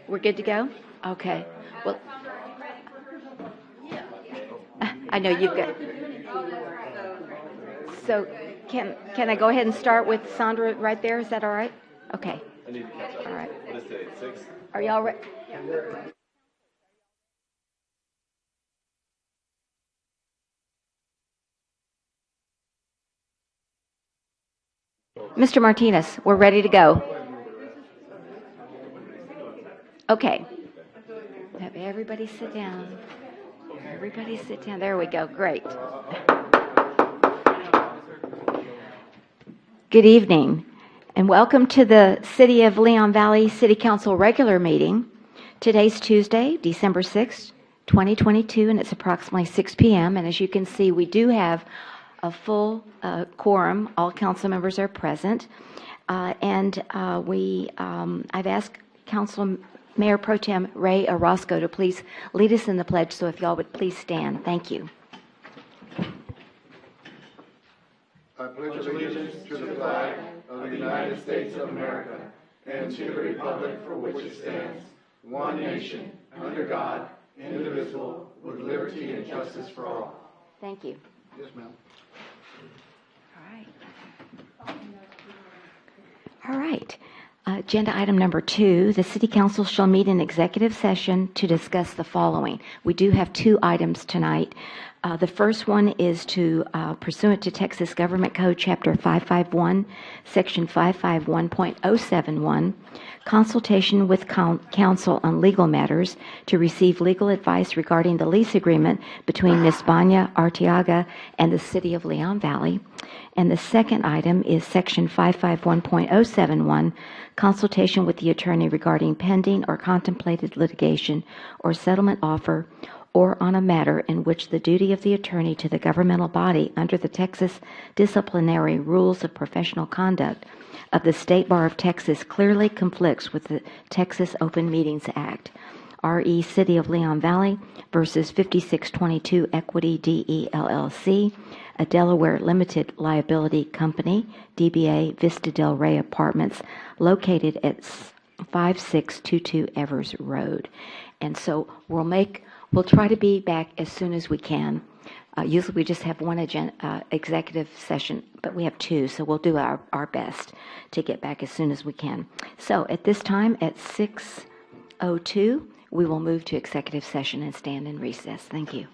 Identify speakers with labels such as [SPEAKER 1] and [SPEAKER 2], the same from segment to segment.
[SPEAKER 1] We're good to go? Okay. Well, I know you've got. So can I go ahead and start with Sandra right there? Is that all right? Okay.
[SPEAKER 2] I need to catch up.
[SPEAKER 1] All right.
[SPEAKER 2] What is today? 6?
[SPEAKER 1] Are y'all ready? Mr. Martinez, we're ready to go. Okay. Have everybody sit down. Everybody sit down. There we go. Great. Good evening, and welcome to the City of Leon Valley City Council regular meeting. Today's Tuesday, December 6th, 2022, and it's approximately 6 p.m. And as you can see, we do have a full quorum. All council members are present. I've asked Council Mayor Pro Tem Ray Orozco to please lead us in the pledge, so if y'all would please stand. Thank you.
[SPEAKER 3] I pledge allegiance to the flag of the United States of America and to the republic for which it stands, one nation, under God, indivisible, with liberty and justice for all.
[SPEAKER 1] Thank you.
[SPEAKER 3] Yes, ma'am.
[SPEAKER 1] All right. Agenda item number 2, the City Council shall meet in executive session to discuss the following. We do have 2 items tonight. The first one is to, pursuant to Texas Government Code Chapter 551, Section 551.071, consultation with counsel on legal matters to receive legal advice regarding the lease agreement between Ms. Banya Arteaga and the City of Leon Valley. And the second item is Section 551.071, consultation with the attorney regarding pending or contemplated litigation or settlement offer or on a matter in which the duty of the attorney to the governmental body under the Texas Disciplinary Rules of Professional Conduct of the State Bar of Texas clearly conflicts with the Texas Open Meetings Act. R.E. City of Leon Valley versus 5622 Equity DE LLC, a Delaware limited liability company, DBA Vista Del Rey Apartments, located at 5622 Evers Road. And so we'll try to be back as soon as we can. Usually we just have one executive session, but we have 2, so we'll do our best to get back as soon as we can. So at this time, at 6:02, we will move to executive session and stand in recess. Thank you.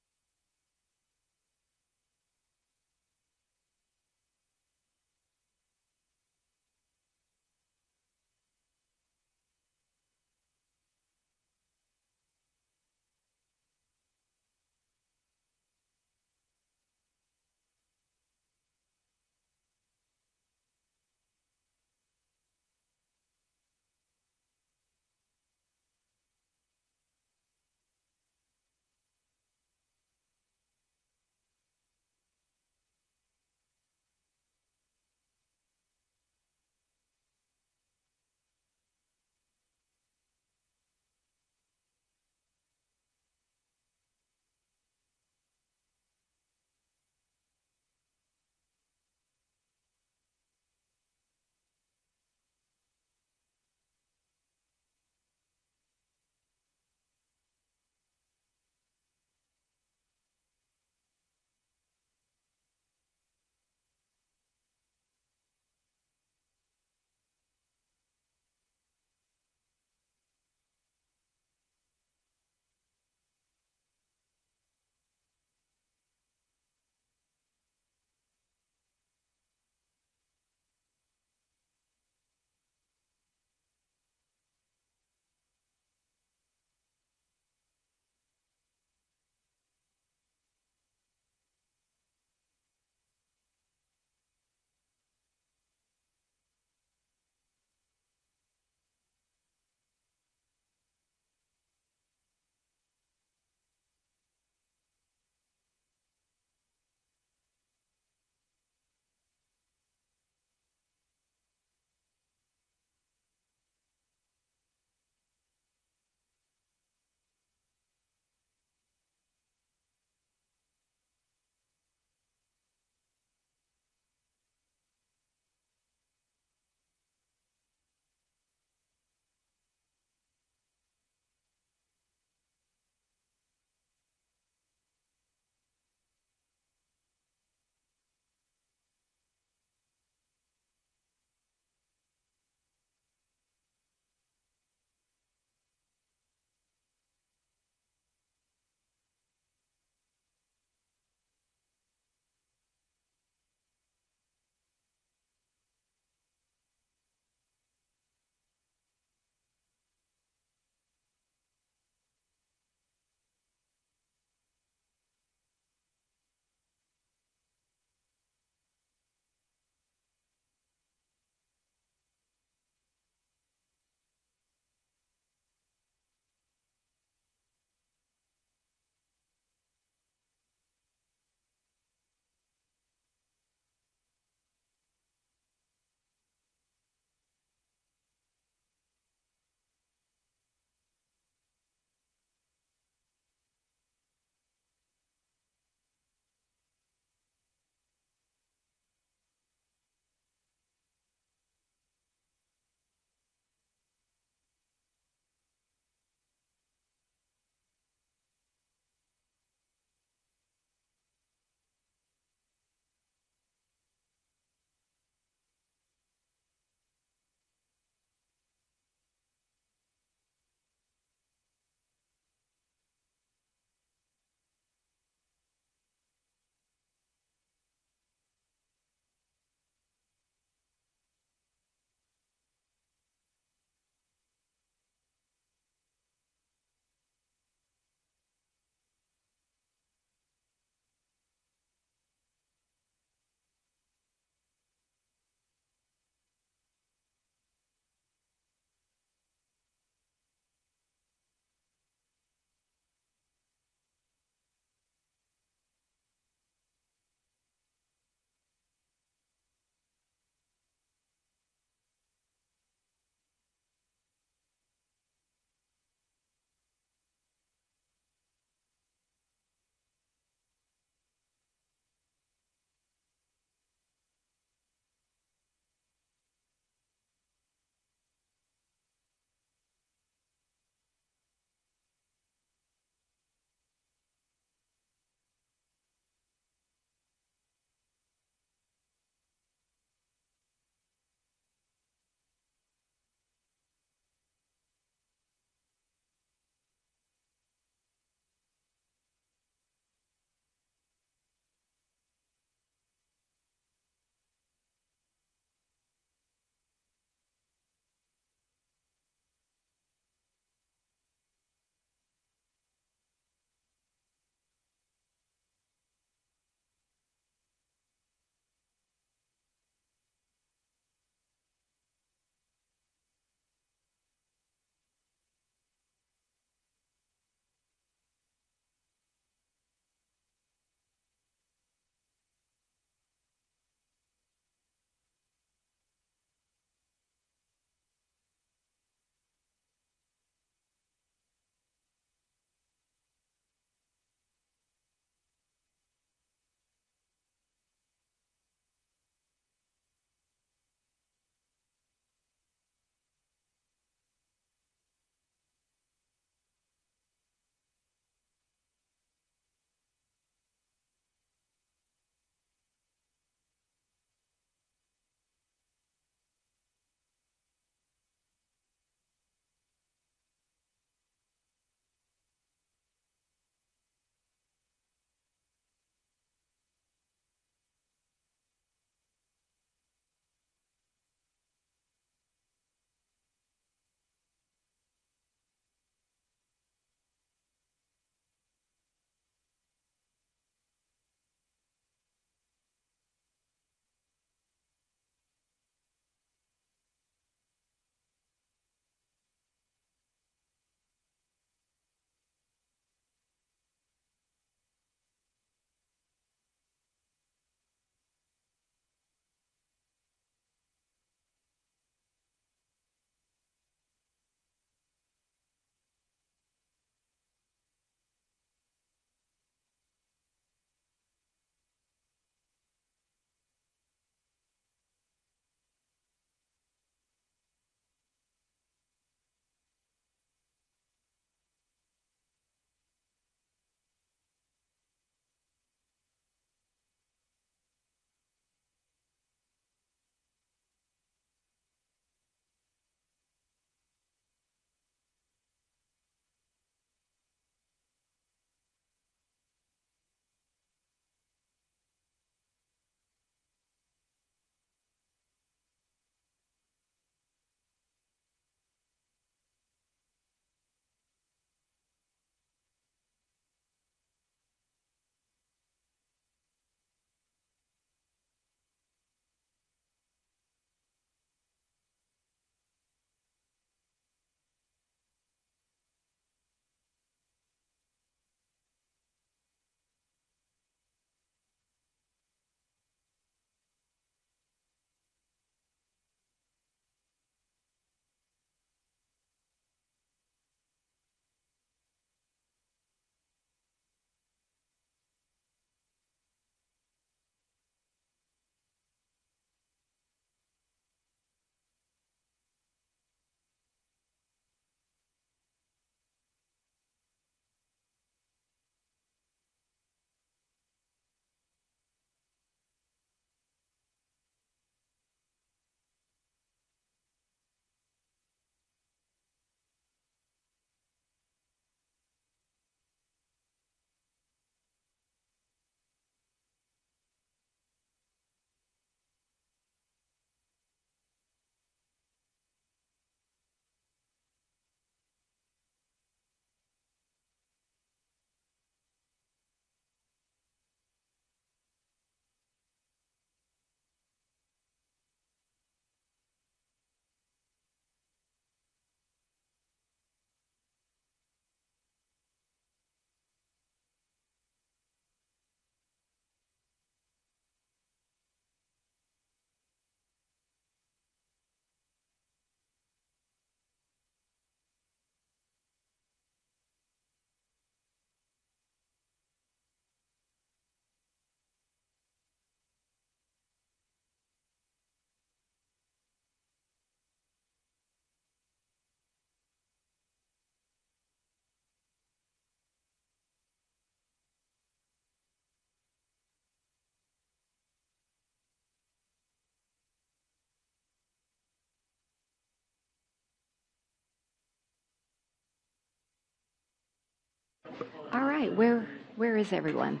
[SPEAKER 1] All right, where is everyone?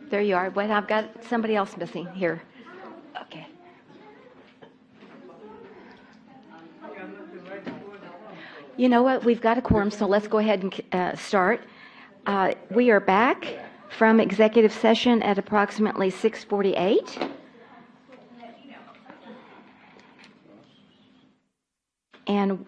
[SPEAKER 1] There you are. Wait, I've got somebody else missing here. Okay. You know what? We've got a quorum, so let's go ahead and start. We are back from executive session at approximately 6:48. And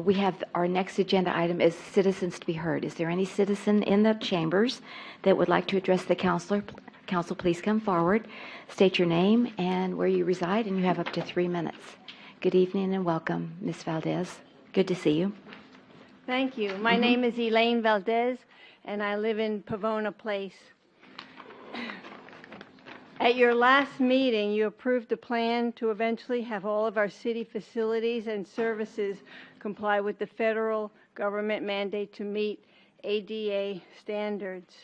[SPEAKER 1] we have our next agenda item is citizens to be heard. Is there any citizen in the chambers that would like to address the council? Council, please come forward, state your name and where you reside, and you have up to 3 minutes. Good evening and welcome, Ms. Valdez. Good to see you.
[SPEAKER 2] Thank you. My name is Elaine Valdez, and I live in Pavona Place. At your last meeting, you approved a plan to eventually have all of our city facilities and services comply with the federal government mandate to meet ADA standards.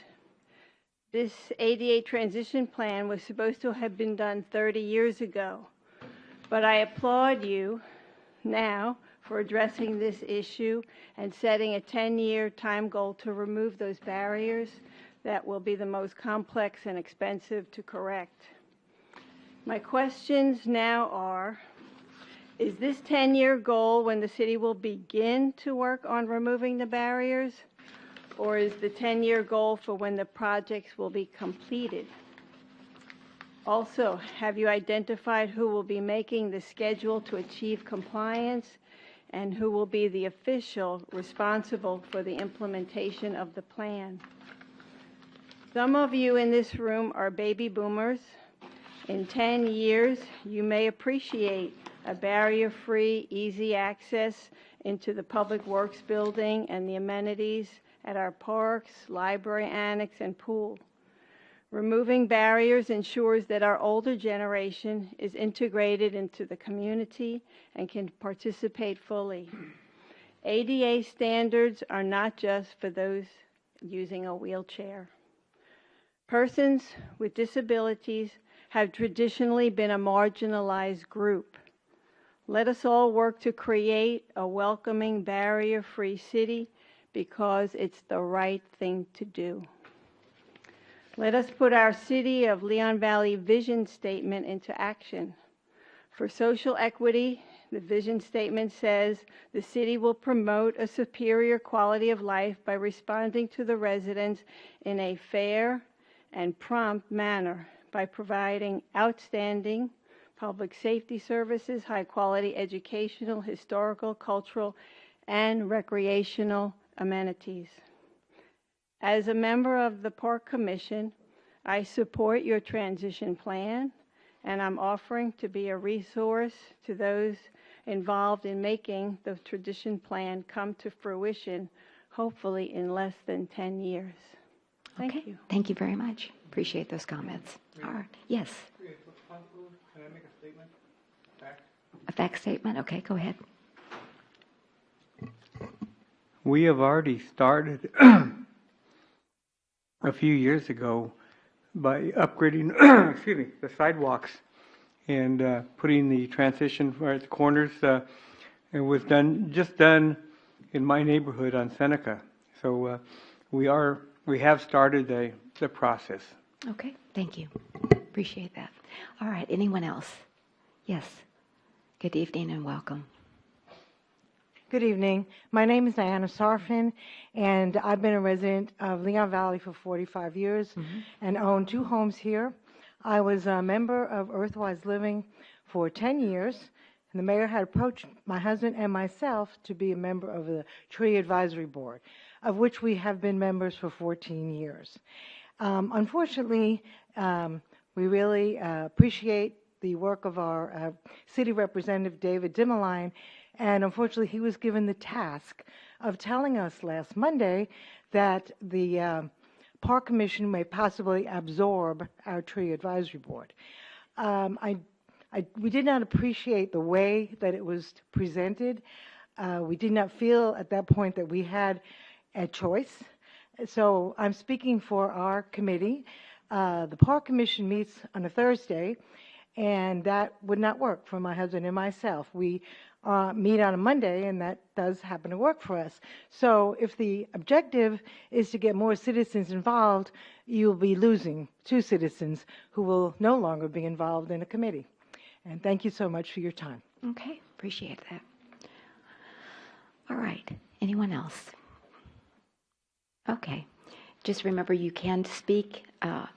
[SPEAKER 2] This ADA transition plan was supposed to have been done 30 years ago, but I applaud you now for addressing this issue and setting a 10-year time goal to remove those barriers that will be the most complex and expensive to correct. My questions now are, is this 10-year goal when the city will begin to work on removing the barriers, or is the 10-year goal for when the projects will be completed? Also, have you identified who will be making the schedule to achieve compliance and who will be the official responsible for the implementation of the plan? Some of you in this room are baby boomers. In 10 years, you may appreciate a barrier-free, easy access into the Public Works building and the amenities at our parks, library annex, and pool. Removing barriers ensures that our older generation is integrated into the community and can participate fully. ADA standards are not just for those using a wheelchair. Persons with disabilities have traditionally been a marginalized group. Let us all work to create a welcoming, barrier-free city because it's the right thing to do. Let us put our City of Leon Valley vision statement into action. For social equity, the vision statement says the city will promote a superior quality of life by responding to the residents in a fair and prompt manner by providing outstanding public safety services, high-quality educational, historical, cultural, and recreational amenities. As a member of the Park Commission, I support your transition plan, and I'm offering to be a resource to those involved in making the transition plan come to fruition, hopefully in less than 10 years. Thank you.
[SPEAKER 1] Thank you very much. Appreciate those comments. All right. Yes.
[SPEAKER 4] Can I make a statement? Fact?
[SPEAKER 1] A fact statement? Okay, go ahead.
[SPEAKER 4] We have already started a few years ago by upgrading the sidewalks and putting the transition at the corners. It was just done in my neighborhood on Seneca. So we have started the process.
[SPEAKER 1] Okay, thank you. Appreciate that. All right, anyone else? Yes. Good evening and welcome.
[SPEAKER 5] Good evening. My name is Diana Sarfin, and I've been a resident of Leon Valley for 45 years and own 2 homes here. I was a member of Earthwise Living for 10 years, and the mayor had approached my husband and myself to be a member of the Tree Advisory Board, of which we have been members for 14 years. Unfortunately, we really appreciate the work of our city representative, David Dimmeline, and unfortunately, he was given the task of telling us last Monday that the Park Commission may possibly absorb our Tree Advisory Board. We did not appreciate the way that it was presented. We did not feel at that point that we had a choice. So I'm speaking for our committee. The Park Commission meets on a Thursday, and that would not work for my husband and myself. We meet on a Monday, and that does happen to work for us. So if the objective is to get more citizens involved, you'll be losing 2 citizens who will no longer be involved in a committee. And thank you so much for your time.
[SPEAKER 1] Okay, appreciate that. All right, anyone else? Okay, just remember you can speak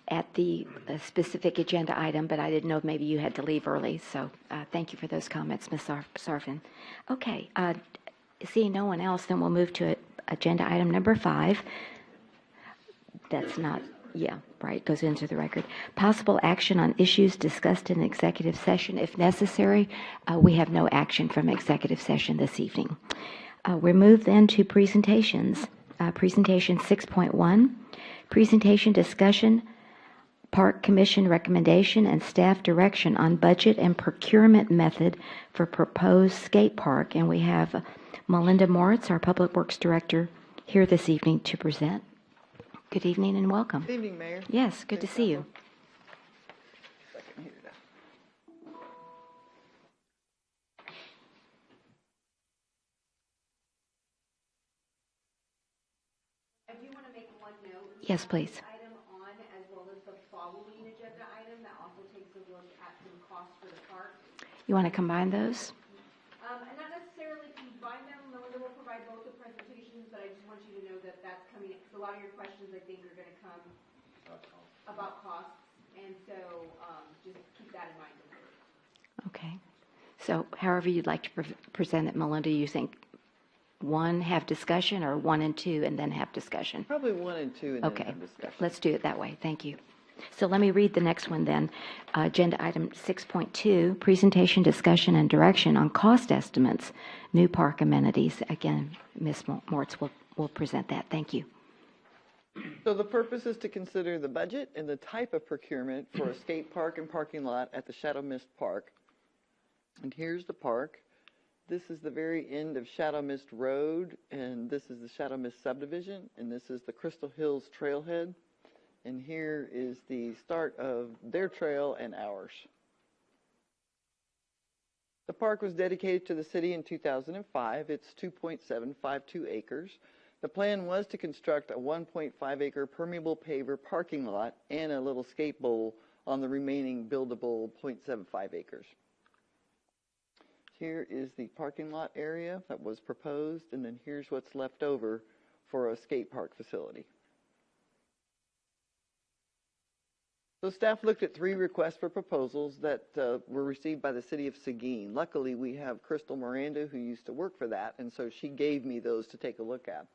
[SPEAKER 1] at the specific agenda item, but I didn't know if maybe you had to leave early, so thank you for those comments, Ms. Sarfin. Okay, seeing no one else, then we'll move to agenda item number 5. That's not, yeah, right, goes into the record. Possible action on issues discussed in executive session if necessary. We have no action from executive session this evening. We move then to presentations. Presentation 6.1, presentation discussion, Park Commission recommendation and staff direction on budget and procurement method for proposed skate park. And we have Melinda Moritz, our Public Works Director, here this evening to present. Good evening and welcome.
[SPEAKER 6] Good evening, Mayor.
[SPEAKER 1] Yes, good to see you.
[SPEAKER 6] Second here.
[SPEAKER 7] I do want to make one note.
[SPEAKER 1] Yes, please.
[SPEAKER 7] Item on, as well as the following agenda item that also takes a look at some costs for the park.
[SPEAKER 1] You want to combine those?
[SPEAKER 7] And not necessarily combine them. Melinda will provide both the presentations, but I just want you to know that that's coming, because a lot of your questions, I think, are going to come about costs. And so just keep that in mind.
[SPEAKER 1] Okay. So however you'd like to present it, Melinda, you think 1, have discussion, or 1 and 2, and then have discussion?
[SPEAKER 6] Probably 1 and 2 and
[SPEAKER 1] Okay,
[SPEAKER 6] then have discussion.
[SPEAKER 1] let's do it that way. Thank you. So let me read the next one then. Agenda item 6.2, presentation, discussion, and direction on cost estimates, new park amenities. Again, Ms. Moritz will present that. Thank you.
[SPEAKER 6] So the purpose is to consider the budget and the type of procurement for a skate park and parking lot at the Shadow Mist Park. And here's the park. This is the very end of Shadow Mist Road, and this is the Shadow Mist subdivision, and this is the Crystal Hills Trailhead. And here is the start of their trail and ours. The park was dedicated to the city in 2005. It's 2.752 acres. The plan was to construct a 1.5 acre permeable paver parking lot and a little skate bowl on the remaining buildable 0.75 acres. Here is the parking lot area that was proposed, and then here's what's left over for a skate park facility. So staff looked at 3 requests for proposals that were received by the city of Seguin. Luckily, we have Crystal Miranda, who used to work for that, and so she gave me those to take a look at.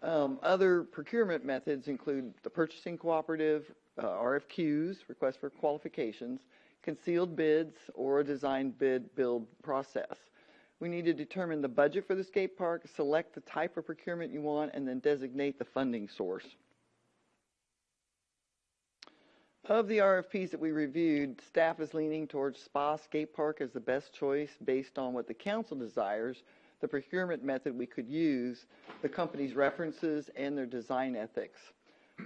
[SPEAKER 6] Other procurement methods include the purchasing cooperative, RFQs, request for qualifications, concealed bids, or a design bid build process. We need to determine the budget for the skate park, select the type of procurement you want, and then designate the funding source. Of the RFPs that we reviewed, staff is leaning towards Spa Skate Park as the best choice based on what the council desires, the procurement method we could use, the company's references, and their design ethics.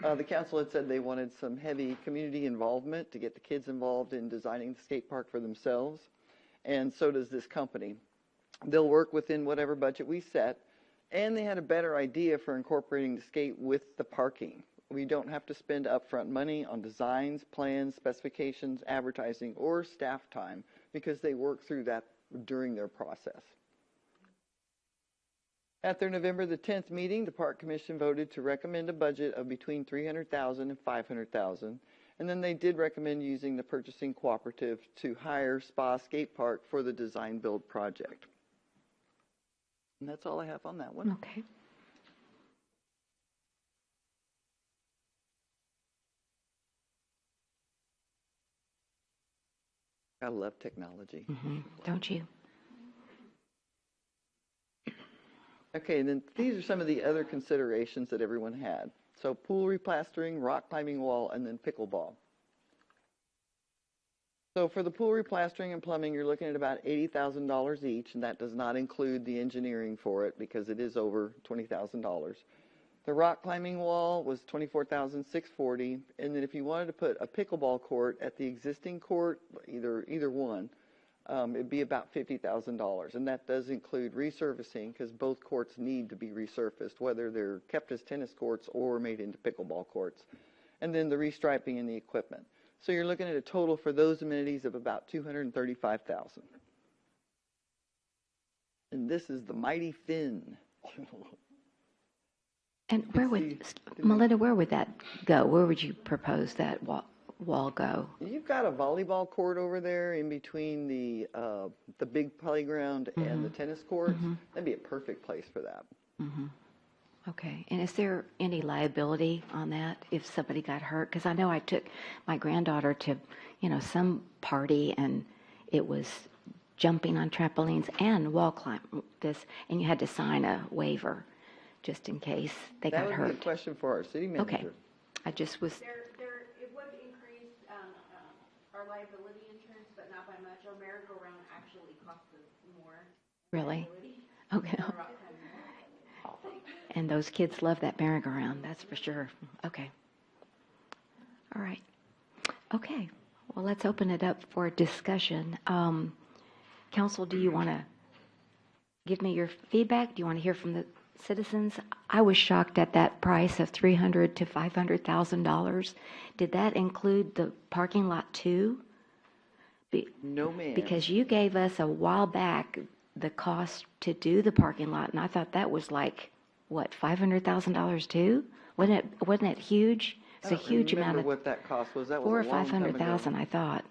[SPEAKER 6] The council had said they wanted some heavy community involvement to get the kids involved in designing the skate park for themselves, and so does this company. They'll work within whatever budget we set, and they had a better idea for incorporating the skate with the parking. We don't have to spend upfront money on designs, plans, specifications, advertising, or staff time because they work through that during their process. At their November the 10th meeting, the Park Commission voted to recommend a budget of between $300,000 and $500,000, and then they did recommend using the purchasing cooperative to hire Spa Skate Park for the design build project. And that's all I have on that one.
[SPEAKER 1] Okay.
[SPEAKER 6] I love technology.
[SPEAKER 1] Don't you?
[SPEAKER 6] Okay, and then these are some of the other considerations that everyone had. So pool replastering, rock climbing wall, and then pickleball. So for the pool replastering and plumbing, you're looking at about $80,000 each, and that does not include the engineering for it because it is over $20,000. The rock climbing wall was $24,640, and then if you wanted to put a pickleball court at the existing court, either one, it'd be about $50,000, and that does include resurfacing because both courts need to be resurfaced, whether they're kept as tennis courts or made into pickleball courts, and then the restriping and the equipment. So you're looking at a total for those amenities of about $235,000. And this is the mighty Finn.
[SPEAKER 1] And where would, Melinda, where would that go? Where would you propose that wall go?
[SPEAKER 6] You've got a volleyball court over there in between the big playground and the tennis courts. That'd be a perfect place for that.
[SPEAKER 1] Okay. And is there any liability on that if somebody got hurt? Because I know I took my granddaughter to, some party, and it was jumping on trampolines and wall climb and you had to sign a waiver just in case they got hurt.
[SPEAKER 6] That would be a question for our city manager.
[SPEAKER 1] Okay. I just was...
[SPEAKER 7] It would increase our liability insurance, but not by much. Our merry-go-round actually costs us more.
[SPEAKER 1] Really? Okay. And those kids love that merry-go-round, that's for sure. Okay. All right. Okay. Well, let's open it up for discussion. Council, do you want to give me your feedback? Do you want to hear from the citizens? I was shocked at that price of $300,000 to $500,000. Did that include the parking lot too?
[SPEAKER 6] No, ma'am.
[SPEAKER 1] Because you gave us a while back the cost to do the parking lot, and I thought that was like, what, $500,000 too? Wasn't it huge? It's a huge amount of...
[SPEAKER 6] what that cost was. That was
[SPEAKER 1] $400,000 or
[SPEAKER 6] a long time ago.
[SPEAKER 1] $500,000, I thought.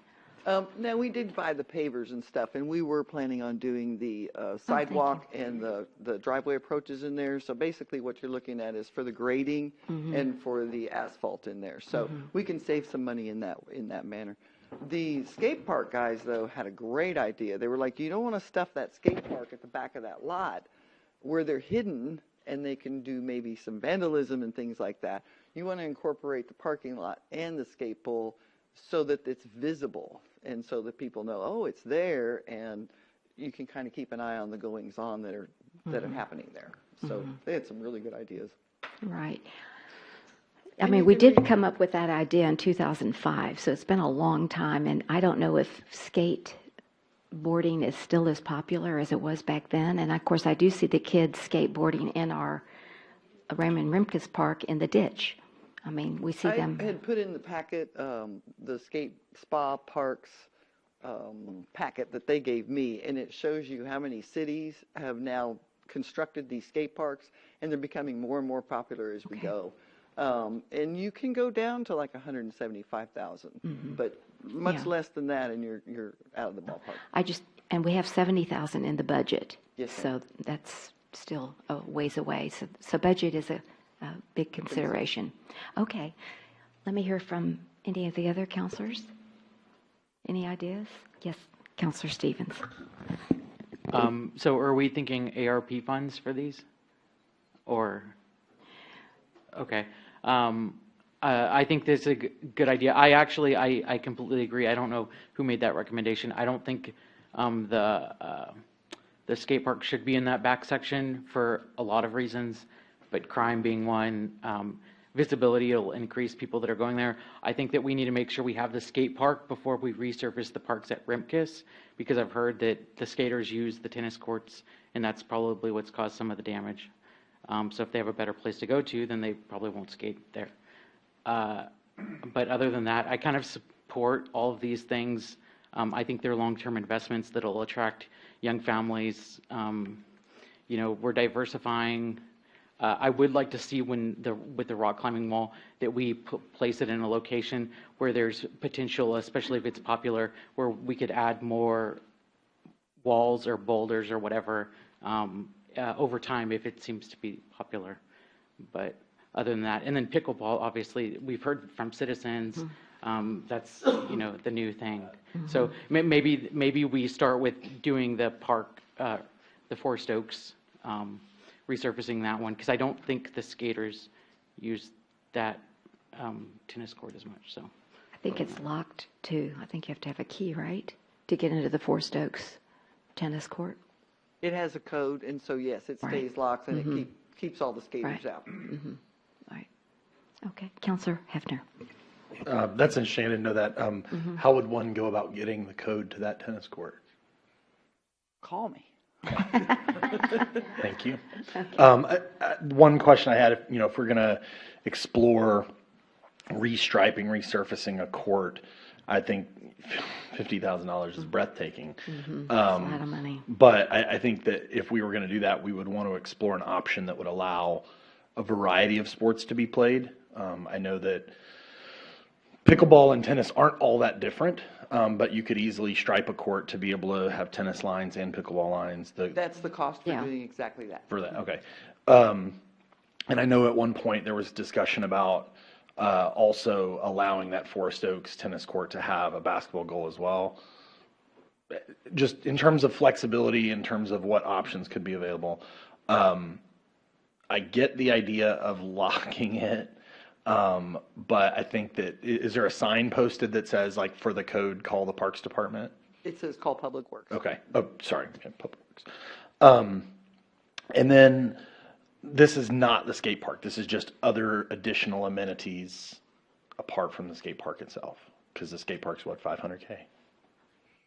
[SPEAKER 6] Now, we did buy the pavers and stuff, and we were planning on doing the sidewalk and the driveway approaches in there. So basically what you're looking at is for the grading and for the asphalt in there. So we can save some money in that manner. The skate park guys, though, had a great idea. They were like, you don't want to stuff that skate park at the back of that lot where they're hidden and they can do maybe some vandalism and things like that. You want to incorporate the parking lot and the skate pole so that it's visible and so that people know, oh, it's there, and you can kind of keep an eye on the goings on that are happening there. So they had some really good ideas.
[SPEAKER 1] Right. I mean, we did come up with that idea in 2005, so it's been a long time, and I don't know if skateboarding is still as popular as it was back then. And of course, I do see the kids skateboarding in our Raymond Rimkus Park in the ditch. I mean, we see them.
[SPEAKER 6] I had put in the packet the skate spa parks packet that they gave me, and it shows you how many cities have now constructed these skate parks, and they're becoming more and more popular as we go. And you can go down to like 175,000, but much less than that, and you're out of the ballpark.
[SPEAKER 1] And we have 70,000 in the budget.
[SPEAKER 6] Yes,
[SPEAKER 1] so that's still a ways away. So budget is a big consideration. Okay. Let me hear from any of the other counselors. Any ideas? Yes, Counselor Stevens.
[SPEAKER 8] So are we thinking ARP funds for these? Or, okay. I think this is a good idea. I completely agree. I don't know who made that recommendation. I don't think the skate park should be in that back section for a lot of reasons, but crime being one. Visibility will increase people that are going there. I think that we need to make sure we have the skate park before we resurface the parks at Rimkus, because I've heard that the skaters use the tennis courts, and that's probably what's caused some of the damage. So if they have a better place to go to, then they probably won't skate there. But other than that, I kind of support all of these things. I think they're long-term investments that will attract young families. We're diversifying. I would like to see with the rock climbing wall that we place it in a location where there's potential, especially if it's popular, where we could add more walls or boulders or whatever over time if it seems to be popular. But other than that, and then pickleball, obviously, we've heard from citizens. That's the new thing. So maybe we start with doing the park, the Forest Oaks. Resurfacing that one, because I don't think the skaters use that tennis court as much. So
[SPEAKER 1] I think it's locked too. I think you have to have a key, right, to get into the Forest Oaks tennis court.
[SPEAKER 6] It has a code, and so yes, it stays locked, and it keeps all the skaters
[SPEAKER 1] Right.
[SPEAKER 6] out.
[SPEAKER 1] All right. Okay. Counselor Hefner.
[SPEAKER 9] That's interesting. I didn't know that. How would one go about getting the code to that tennis court?
[SPEAKER 6] Call me.
[SPEAKER 9] Thank you. One question I had, if we're going to explore restriping, resurfacing a court, I think $50,000 is breathtaking.
[SPEAKER 1] That's a lot of money.
[SPEAKER 9] But I think that if we were going to do that, we would want to explore an option that would allow a variety of sports to be played. I know that pickleball and tennis aren't all that different, but you could easily stripe a court to be able to have tennis lines and pickleball lines.
[SPEAKER 6] That's the cost for
[SPEAKER 1] Yeah.
[SPEAKER 6] doing exactly that.
[SPEAKER 9] For that, okay. And I know at one point there was discussion about also allowing that Forest Oaks tennis court to have a basketball goal as well. Just in terms of flexibility, in terms of what options could be available, I get the idea of locking it, but I think that, is there a sign posted that says, like, for the code, call the Parks Department?
[SPEAKER 6] It says call Public Works.
[SPEAKER 9] Okay. Oh, sorry. Okay, Public Works. And then this is not the skate park. This is just other additional amenities apart from the skate park itself. Because the skate park's what, $500K?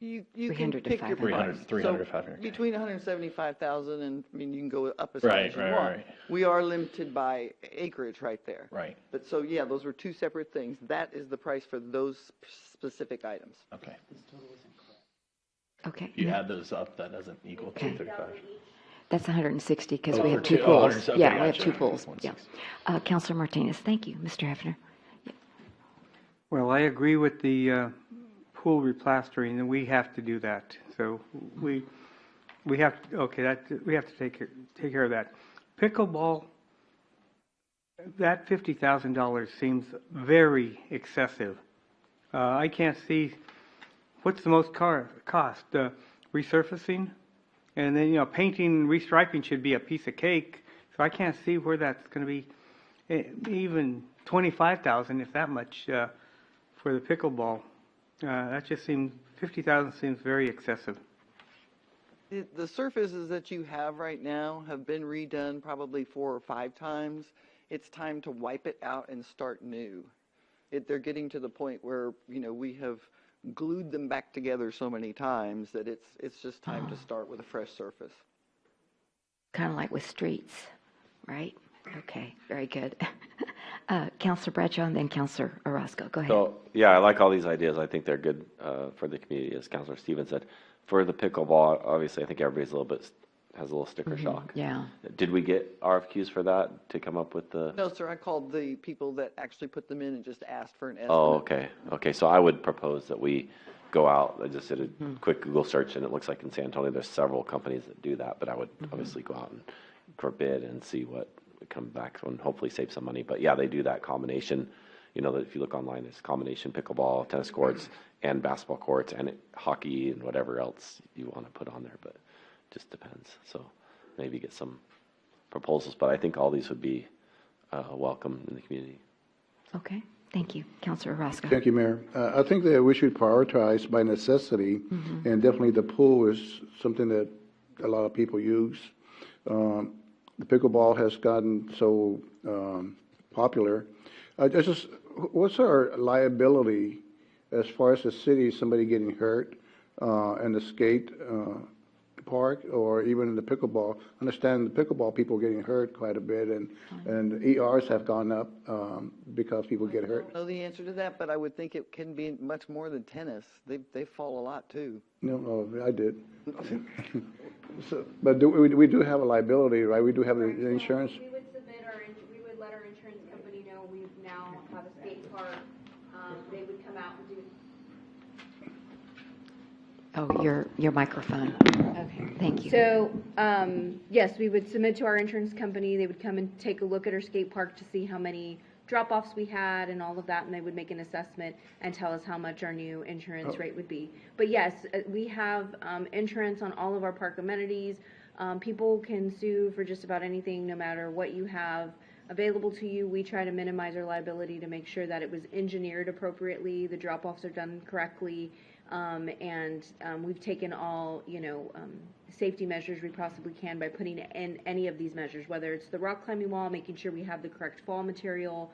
[SPEAKER 6] You
[SPEAKER 1] 300 to
[SPEAKER 6] can pick your
[SPEAKER 1] 500.
[SPEAKER 6] price.
[SPEAKER 9] 300 to
[SPEAKER 6] So
[SPEAKER 9] 500.
[SPEAKER 6] between 175,000 and, I mean, you can go up as high
[SPEAKER 9] Right,
[SPEAKER 6] as you
[SPEAKER 9] right,
[SPEAKER 6] want.
[SPEAKER 9] right.
[SPEAKER 6] We are limited by acreage right there.
[SPEAKER 9] Right.
[SPEAKER 6] But so, yeah, those were two separate things. That is the price for those specific items.
[SPEAKER 9] Okay.
[SPEAKER 1] Okay.
[SPEAKER 9] If you add those up, that doesn't equal 235.
[SPEAKER 1] That's 160 because
[SPEAKER 9] Oh,
[SPEAKER 1] we
[SPEAKER 9] for
[SPEAKER 1] have two
[SPEAKER 9] two- oh,
[SPEAKER 1] pools.
[SPEAKER 9] 100, okay,
[SPEAKER 1] Yeah, we have
[SPEAKER 9] gotcha.
[SPEAKER 1] two pools. Yeah.
[SPEAKER 9] 160.
[SPEAKER 1] Counselor Martinez, thank you. Mr. Hefner.
[SPEAKER 4] Well, I agree with the pool replastering, and we have to do that. So we have we have to take care of that. Pickleball, that $50,000 seems very excessive. I can't see what's the most cost. Resurfacing, and then painting, restriping should be a piece of cake. So I can't see where that's going to be even $25,000, if that much, for the pickleball. That just seems, $50,000 seems very excessive.
[SPEAKER 6] The surfaces that you have right now have been redone probably 4 or 5 times. It's time to wipe it out and start new. They're getting to the point where, we have glued them back together so many times that it's just time to start with a fresh surface.
[SPEAKER 1] Kind of like with streets, right? Okay, very good. Counselor Bradshaw and then Counselor Orozco. Go ahead.
[SPEAKER 10] So, yeah, I like all these ideas. I think they're good for the community, as Councilor Stevens said. For the pickleball, obviously, I think everybody's has a little sticker shock.
[SPEAKER 1] Yeah.
[SPEAKER 10] Did we get RFQs for that to come up with the?
[SPEAKER 6] No, sir, I called the people that actually put them in and just asked for an estimate.
[SPEAKER 10] Oh, okay. Okay, so I would propose that we go out. I just did a quick Google search, and it looks like in San Antonio there's several companies that do that, but I would obviously go out and for bid and see what would come back and hopefully save some money. But yeah, they do that combination. That if you look online, it's combination pickleball, tennis courts, and basketball courts, and hockey and whatever else you want to put on there, but it just depends. So maybe get some proposals, but I think all these would be welcome in the community.
[SPEAKER 1] Okay, thank you. Counselor Orozco.
[SPEAKER 3] Thank you, Mayor. I think that we should prioritize by necessity, and definitely the pool is something that a lot of people use. The pickleball has gotten so popular. What's our liability as far as the city, somebody getting hurt in the skate park or even in the pickleball? I understand the pickleball people getting hurt quite a bit, and ERs have gone up because people get hurt.
[SPEAKER 6] I don't know the answer to that, but I would think it can be much more than tennis. They fall a lot too.
[SPEAKER 3] No, I did. But we do have a liability, right? We do have the insurance.
[SPEAKER 7] We would submit we would let our insurance company know we now have a skate park. They would come out and do.
[SPEAKER 1] Oh, your microphone. Okay, thank you.
[SPEAKER 7] So, yes, we would submit to our insurance company. They would come and take a look at our skate park to see how many drop-offs we had and all of that, and they would make an assessment and tell us how much our new insurance rate would be. But yes, we have insurance on all of our park amenities. People can sue for just about anything, no matter what you have available to you. We try to minimize our liability to make sure that it was engineered appropriately, the drop-offs are done correctly, We've taken all, safety measures we possibly can by putting in any of these measures, whether it's the rock climbing wall, making sure we have the correct fall material,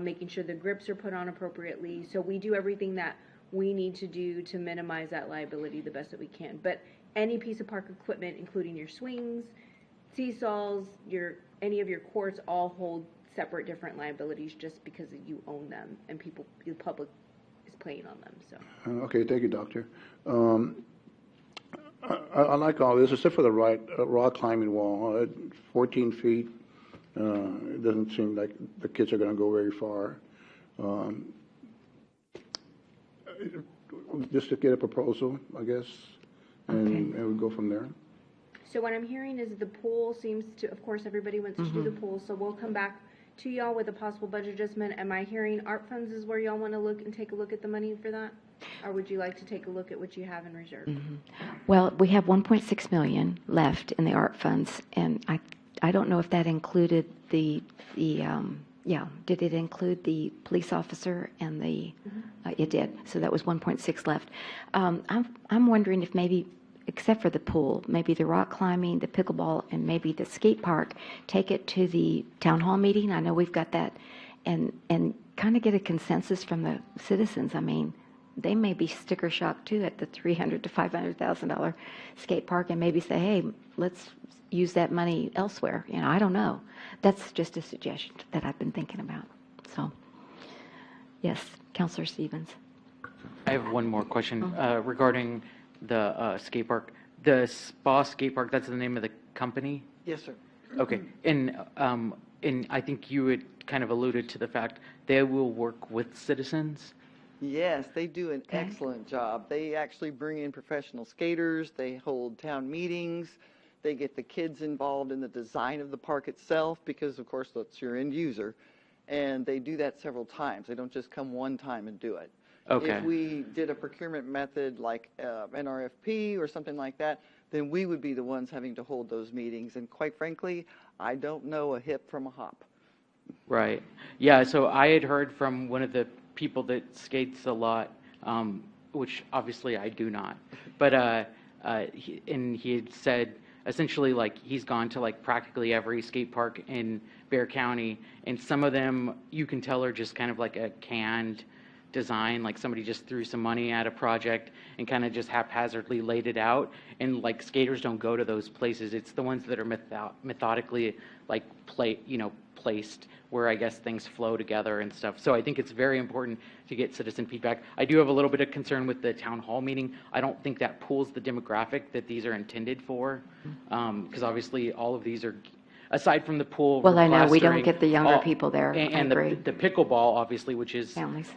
[SPEAKER 7] making sure the grips are put on appropriately. So we do everything that we need to do to minimize that liability the best that we can. But any piece of park equipment, including your swings, seesaws, any of your courts, all hold separate different liabilities just because you own them and the public is playing on them. So.
[SPEAKER 3] Okay, thank you, Doctor. I like all this, except for the rock climbing wall. 14 feet, it doesn't seem like the kids are going to go very far. Just to get a proposal, I guess, and we go from there.
[SPEAKER 7] So what I'm hearing is the pool seems to, of course, everybody wants to do the pool, so we'll come back to y'all with a possible budget adjustment. Am I hearing art funds is where y'all want to look and take a look at the money for that? Or would you like to take a look at what you have in reserve?
[SPEAKER 1] Well, we have 1.6 million left in the art funds, and I don't know if that included did it include the police officer and it did, so that was 1.6 left. I'm wondering if maybe, except for the pool, maybe the rock climbing, the pickleball, and maybe the skate park, take it to the town hall meeting. I know we've got that, and kind of get a consensus from the citizens. I mean, they may be sticker shock too at the $300,000 to $500,000 skate park, and maybe say, hey, let's use that money elsewhere. I don't know. That's just a suggestion that I've been thinking about. So, yes, Councilor Stevens.
[SPEAKER 8] I have one more question regarding the skate park. The Spa Skate Park, that's the name of the company?
[SPEAKER 6] Yes, sir.
[SPEAKER 8] Okay. And I think you had kind of alluded to the fact they will work with citizens.
[SPEAKER 6] Yes, they do an excellent job. They actually bring in professional skaters. They hold town meetings. They get the kids involved in the design of the park itself because, of course, that's your end user. And they do that several times. They don't just come one time and do it.
[SPEAKER 8] Okay.
[SPEAKER 6] If we did a procurement method like an RFP or something like that, then we would be the ones having to hold those meetings. And quite frankly, I don't know a hip from a hop.
[SPEAKER 8] Right. Yeah, so I had heard from one of the people that skates a lot, which obviously I do not. But he had said essentially like he's gone to like practically every skate park in Bexar County, and some of them you can tell are just kind of like a canned design, like somebody just threw some money at a project and kind of just haphazardly laid it out, and like skaters don't go to those places. It's the ones that are methodically like placed where I guess things flow together and stuff. So I think it's very important to get citizen feedback. I do have a little bit of concern with the town hall meeting. I don't think that pulls the demographic that these are intended for, because obviously all of these are, aside from the pool.
[SPEAKER 1] Well, I know we don't
[SPEAKER 8] replastering,
[SPEAKER 1] get the younger people there.
[SPEAKER 8] And
[SPEAKER 1] I agree.
[SPEAKER 8] the pickleball, obviously, which is
[SPEAKER 1] Families.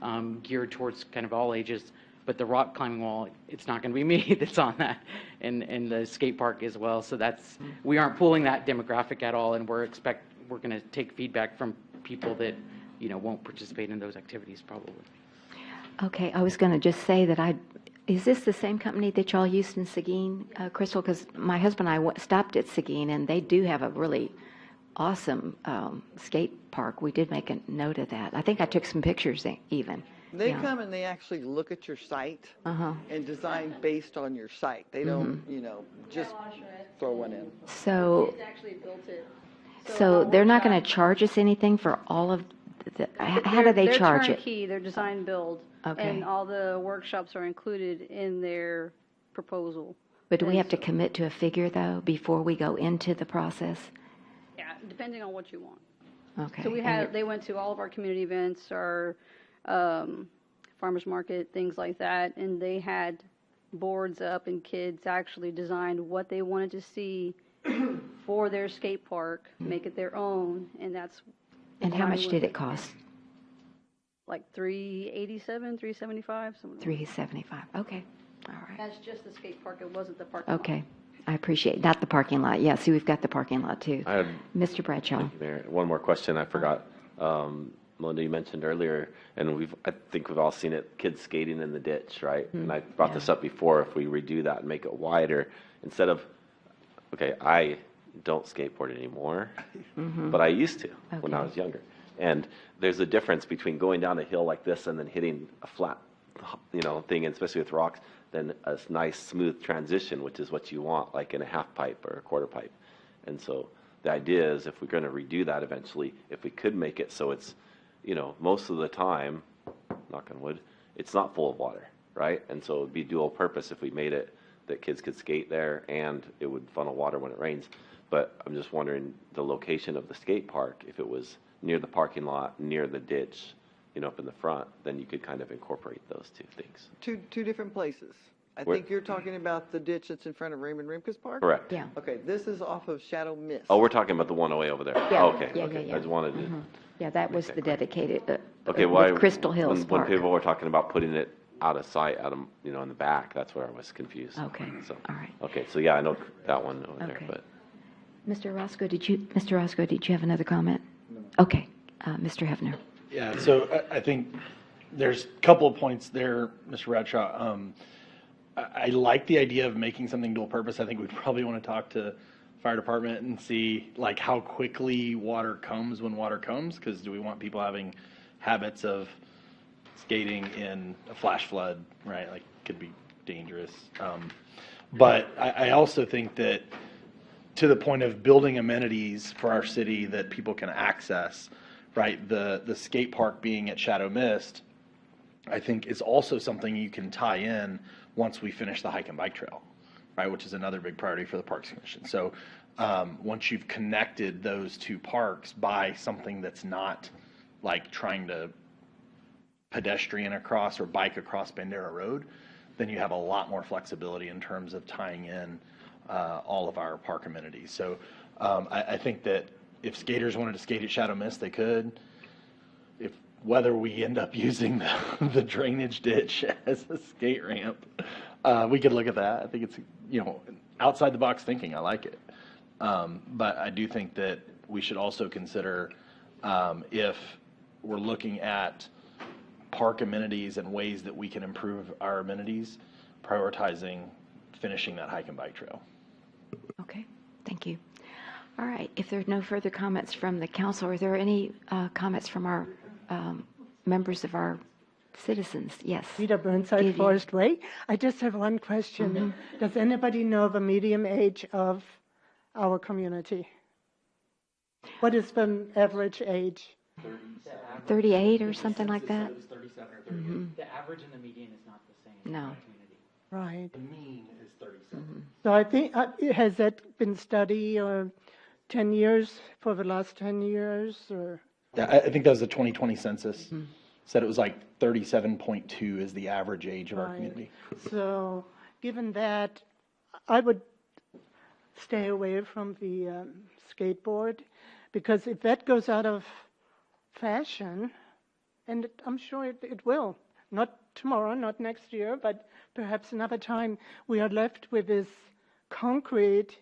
[SPEAKER 8] geared towards kind of all ages. But the rock climbing wall, it's not going to be me that's on that, and the skate park as well. So we aren't pulling that demographic at all, and we're going to take feedback from people that won't participate in those activities probably.
[SPEAKER 1] Okay, I was going to just say that is this the same company that y'all used in Seguin, Crystal? Because my husband and I stopped at Seguin, and they do have a really awesome skate park. We did make a note of that. I think I took some pictures even.
[SPEAKER 6] They come and they actually look at your site and design based on your site. They don't, just throw one in.
[SPEAKER 1] So,
[SPEAKER 7] Kids actually built it.
[SPEAKER 1] so they're not going to charge us anything for all of how do they charge
[SPEAKER 11] They're
[SPEAKER 1] it?
[SPEAKER 11] turnkey, they're design build.
[SPEAKER 1] Okay.
[SPEAKER 11] And all the workshops are included in their proposal.
[SPEAKER 1] But do we
[SPEAKER 11] And
[SPEAKER 1] have to
[SPEAKER 11] so-
[SPEAKER 1] commit to a figure, though, before we go into the process?
[SPEAKER 11] Yeah, depending on what you want.
[SPEAKER 1] Okay.
[SPEAKER 11] So
[SPEAKER 1] And
[SPEAKER 11] they went to all of our community events, our farmers market, things like that, and they had boards up and kids actually designed what they wanted to see for their skate park, make it their own, and that's.
[SPEAKER 1] And how
[SPEAKER 11] money
[SPEAKER 1] much
[SPEAKER 11] was
[SPEAKER 1] did it cost?
[SPEAKER 11] Like $387, $375, something.
[SPEAKER 1] $375. Okay. All right.
[SPEAKER 11] That's just the skate park, it wasn't the parking lot.
[SPEAKER 1] Okay. I appreciate, not the parking lot. Yeah, see, we've got the parking lot, too.
[SPEAKER 10] I had
[SPEAKER 1] Mr. Bradshaw.
[SPEAKER 10] Mayor, one more question I forgot. Melinda, you mentioned earlier, and I think we've all seen it, kids skating in the ditch, right? And I brought this up before, if we redo that and make it wider, instead of, okay, I don't skateboard anymore, but I used to when I was younger. And there's a difference between going down a hill like this and then hitting a flat, thing, and especially with rocks. than a nice smooth transition, which is what you want, like in a half pipe or a quarter pipe. And so the idea is if we're going to redo that eventually, if we could make it so it's, most of the time, knock on wood, it's not full of water, right? And so it'd be dual purpose if we made it that kids could skate there and it would funnel water when it rains. But I'm just wondering the location of the skate park, if it was near the parking lot, near the ditch, up in the front, then you could kind of incorporate those two things.
[SPEAKER 6] Two different places. I
[SPEAKER 10] Where-
[SPEAKER 6] think you're talking about the ditch that's in front of Raymond Rimkus Park?
[SPEAKER 10] Correct.
[SPEAKER 1] Yeah.
[SPEAKER 6] Okay, this is off of Shadow Mist.
[SPEAKER 10] Oh, we're talking about the one away over there.
[SPEAKER 1] Yeah,
[SPEAKER 10] Okay,
[SPEAKER 1] yeah,
[SPEAKER 10] okay.
[SPEAKER 1] yeah, yeah.
[SPEAKER 10] I just wanted to.
[SPEAKER 1] Yeah, that was the dedicated,
[SPEAKER 10] Okay,
[SPEAKER 1] with
[SPEAKER 10] why?
[SPEAKER 1] Crystal Hills
[SPEAKER 10] when
[SPEAKER 1] Park.
[SPEAKER 10] people were talking about putting it out of sight, out of, in the back, that's where I was confused.
[SPEAKER 1] Okay,
[SPEAKER 10] So,
[SPEAKER 1] all right.
[SPEAKER 10] okay, so yeah, I know that one over there,
[SPEAKER 1] Okay.
[SPEAKER 10] but.
[SPEAKER 1] Mr. Roscoe, did you have another comment? No. Okay, Mr. Hefner.
[SPEAKER 9] Yeah, so I think there's a couple of points there, Mr. Bradshaw. I like the idea of making something dual purpose. I think we'd probably want to talk to fire department and see like how quickly water comes when water comes, because do we want people having habits of skating in a flash flood, right? Like could be dangerous. But I also think that to the point of building amenities for our city that people can access, right? The skate park being at Shadow Mist, I think is also something you can tie in once we finish the hike and bike trail, right? Which is another big priority for the Parks Commission. So once you've connected those two parks by something that's not like trying to pedestrian across or bike across Bandera Road, then you have a lot more flexibility in terms of tying in all of our park amenities. So I think that if skaters wanted to skate at Shadow Mist, they could. If whether we end up using the drainage ditch as a skate ramp, we could look at that. I think it's outside the box thinking. I like it, but I do think that we should also consider if we're looking at park amenities and ways that we can improve our amenities, prioritizing finishing that hike and bike trail.
[SPEAKER 1] Okay, thank you. All right, if there are no further comments from the council, are there any comments from our members of our citizens? Yes.
[SPEAKER 12] Rita Burnside,
[SPEAKER 1] Judy.
[SPEAKER 12] Forest Way. I just have one question.
[SPEAKER 1] Mm-hmm.
[SPEAKER 12] Does anybody know the median age of our community? What is the average age?
[SPEAKER 1] 38 or something like that?
[SPEAKER 8] 37 or 38. The average and the median is not the same.
[SPEAKER 1] No.
[SPEAKER 12] Right.
[SPEAKER 9] The mean is 37.
[SPEAKER 12] So I think, has that been studied or 10 years, for the last 10 years? Or
[SPEAKER 9] Yeah, I think that was the 2020 census. Said it was like 37.2 is the average age of our
[SPEAKER 12] Right.
[SPEAKER 9] community.
[SPEAKER 12] So given that, I would stay away from the skateboard, because if that goes out of fashion, and I'm sure it will, not tomorrow, not next year, but perhaps another time, we are left with this concrete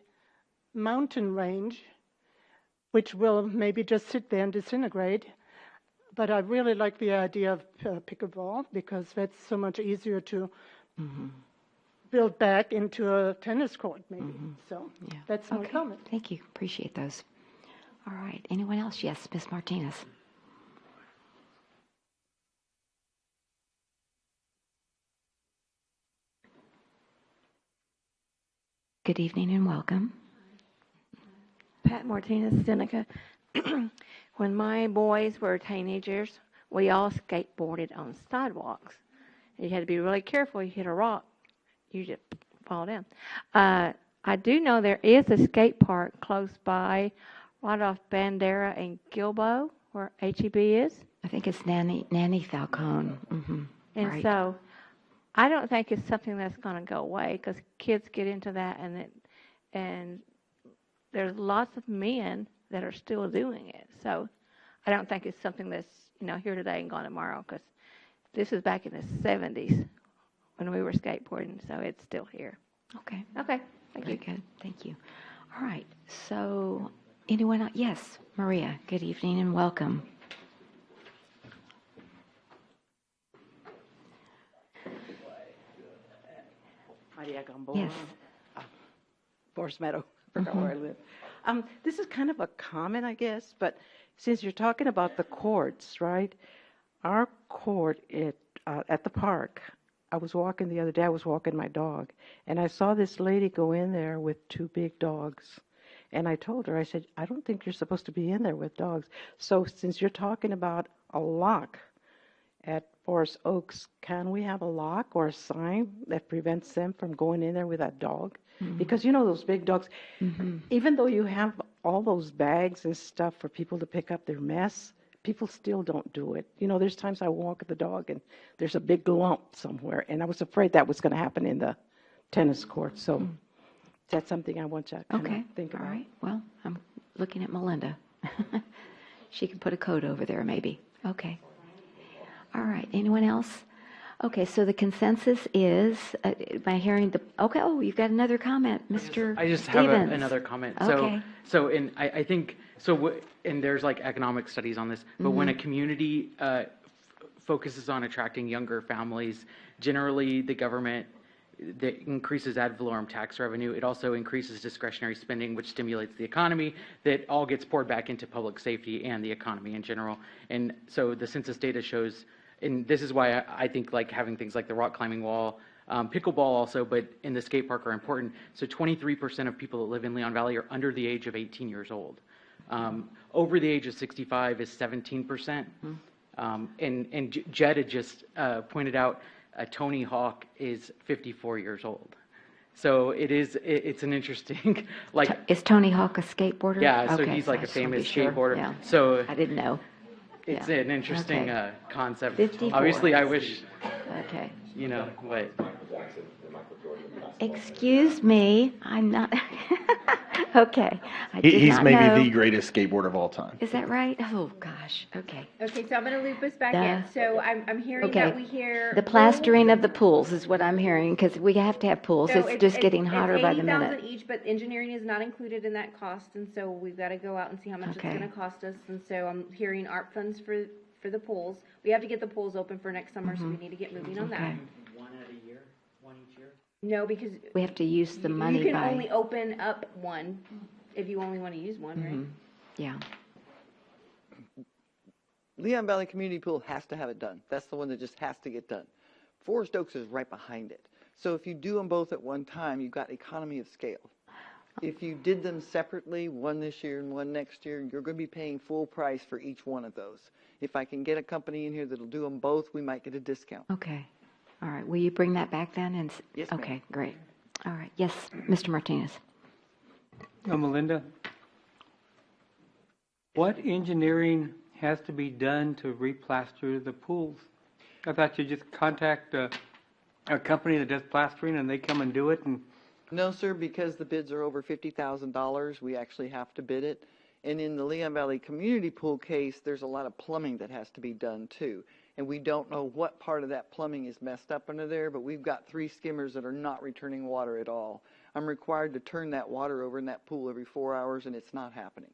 [SPEAKER 12] mountain range, which will maybe just sit there and disintegrate. But I really like the idea of pickleball, because that's so much easier to build back into a tennis court, maybe. So
[SPEAKER 1] Yeah.
[SPEAKER 12] that's my comment.
[SPEAKER 1] Thank you. Appreciate those. All right. Anyone else? Yes, Ms. Martinez. Good evening and welcome.
[SPEAKER 13] Pat Martinez, Seneca. When my boys were teenagers, we all skateboarded on sidewalks. You had to be really careful. You hit a rock, you just fall down. I do know there is a skate park close by, right off Bandera and Gilbo, where HEB is.
[SPEAKER 1] I think it's Nanny Falcone.
[SPEAKER 13] And
[SPEAKER 1] Right.
[SPEAKER 13] so I don't think it's something that's going to go away, because kids get into that, and there's lots of men that are still doing it. So I don't think it's something that's here today and gone tomorrow, because this is back in the 70s when we were skateboarding, so it's still here.
[SPEAKER 1] Okay.
[SPEAKER 13] Okay, thank
[SPEAKER 1] Very
[SPEAKER 13] you.
[SPEAKER 1] good. Thank you. All right. So anyone else? Yes, Maria. Good evening and welcome.
[SPEAKER 14] Maria Gamboa.
[SPEAKER 1] Yes.
[SPEAKER 14] Forest Meadow. I forgot where I live. This is kind of a comment, I guess, but since you're talking about the courts, right? Our court at the park I was walking the other day, I was walking my dog, and I saw this lady go in there with two big dogs. And I told her, I said, I don't think you're supposed to be in there with dogs. So since you're talking about a lock at Forest Oaks, can we have a lock or a sign that prevents them from going in there with that dog? Because you know those big dogs, even though you have all those bags and stuff for people to pick up their mess, people still don't do it. You know, there's times I walk the dog and there's a big lump somewhere, and I was afraid that was going to happen in the tennis court. So that's something I want you to kind
[SPEAKER 1] Okay,
[SPEAKER 14] of think
[SPEAKER 1] all
[SPEAKER 14] about.
[SPEAKER 1] right. Well, I'm looking at Melinda. She can put a code over there, maybe. Okay. All right, anyone else? Okay, so the consensus is, by hearing the, okay, oh, you've got another comment, Mr.
[SPEAKER 8] I just have
[SPEAKER 1] Stevens.
[SPEAKER 8] another comment.
[SPEAKER 1] Okay.
[SPEAKER 8] And I think, and there's like economic studies on this, but when a community focuses on attracting younger families, generally the government that increases ad valorem tax revenue. It also increases discretionary spending, which stimulates the economy. That all gets poured back into public safety and the economy in general. And so the census data shows, and this is why I think like having things like the rock climbing wall, pickleball also, but in the skate park are important. So 23% of people that live in Leon Valley are under the age of 18 years old. Over the age of 65 is 17%. And Jed had just pointed out Tony Hawk is 54 years old. So it's an interesting, like.
[SPEAKER 1] Is Tony Hawk a skateboarder?
[SPEAKER 8] Yeah, so
[SPEAKER 1] Okay,
[SPEAKER 8] he's like
[SPEAKER 1] I
[SPEAKER 8] a
[SPEAKER 1] just wanna be
[SPEAKER 8] famous
[SPEAKER 1] sure.
[SPEAKER 8] skateboarder.
[SPEAKER 1] Yeah.
[SPEAKER 8] So
[SPEAKER 1] I didn't know.
[SPEAKER 8] it's
[SPEAKER 1] Yeah.
[SPEAKER 8] an interesting
[SPEAKER 1] Okay.
[SPEAKER 8] concept.
[SPEAKER 1] 54.
[SPEAKER 8] Obviously, I wish,
[SPEAKER 1] Okay.
[SPEAKER 8] you know, but.
[SPEAKER 1] Excuse me, I'm not, okay. I did
[SPEAKER 9] He's
[SPEAKER 1] not
[SPEAKER 9] maybe
[SPEAKER 1] know.
[SPEAKER 9] the greatest skateboarder of all time.
[SPEAKER 1] Is that right? Oh, gosh, okay.
[SPEAKER 7] Okay, so I'm gonna loop us back
[SPEAKER 1] Duh.
[SPEAKER 7] in. So I'm hearing
[SPEAKER 1] Okay.
[SPEAKER 7] that we hear.
[SPEAKER 1] The plastering of the pools is what I'm hearing, because we have to have pools.
[SPEAKER 7] So
[SPEAKER 1] It's just getting hotter by the
[SPEAKER 7] It's
[SPEAKER 1] minute.
[SPEAKER 7] $80,000 each, but engineering is not included in that cost, and so we've gotta go out and see how much it's
[SPEAKER 1] Okay.
[SPEAKER 7] gonna cost us. And so I'm hearing ARP funds for the pools. We have to get the pools open for next summer, so we need to get moving on that.
[SPEAKER 1] Okay.
[SPEAKER 8] One at a year, one each year?
[SPEAKER 7] No, because
[SPEAKER 1] We have to use the
[SPEAKER 7] you
[SPEAKER 1] money
[SPEAKER 7] can
[SPEAKER 1] by,
[SPEAKER 7] only open up one if you only wanna use one, right?
[SPEAKER 1] yeah.
[SPEAKER 6] Leon Valley Community Pool has to have it done. That's the one that just has to get done. Forest Oaks is right behind it. So if you do them both at one time, you've got economy of scale. If you did them separately, one this year and one next year, you're going to be paying full price for each one of those. If I can get a company in here that'll do them both, we might get a discount.
[SPEAKER 1] Okay, all right. Will you bring that back then? And
[SPEAKER 6] Yes, ma'am.
[SPEAKER 1] Okay, great. All right, yes, Mr. Martinez.
[SPEAKER 4] Melinda, what engineering has to be done to replaster the pools? I thought you just contact a company that does plastering and they come and do it, and
[SPEAKER 6] No, sir, because the bids are over $50,000, we actually have to bid it. And in the Leon Valley Community Pool case, there's a lot of plumbing that has to be done too. And we don't know what part of that plumbing is messed up under there, but we've got 3 skimmers that are not returning water at all. I'm required to turn that water over in that pool every 4 hours, and it's not happening.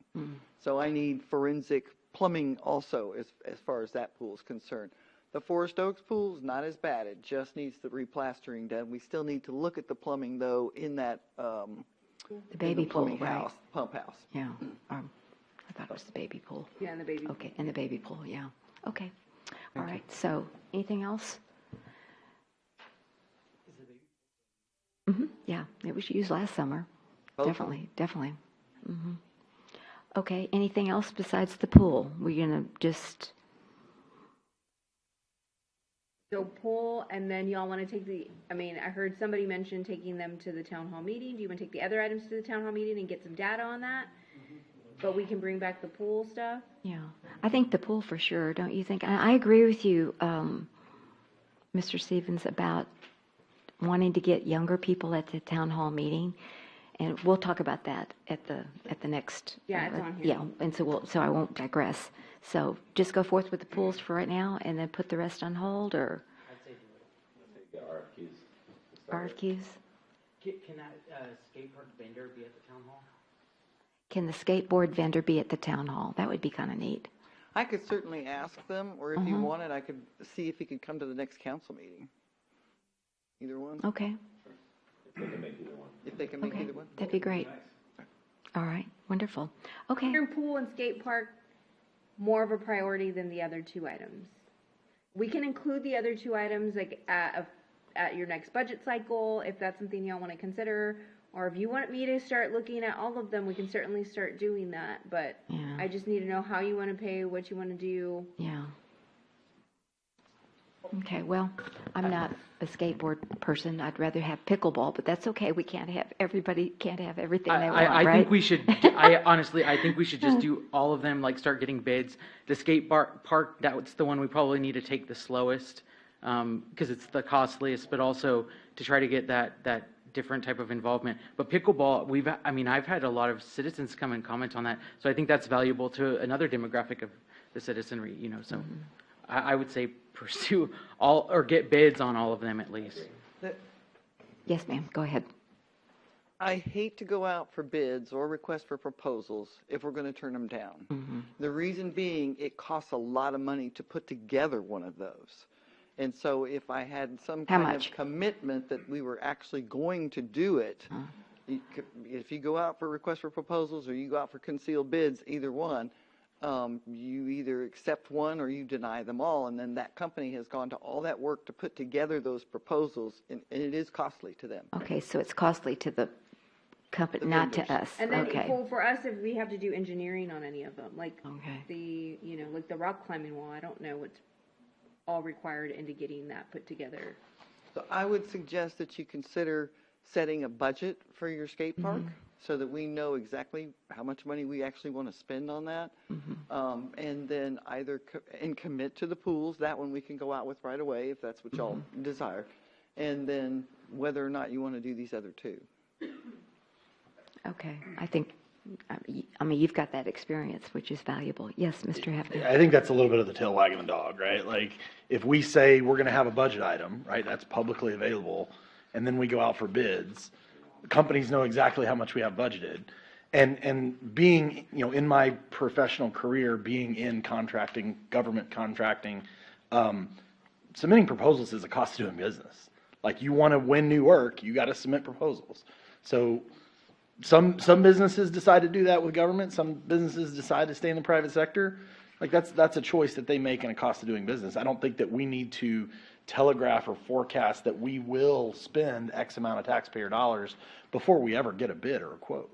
[SPEAKER 6] So I need forensic plumbing also as far as that pool is concerned. The Forest Oaks pool is not as bad. It just needs the replastering done. We still need to look at the plumbing, though, in that
[SPEAKER 1] The baby
[SPEAKER 6] in the
[SPEAKER 1] pool,
[SPEAKER 6] plumbing
[SPEAKER 1] right?
[SPEAKER 6] house, pump house.
[SPEAKER 1] Yeah, I thought it was the baby pool.
[SPEAKER 7] Yeah, and the baby.
[SPEAKER 1] Okay, and the baby pool, yeah. Okay, all right, so, anything else? Yeah, it was used last summer.
[SPEAKER 6] Both of them.
[SPEAKER 1] Definitely. Okay, anything else besides the pool? We're gonna just,
[SPEAKER 7] So pool, and then y'all wanna take I heard somebody mention taking them to the town hall meeting. Do you wanna take the other items to the town hall meeting and get some data on that? But we can bring back the pool stuff?
[SPEAKER 1] yeah, I think the pool for sure, don't you think? I agree with you, Mr. Stevens, about wanting to get younger people at the town hall meeting. And we'll talk about that at the next.
[SPEAKER 7] Yeah, it's on here.
[SPEAKER 1] Yeah, and so I won't digress. So just go forth with the pools for right now and then put the rest on hold, or RFQs?
[SPEAKER 8] Can that skate park vendor be at the town hall?
[SPEAKER 1] Can the skateboard vendor be at the town hall? That would be kind of neat.
[SPEAKER 6] I could certainly ask them, or if you wanted, I could see if he could come to the next council meeting. Either one,
[SPEAKER 1] Okay,
[SPEAKER 6] if they can make
[SPEAKER 1] okay,
[SPEAKER 6] either one.
[SPEAKER 1] that'd be great. All right, wonderful. Okay,
[SPEAKER 7] Here in pool and skate park, more of a priority than the other 2 items. We can include the other 2 items, like, at your next budget cycle, if that's something y'all want to consider. Or if you want me to start looking at all of them, we can certainly start doing that. But
[SPEAKER 1] Yeah.
[SPEAKER 7] I just need to know how you want to pay, what you want to do.
[SPEAKER 1] Yeah. Okay, well, I'm not a skateboard person. I'd rather have pickleball, but that's okay. We can't have, everybody can't have everything they want,
[SPEAKER 8] I
[SPEAKER 1] right?
[SPEAKER 8] think we should, honestly, I think we should just do all of them, like start getting bids. The skate park, that's the one we probably need to take the slowest, because it's the costliest, but also to try to get that different type of involvement. But pickleball, I've had a lot of citizens come and comment on that, so I think that's valuable to another demographic of the citizenry, so I would say pursue all, or get bids on all of them at least.
[SPEAKER 1] Yes, ma'am, go ahead.
[SPEAKER 6] I hate to go out for bids or request for proposals if we're going to turn them down. The reason being, it costs a lot of money to put together one of those. And so if I had some kind of commitment that we were actually going to do it, if you go out for request for proposals or you go out for concealed bids, either one, you either accept one or you deny them all, and then that company has gone to all that work to put together those proposals, and it is costly to them.
[SPEAKER 1] Okay, so it's costly to the company, not to us.
[SPEAKER 7] And then
[SPEAKER 1] Okay.
[SPEAKER 7] for us, if we have to do engineering on any of them, like the, like the rock climbing wall, I don't know what's all required into getting that put together.
[SPEAKER 6] So I would suggest that you consider setting a budget for your skate park so that we know exactly how much money we actually want to spend on that. And then either commit to the pools. That one we can go out with right away if that's what y'all desire. And then whether or not you want to do these other two.
[SPEAKER 1] Okay, I think, you've got that experience, which is valuable. Yes, Mr. Hefner.
[SPEAKER 9] I think that's a little bit of the tail wagging the dog, right? Like, if we say we're going to have a budget item, right, that's publicly available, and then we go out for bids, companies know exactly how much we have budgeted. And being, in my professional career, being in contracting, government contracting, submitting proposals is a cost of doing business. Like, you want to win new work, you got to submit proposals. So some businesses decide to do that with government. Some businesses decide to stay in the private sector. Like, that's a choice that they make and a cost of doing business. I don't think that we need to telegraph or forecast that we will spend X amount of taxpayer dollars before we ever get a bid or a quote.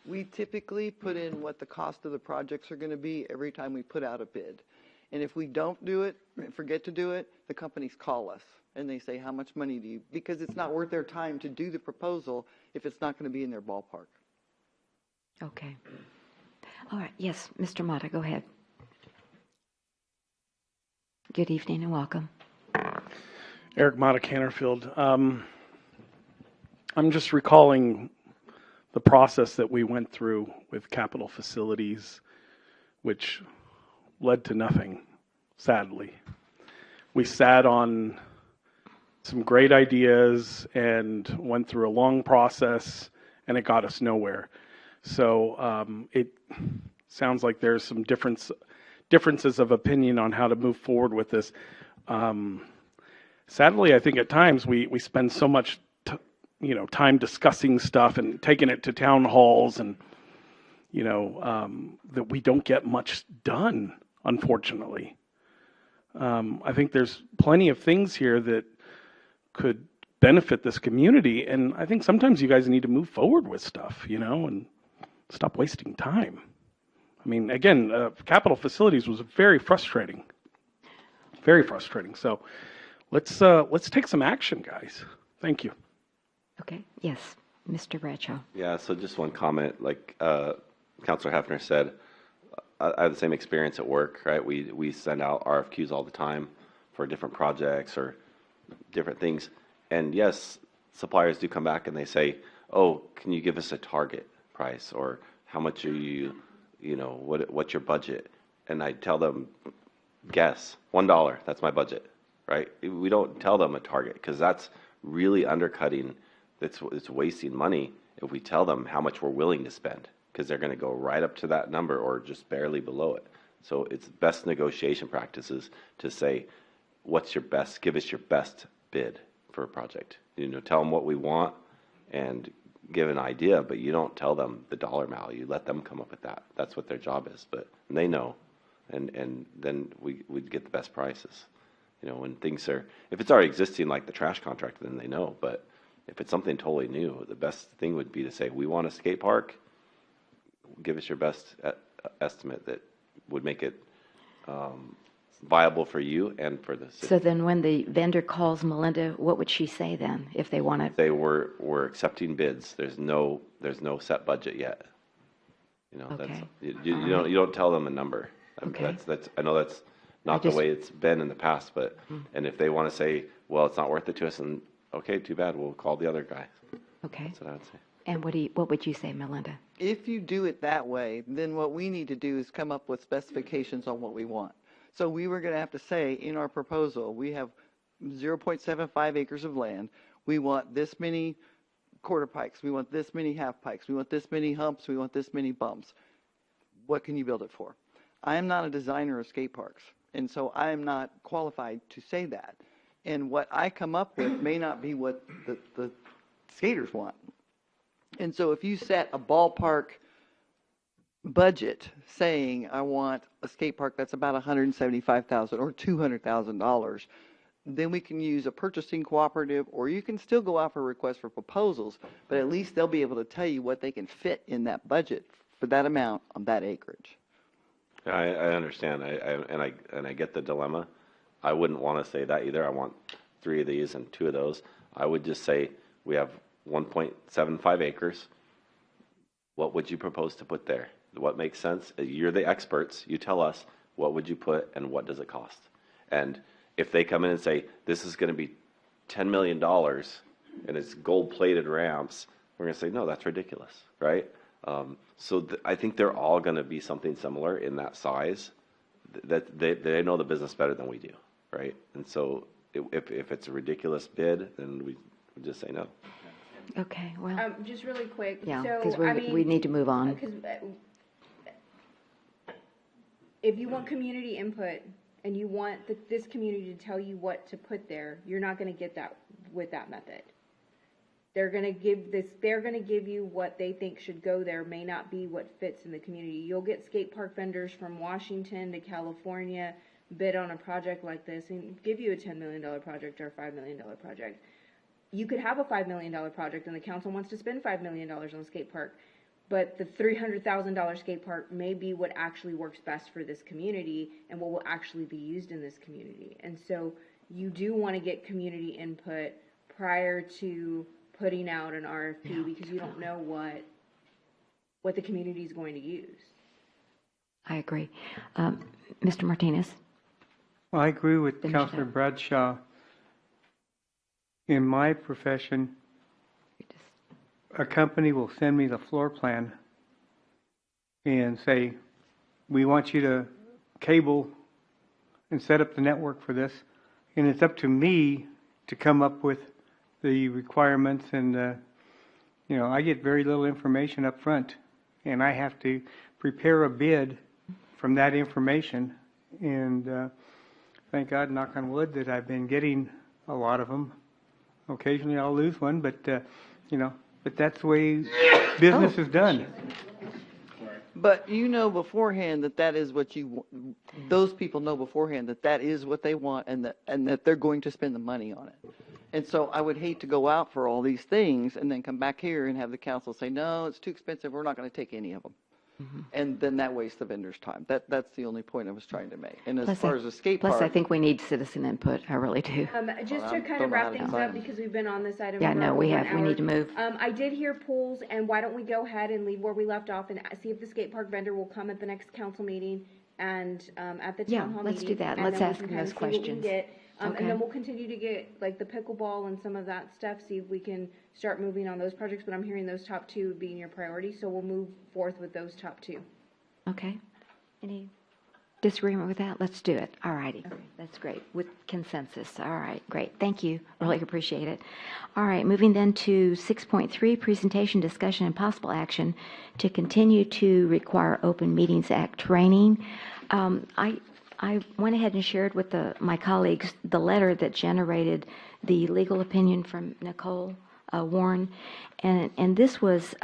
[SPEAKER 6] We typically put in what the cost of the projects are going to be every time we put out a bid. And if we don't do it, forget to do it, the companies call us and they say, how much money do you, because it's not worth their time to do the proposal if it's not going to be in their ballpark.
[SPEAKER 1] Okay. All right, yes, Mr. Mata, go ahead. Good evening and welcome.
[SPEAKER 15] Eric Mata, Canterfield. I'm just recalling the process that we went through with capital facilities, which led to nothing, sadly. We sat on some great ideas and went through a long process, and it got us nowhere. So it sounds like there's some differences of opinion on how to move forward with this. Sadly, I think at times we spend so much time discussing stuff and taking it to town halls, and that we don't get much done, unfortunately. I think there's plenty of things here that could benefit this community, and I think sometimes you guys need to move forward with stuff, and stop wasting time. I mean, again, capital facilities was very frustrating. Very frustrating. So let's take some action, guys. Thank you.
[SPEAKER 1] Okay, yes, Mr. Bradshaw.
[SPEAKER 10] Yeah, so just one comment, like Councilor Hefner said, I have the same experience at work, right? We send out RFQs all the time for different projects or different things. And yes, suppliers do come back and they say, oh, can you give us a target price, or how much are you, what's your budget? And I tell them, guess, $1, that's my budget, right? We don't tell them a target, because that's really undercutting, it's wasting money if we tell them how much we're willing to spend, because they're going to go right up to that number or just barely below it. So it's best negotiation practices to say, what's your best, give us your best bid for a project. Tell them what we want and give an idea, but you don't tell them the dollar amount. You let them come up with that. That's what their job is, but they know, and then we get the best prices. You know, when things are, if it's already existing, like the trash contract, then they know. But if it's something totally new, the best thing would be to say, we want a skate park. Give us your best estimate that would make it viable for you and for the city.
[SPEAKER 1] So then when the vendor calls Melinda, what would she say then if they want to?
[SPEAKER 10] They we're accepting bids. There's no set budget yet. You know,
[SPEAKER 1] Okay.
[SPEAKER 10] you don't tell them a number.
[SPEAKER 1] Okay.
[SPEAKER 10] That's I know that's not the way it's been in the past, but and if they want to say, well, it's not worth it to us, and okay, too bad, we'll call the other guy.
[SPEAKER 1] Okay.
[SPEAKER 10] That's what I would say.
[SPEAKER 1] And what would you say, Melinda?
[SPEAKER 6] If you do it that way, then what we need to do is come up with specifications on what we want. So we were going to have to say in our proposal, we have 0.75 acres of land. We want this many quarter pikes. We want this many half pikes. We want this many humps. We want this many bumps. What can you build it for? I am not a designer of skate parks, and so I am not qualified to say that. And what I come up with may not be what the skaters want. And so if you set a ballpark budget saying I want a skate park that's about $175,000 or $200,000, then we can use a purchasing cooperative, or you can still go out for requests for proposals, but at least they'll be able to tell you what they can fit in that budget for that amount on that acreage.
[SPEAKER 10] I understand, and I get the dilemma. I wouldn't want to say that either. I want 3 of these and 2 of those. I would just say we have 1.75 acres. What would you propose to put there? What makes sense? You're the experts. You tell us what would you put and what does it cost? And if they come in and say, this is going to be $10 million and it's gold-plated ramps, we're going to say, no, that's ridiculous, right? I think they're all going to be something similar in that size. That they know the business better than we do, right? And so if it's a ridiculous bid, then we just say no.
[SPEAKER 1] Okay, well,
[SPEAKER 7] Just really quick.
[SPEAKER 1] yeah,
[SPEAKER 7] So,
[SPEAKER 1] because
[SPEAKER 7] I mean,
[SPEAKER 1] we need to move on.
[SPEAKER 7] Because if you want community input and you want this community to tell you what to put there, you're not going to get that with that method. They're going to give you what they think should go there, may not be what fits in the community. You'll get skate park vendors from Washington to California bid on a project like this and give you a $10 million project or a $5 million project. You could have a $5 million project and the council wants to spend $5 million on a skate park, but the $300,000 skate park may be what actually works best for this community and what will actually be used in this community. And so you do want to get community input prior to putting out an RFP because you don't know what the community is going to use.
[SPEAKER 1] I agree. Mr. Martinez?
[SPEAKER 4] Well, I agree with
[SPEAKER 1] Finish
[SPEAKER 4] Councilor
[SPEAKER 1] that.
[SPEAKER 4] Bradshaw. In my profession, a company will send me the floor plan and say, we want you to cable and set up the network for this. And it's up to me to come up with the requirements and, I get very little information up front. And I have to prepare a bid from that information. And thank God, knock on wood, that I've been getting a lot of them. Occasionally I'll lose one, but, but that's the way business is done.
[SPEAKER 6] But you know beforehand that is what those people know beforehand that is what they want and that they're going to spend the money on it. And so I would hate to go out for all these things and then come back here and have the council say, no, it's too expensive, we're not going to take any of them. Mm-hmm. And then that wastes the vendor's time. That's the only point I was trying to make. And as far as the skate park.
[SPEAKER 1] Plus, I think we need citizen input. I really do.
[SPEAKER 7] Just to kind of wrap things up, because we've been on this item
[SPEAKER 1] Yeah,
[SPEAKER 7] for
[SPEAKER 1] no,
[SPEAKER 7] over
[SPEAKER 1] we
[SPEAKER 7] an
[SPEAKER 1] have. We need to
[SPEAKER 7] hour.
[SPEAKER 1] move.
[SPEAKER 7] I did hear pools, and why don't we go ahead and leave where we left off and see if the skate park vendor will come at the next council meeting and at the town hall meeting.
[SPEAKER 1] Let's do that.
[SPEAKER 7] and
[SPEAKER 1] Let's
[SPEAKER 7] then we
[SPEAKER 1] ask
[SPEAKER 7] can
[SPEAKER 1] them
[SPEAKER 7] kind
[SPEAKER 1] those
[SPEAKER 7] of see what we can
[SPEAKER 1] questions.
[SPEAKER 7] get.
[SPEAKER 1] Okay.
[SPEAKER 7] And then we'll continue to get like the pickleball and some of that stuff, see if we can start moving on those projects. But I'm hearing those top 2 being your priority, so we'll move forth with those top 2.
[SPEAKER 1] Okay. Any disagreement with that? Let's do it. All righty. Okay. That's great. With consensus. All right. Great. Thank you. Really appreciate it. All right. Moving then to 6.3, presentation, discussion, and possible action to continue to require Open Meetings Act training. I went ahead and shared with my colleagues the letter that generated the legal opinion from Nicole Warren. And this was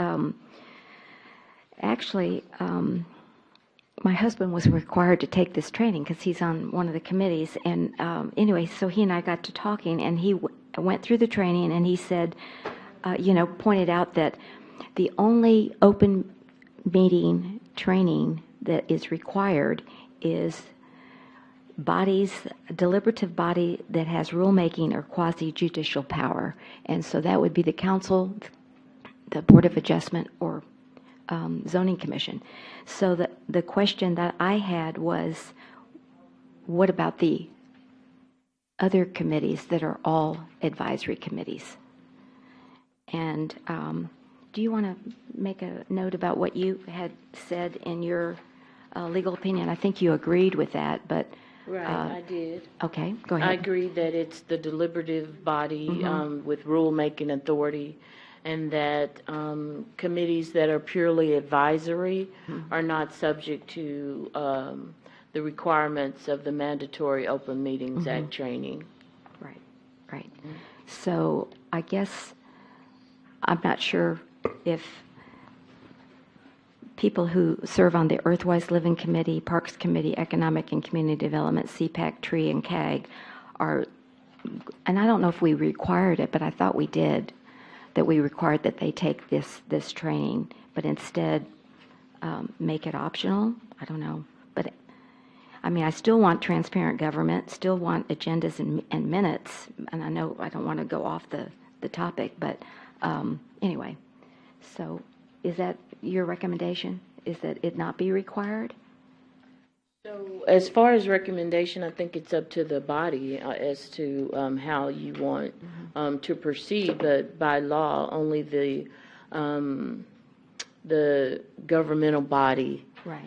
[SPEAKER 1] actually my husband was required to take this training because he's on one of the committees. And anyway, so he and I got to talking, and he went through the training, and he said, pointed out that the only open meeting training that is required is deliberative body that has rulemaking or quasi-judicial power. And so that would be the council, the Board of Adjustment, or zoning commission. So the question that I had was, what about the other committees that are all advisory committees? And do you want to make a note about what you had said in your legal opinion? I think you agreed with that, but...
[SPEAKER 14] Right, I did.
[SPEAKER 1] Okay, go ahead.
[SPEAKER 14] I agree that it's the deliberative body
[SPEAKER 1] Mhm.
[SPEAKER 14] with rulemaking authority, and that committees that are purely advisory are not subject to the requirements of the mandatory Open Meetings Act training.
[SPEAKER 1] Right. So I guess I'm not sure if people who serve on the Earthwise Living Committee, Parks Committee, Economic and Community Development, CPAC, TREE, and CAG are, and I don't know if we required it, but I thought we did, that we required that they take this training, but instead make it optional. I don't know. But I mean, I still want transparent government, still want agendas and minutes, and I know I don't want to go off the topic, but anyway, so is that your recommendation? Is that it not be required?
[SPEAKER 14] So as far as recommendation, I think it's up to the body as to how you want to proceed, but by law, only the governmental body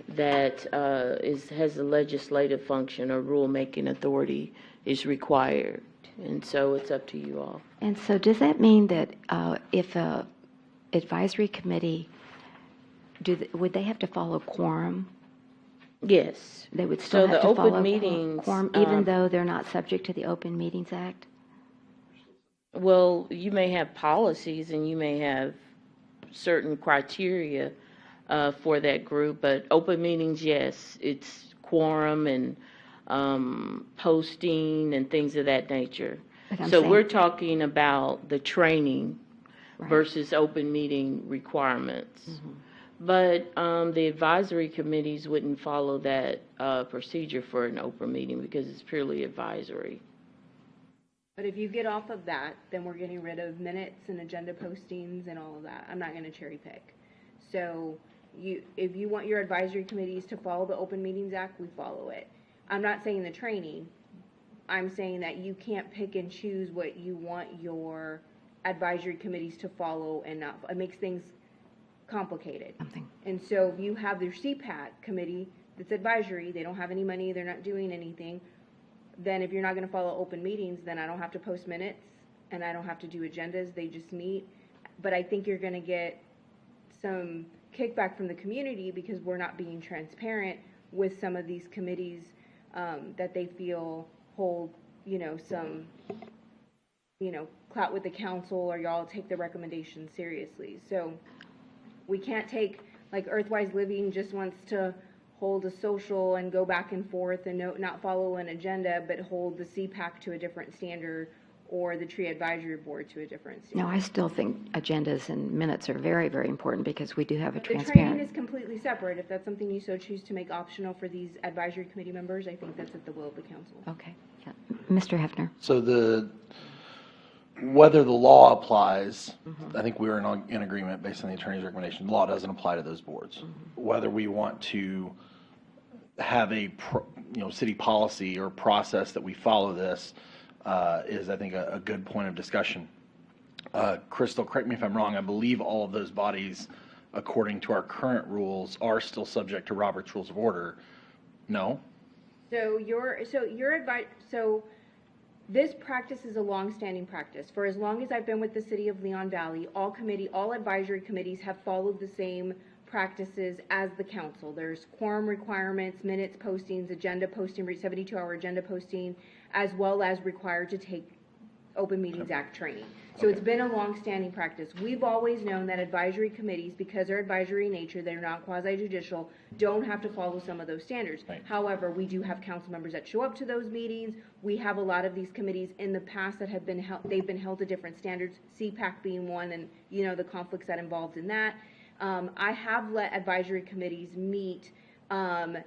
[SPEAKER 14] that has a legislative function or rulemaking authority is required, and so it's up to you all.
[SPEAKER 1] And so does that mean that if a advisory committee, would they have to follow quorum?
[SPEAKER 14] Yes.
[SPEAKER 1] They would still
[SPEAKER 14] So
[SPEAKER 1] have
[SPEAKER 14] the
[SPEAKER 1] to
[SPEAKER 14] open
[SPEAKER 1] follow
[SPEAKER 14] meetings,
[SPEAKER 1] quorum, even though they're not subject to the Open Meetings Act?
[SPEAKER 14] Well, you may have policies and you may have certain criteria for that group, but open meetings, yes, it's quorum and posting and things of that nature. So we're talking about the training versus open meeting requirements. But the advisory committees wouldn't follow that procedure for an open meeting because it's purely advisory.
[SPEAKER 7] But if you get off of that, then we're getting rid of minutes and agenda postings and all of that. I'm not going to cherry pick. So if you want your advisory committees to follow the Open Meetings Act, we follow it. I'm not saying the training. I'm saying that you can't pick and choose what you want your advisory committees to follow and not. It makes things complicated. And so if you have your CPAC committee that's advisory, they don't have any money, they're not doing anything, then if you're not going to follow open meetings, then I don't have to post minutes and I don't have to do agendas, they just meet. But I think you're going to get some kickback from the community because we're not being transparent with some of these committees that they feel hold, some, clout with the council, or y'all take the recommendations seriously. So we can't take, like Earthwise Living just wants to hold a social and go back and forth and not follow an agenda, but hold the CPAC to a different standard or the Tree Advisory Board to a different standard.
[SPEAKER 1] No, I still think agendas and minutes are very, very important because we do have a
[SPEAKER 7] The training
[SPEAKER 1] transparent.
[SPEAKER 7] is completely separate. If that's something you so choose to make optional for these advisory committee members, I think that's at the will of the council.
[SPEAKER 1] Okay. Yeah. Mr. Hefner.
[SPEAKER 9] So whether the law applies, I think we're in agreement based on the attorney's recommendation. The law doesn't apply to those boards. Whether we want to have a city policy or process that we follow this is, I think, a good point of discussion. Crystal, correct me if I'm wrong. I believe all of those bodies, according to our current rules, are still subject to Robert's Rules of Order. No?
[SPEAKER 7] So this practice is a long-standing practice. For as long as I've been with the City of Leon Valley, all advisory committees have followed the same practices as the council. There's quorum requirements, minutes postings, agenda posting, 72-hour agenda posting, as well as required to take Open Meetings Act training. So it's been a long-standing practice. We've always known that advisory committees, because they're advisory in nature, they're not quasi-judicial, don't have to follow some of those standards.
[SPEAKER 9] Right.
[SPEAKER 7] However, we do have council members that show up to those meetings. We have a lot of these committees in the past that have been held, they've been held to different standards, CPAC being one, and, you know, the conflicts that involved in that. I have let advisory committees meet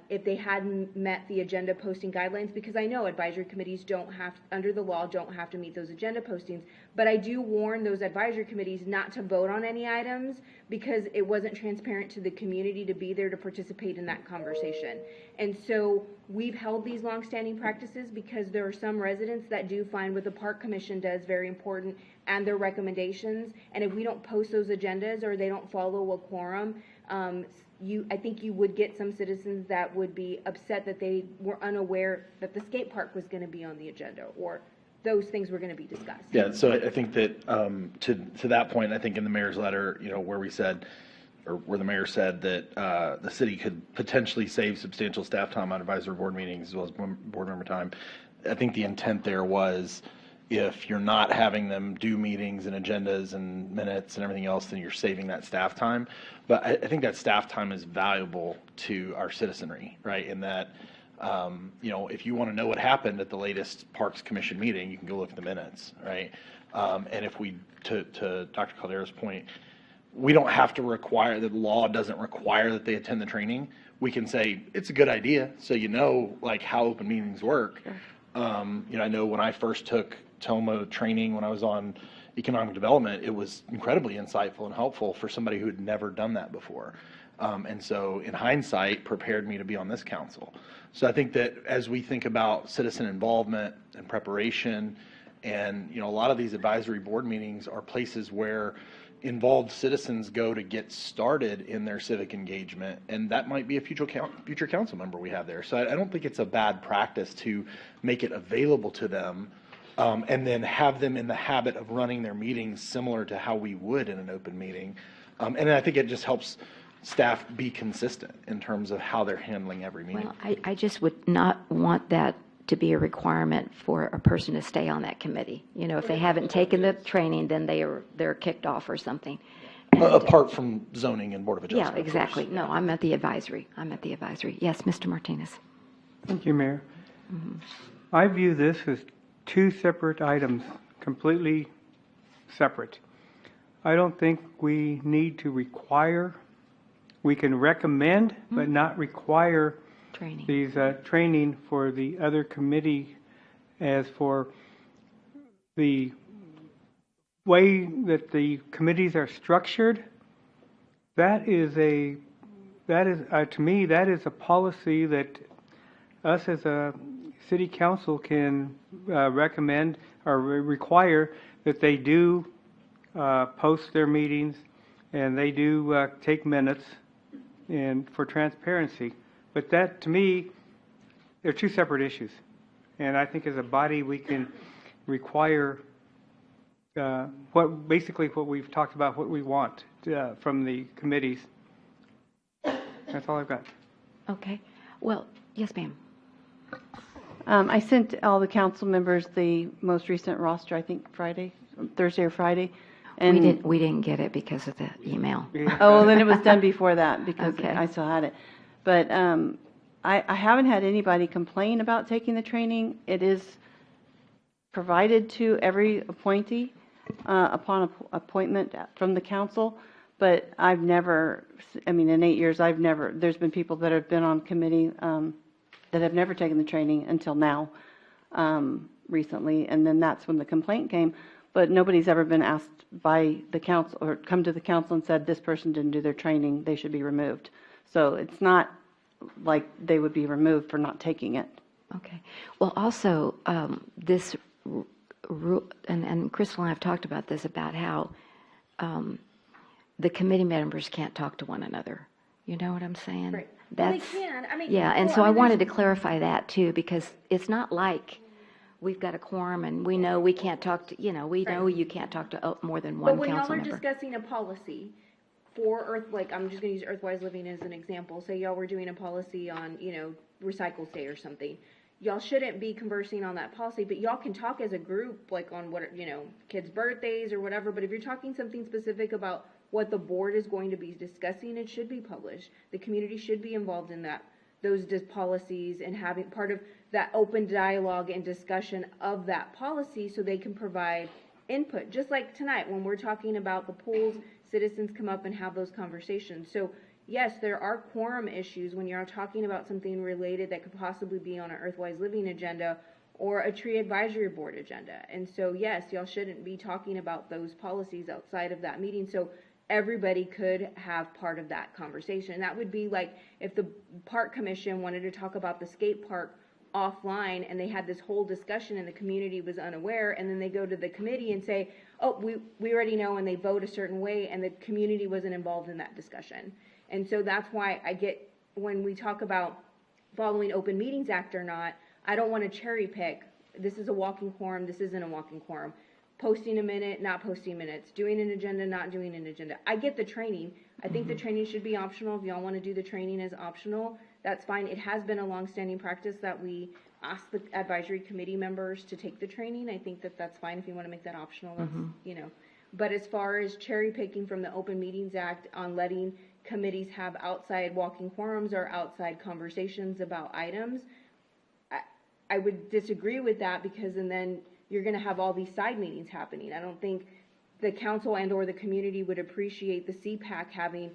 [SPEAKER 7] if they hadn't met the agenda posting guidelines, because I know advisory committees don't have, under the law, don't have to meet those agenda postings, but I do warn those advisory committees not to vote on any items because it wasn't transparent to the community to be there to participate in that conversation. And so we've held these longstanding practices because there are some residents that do find what the Park Commission does very important and their recommendations, and if we don't post those agendas or they don't follow a quorum, I think you would get some citizens that would be upset that they were unaware that the skate park was going to be on the agenda or those things were going to be discussed.
[SPEAKER 9] Yeah, so I think that to that point, I think in the mayor's letter, you know, where we said, or where the mayor said that the city could potentially save substantial staff time on advisory board meetings as well as board member time. I think the intent there was, if you're not having them do meetings and agendas and minutes and everything else, then you're saving that staff time. But I think that staff time is valuable to our citizenry, right? In that, you know, if you want to know what happened at the latest Parks Commission meeting, you can go look at the minutes, right? And if we, to Dr. Caldero's point, we don't have to require, the law doesn't require that they attend the training. We can say, it's a good idea, so you know, like, how open meetings work. You know, I know when I first took TOMA training when I was on economic development, it was incredibly insightful and helpful for somebody who had never done that before. And so in hindsight, prepared me to be on this council. So I think that as we think about citizen involvement and preparation, and, you know, a lot of these advisory board meetings are places where involved citizens go to get started in their civic engagement, and that might be a future council member we have there. So I don't think it's a bad practice to make it available to them, and then have them in the habit of running their meetings similar to how we would in an open meeting. And I think it just helps staff be consistent in terms of how they're handling every meeting.
[SPEAKER 1] Well, I just would not want that to be a requirement for a person to stay on that committee. You know, if they haven't taken the training, then they're kicked off or something. And,
[SPEAKER 9] apart from zoning and board of adjustment.
[SPEAKER 1] Yeah, exactly. No, I'm at the advisory. Yes, Mr. Martinez.
[SPEAKER 4] Thank you, Mayor. I view this as two separate items, completely separate. I don't think we need to require. We can recommend, but not require
[SPEAKER 1] training.
[SPEAKER 4] These training for the other committee. As for the way that the committees are structured, that is to me, that is a policy that us as a city council can recommend or require that they do post their meetings and they do take minutes and for transparency. But that, to me, they're two separate issues. And I think as a body, we can require what we've talked about, what we want from the committees. That's all I've got.
[SPEAKER 1] Okay. Well, yes, ma'am.
[SPEAKER 16] I sent all the council members the most recent roster, I think Thursday or Friday. And
[SPEAKER 1] we didn't get it because of the email.
[SPEAKER 16] Oh, well, then it was done before that because
[SPEAKER 1] Okay.
[SPEAKER 16] I still had it. But I haven't had anybody complain about taking the training. It is provided to every appointee upon appointment from the council. But I've never, in 8 years, there's been people that have been on committee that have never taken the training until now, recently. And then that's when the complaint came. But nobody's ever been asked by the council or come to the council and said this person didn't do their training, they should be removed. So it's not like they would be removed for not taking it.
[SPEAKER 1] Okay. Well, also, this rule, and Crystal and I have talked about this, about how the committee members can't talk to one another. You know what I'm saying?
[SPEAKER 7] Right.
[SPEAKER 1] That's,
[SPEAKER 7] well, they can.
[SPEAKER 1] yeah, and so I wanted to clarify that too, because it's not like we've got a quorum and we know we can't talk to, we know you can't talk to more than one
[SPEAKER 7] But when y'all
[SPEAKER 1] council
[SPEAKER 7] are
[SPEAKER 1] member.
[SPEAKER 7] discussing a policy for Earth, like I'm just going to use Earthwise Living as an example. Say y'all were doing a policy on, Recycle Day or something. y'all shouldn't be conversing on that policy, but y'all can talk as a group, like on what, kids' birthdays or whatever, but if you're talking something specific about what the board is going to be discussing, it should be published. The community should be involved in those policies and having part of that open dialogue and discussion of that policy so they can provide input. Just like tonight, when we're talking about the pools, citizens come up and have those conversations. So yes, there are quorum issues when you're talking about something related that could possibly be on an Earthwise Living agenda or a tree advisory board agenda. And so yes, y'all shouldn't be talking about those policies outside of that meeting. So everybody could have part of that conversation. And that would be like if the park commission wanted to talk about the skate park offline and they had this whole discussion and the community was unaware, and then they go to the committee and say, oh, we already know, and they vote a certain way, and the community wasn't involved in that discussion. And so that's why I get, when we talk about following Open Meetings Act or not, I don't want to cherry pick, this is a walking quorum, this isn't a walking quorum. Posting a minute, not posting minutes, doing an agenda, not doing an agenda. I get the training. I think the training should be optional. If y'all want to do the training as optional, that's fine. It has been a long-standing practice that we ask the advisory committee members to take the training. I think that that's fine if you want to make that optional. That's, But as far as cherry picking from the Open Meetings Act on letting committees have outside walking quorums or outside conversations about items, I would disagree with that, because and then you're going to have all these side meetings happening. I don't think the council and or the community would appreciate the CPAC having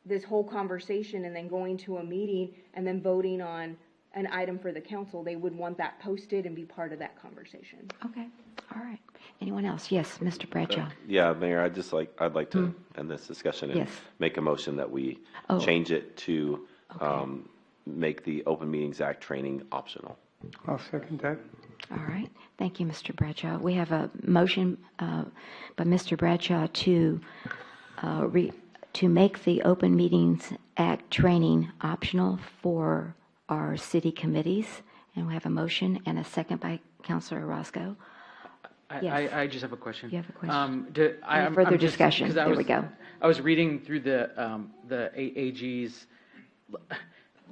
[SPEAKER 7] this whole conversation and then going to a meeting and then voting on an item for the council. They would want that posted and be part of that conversation.
[SPEAKER 1] Okay, all right. Anyone else? Yes, Mr. Bradshaw.
[SPEAKER 10] Yeah, Mayor, I'd like to end this discussion and
[SPEAKER 1] Yes.
[SPEAKER 10] make a motion that we change it to make the Open Meetings Act training optional.
[SPEAKER 4] I'll second that.
[SPEAKER 1] All right. Thank you, Mr. Bradshaw. We have a motion by Mr. Bradshaw to make the Open Meetings Act training optional for our city committees. And we have a motion and a second by Councilor Orozco. Yes.
[SPEAKER 8] I just have a question.
[SPEAKER 1] You have a question?
[SPEAKER 8] I'm
[SPEAKER 1] further
[SPEAKER 8] just-
[SPEAKER 1] discussion?
[SPEAKER 8] 'cause
[SPEAKER 1] There we go.
[SPEAKER 8] I was reading through the AG's,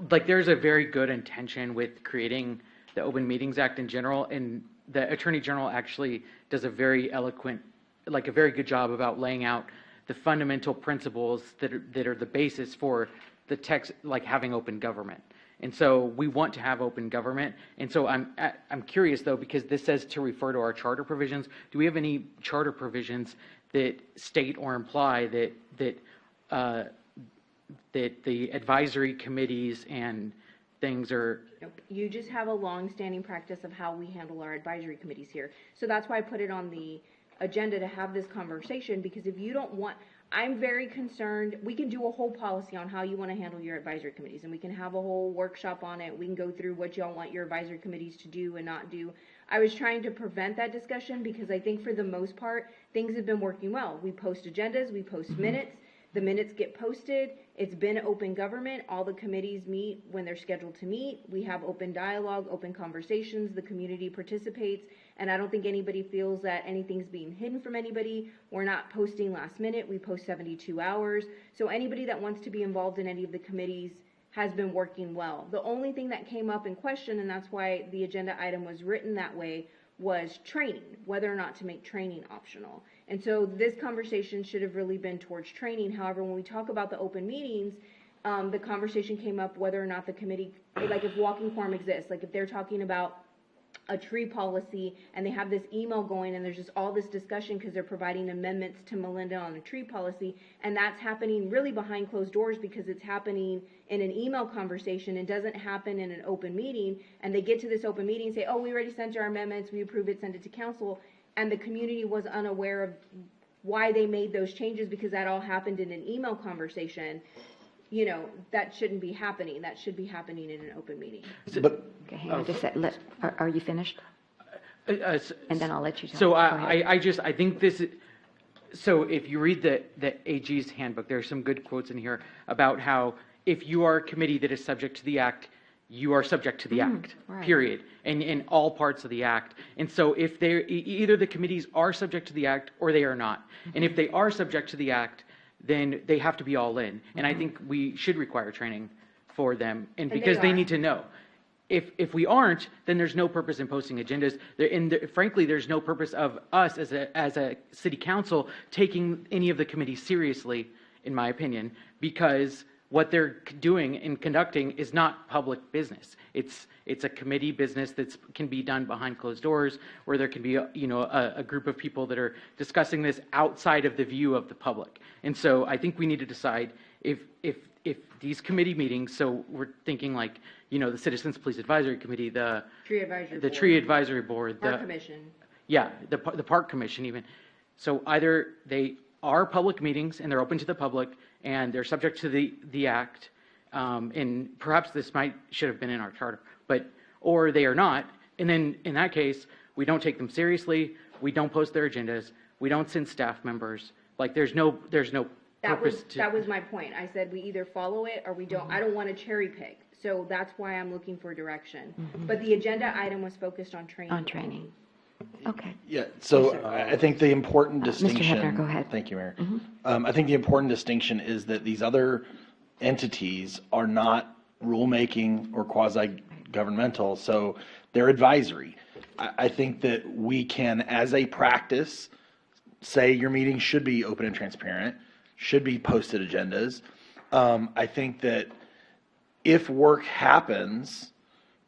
[SPEAKER 8] like there's a very good intention with creating the Open Meetings Act in general, and the Attorney General actually does a very eloquent, like a very good job about laying out the fundamental principles that are the basis for the text, like having open government. And so we want to have open government. And so I'm curious though, because this says to refer to our charter provisions. Do we have any charter provisions that state or imply that the advisory committees and things are?
[SPEAKER 7] Nope. You just have a long-standing practice of how we handle our advisory committees here. So that's why I put it on the agenda to have this conversation, because if you don't want, I'm very concerned, we can do a whole policy on how you want to handle your advisory committees, and we can have a whole workshop on it. We can go through what y'all want your advisory committees to do and not do. I was trying to prevent that discussion because I think for the most part, things have been working well. We post agendas, we post minutes, the minutes get posted. It's been open government. All the committees meet when they're scheduled to meet. We have open dialogue, open conversations. The community participates. And I don't think anybody feels that anything's being hidden from anybody. We're not posting last minute. We post 72 hours. So anybody that wants to be involved in any of the committees has been working well. The only thing that came up in question, and that's why the agenda item was written that way, was training, whether or not to make training optional. And so this conversation should have really been towards training. However, when we talk about the open meetings, the conversation came up whether or not the committee, like if walking quorum exists, like if they're talking about a tree policy and they have this email going and there's just all this discussion because they're providing amendments to Melinda on a tree policy, and that's happening really behind closed doors because it's happening in an email conversation and doesn't happen in an open meeting, and they get to this open meeting and say, oh, we already sent our amendments, we approve it, send it to council, and the community was unaware of why they made those changes because that all happened in an email conversation. You know, that shouldn't be happening. That should be happening in an open meeting.
[SPEAKER 1] Okay, hang on just a sec. Are you finished? And then I'll let you talk.
[SPEAKER 8] So
[SPEAKER 1] Go ahead.
[SPEAKER 8] I think this, so if you read the AG's handbook, there are some good quotes in here about how if you are a committee that is subject to the act, you are subject to the act,
[SPEAKER 1] right.
[SPEAKER 8] period, and in all parts of the act. And so if they're, either the committees are subject to the act or they are not. And if they are subject to the act, then they have to be all in. And I think we should require training for them, and because they need to know. if we aren't, then there's no purpose in posting agendas. Frankly, there's no purpose of us as a city council taking any of the committees seriously, in my opinion, because what they're doing and conducting is not public business. It's a committee business that can be done behind closed doors, where there can be a group of people that are discussing this outside of the view of the public. And so I think we need to decide if these committee meetings, so we're thinking like, the Citizens Police Advisory Committee, the
[SPEAKER 7] Tree Advisory Board.
[SPEAKER 8] the Tree Advisory Board,
[SPEAKER 7] Park Commission.
[SPEAKER 8] yeah, the Park Commission even. So either they are public meetings and they're open to the public and they're subject to the act, and perhaps this should have been in our charter, or they are not. And then in that case, we don't take them seriously. We don't post their agendas. We don't send staff members. Like there's no purpose to.
[SPEAKER 7] That was my point. I said we either follow it or we don't. I don't want to cherry pick. So that's why I'm looking for direction. But the agenda item was focused on training.
[SPEAKER 1] On training. Okay.
[SPEAKER 9] Yeah, so I think the important
[SPEAKER 1] Mr.
[SPEAKER 9] distinction.
[SPEAKER 1] Hebner, go ahead.
[SPEAKER 9] Thank you, Mayor. I think the important distinction is that these other entities are not rulemaking or quasi-governmental, so they're advisory. I think that we can, as a practice, say your meeting should be open and transparent, should be posted agendas. I think that if work happens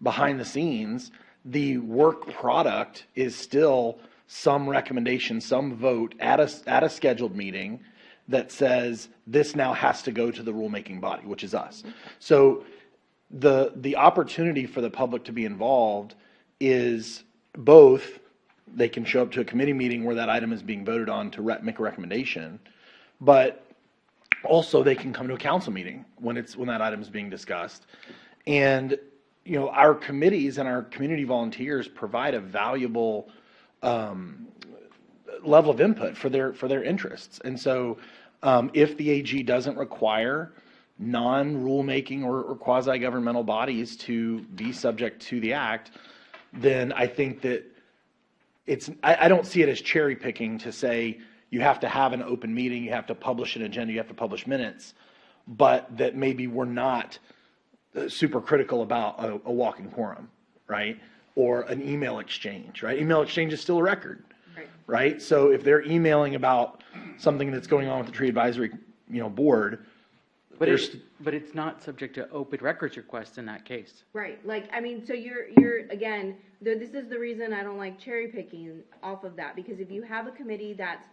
[SPEAKER 9] behind the scenes, the work product is still some recommendation, some vote at a scheduled meeting that says this now has to go to the rulemaking body, which is us. So the opportunity for the public to be involved is both they can show up to a committee meeting where that item is being voted on to make a recommendation, but also they can come to a council meeting when that item is being discussed. And our committees and our community volunteers provide a valuable level of input for their interests. And so if the AG doesn't require non-rulemaking or quasi-governmental bodies to be subject to the act, then I think that I don't see it as cherry picking to say you have to have an open meeting, you have to publish an agenda, you have to publish minutes, but that maybe we're not super critical about a walking quorum, right? Or an email exchange, right? Email exchange is still a record, right? So if they're emailing about something that's going on with the tree advisory, board,
[SPEAKER 8] but it's not subject to open records requests in that case.
[SPEAKER 7] Right. So you're again, this is the reason I don't like cherry picking off of that, because if you have a committee that's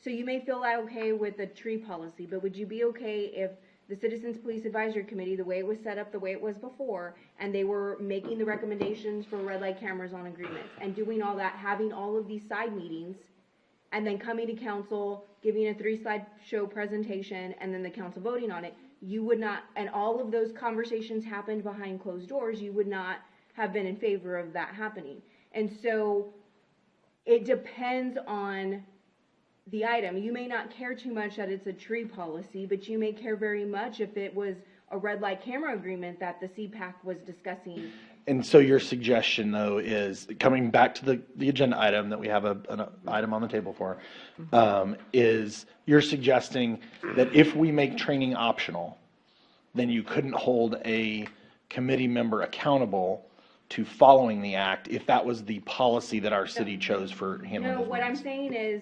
[SPEAKER 7] so you may feel okay with the tree policy, but would you be okay if the Citizens Police Advisory Committee, the way it was set up, the way it was before, and they were making the recommendations for red light cameras on agreements and doing all that, having all of these side meetings, and then coming to council, giving a 3-slide show presentation, and then the council voting on it, you would not, and all of those conversations happened behind closed doors, you would not have been in favor of that happening. And so it depends on the item. You may not care too much that it's a tree policy, but you may care very much if it was a red light camera agreement that the CPAC was discussing.
[SPEAKER 9] And so your suggestion, though, is coming back to the agenda item that we have an item on the table for, is you're suggesting that if we make training optional, then you couldn't hold a committee member accountable to following the act if that was the policy that our city chose for handling those
[SPEAKER 7] what
[SPEAKER 9] meetings.
[SPEAKER 7] I'm saying is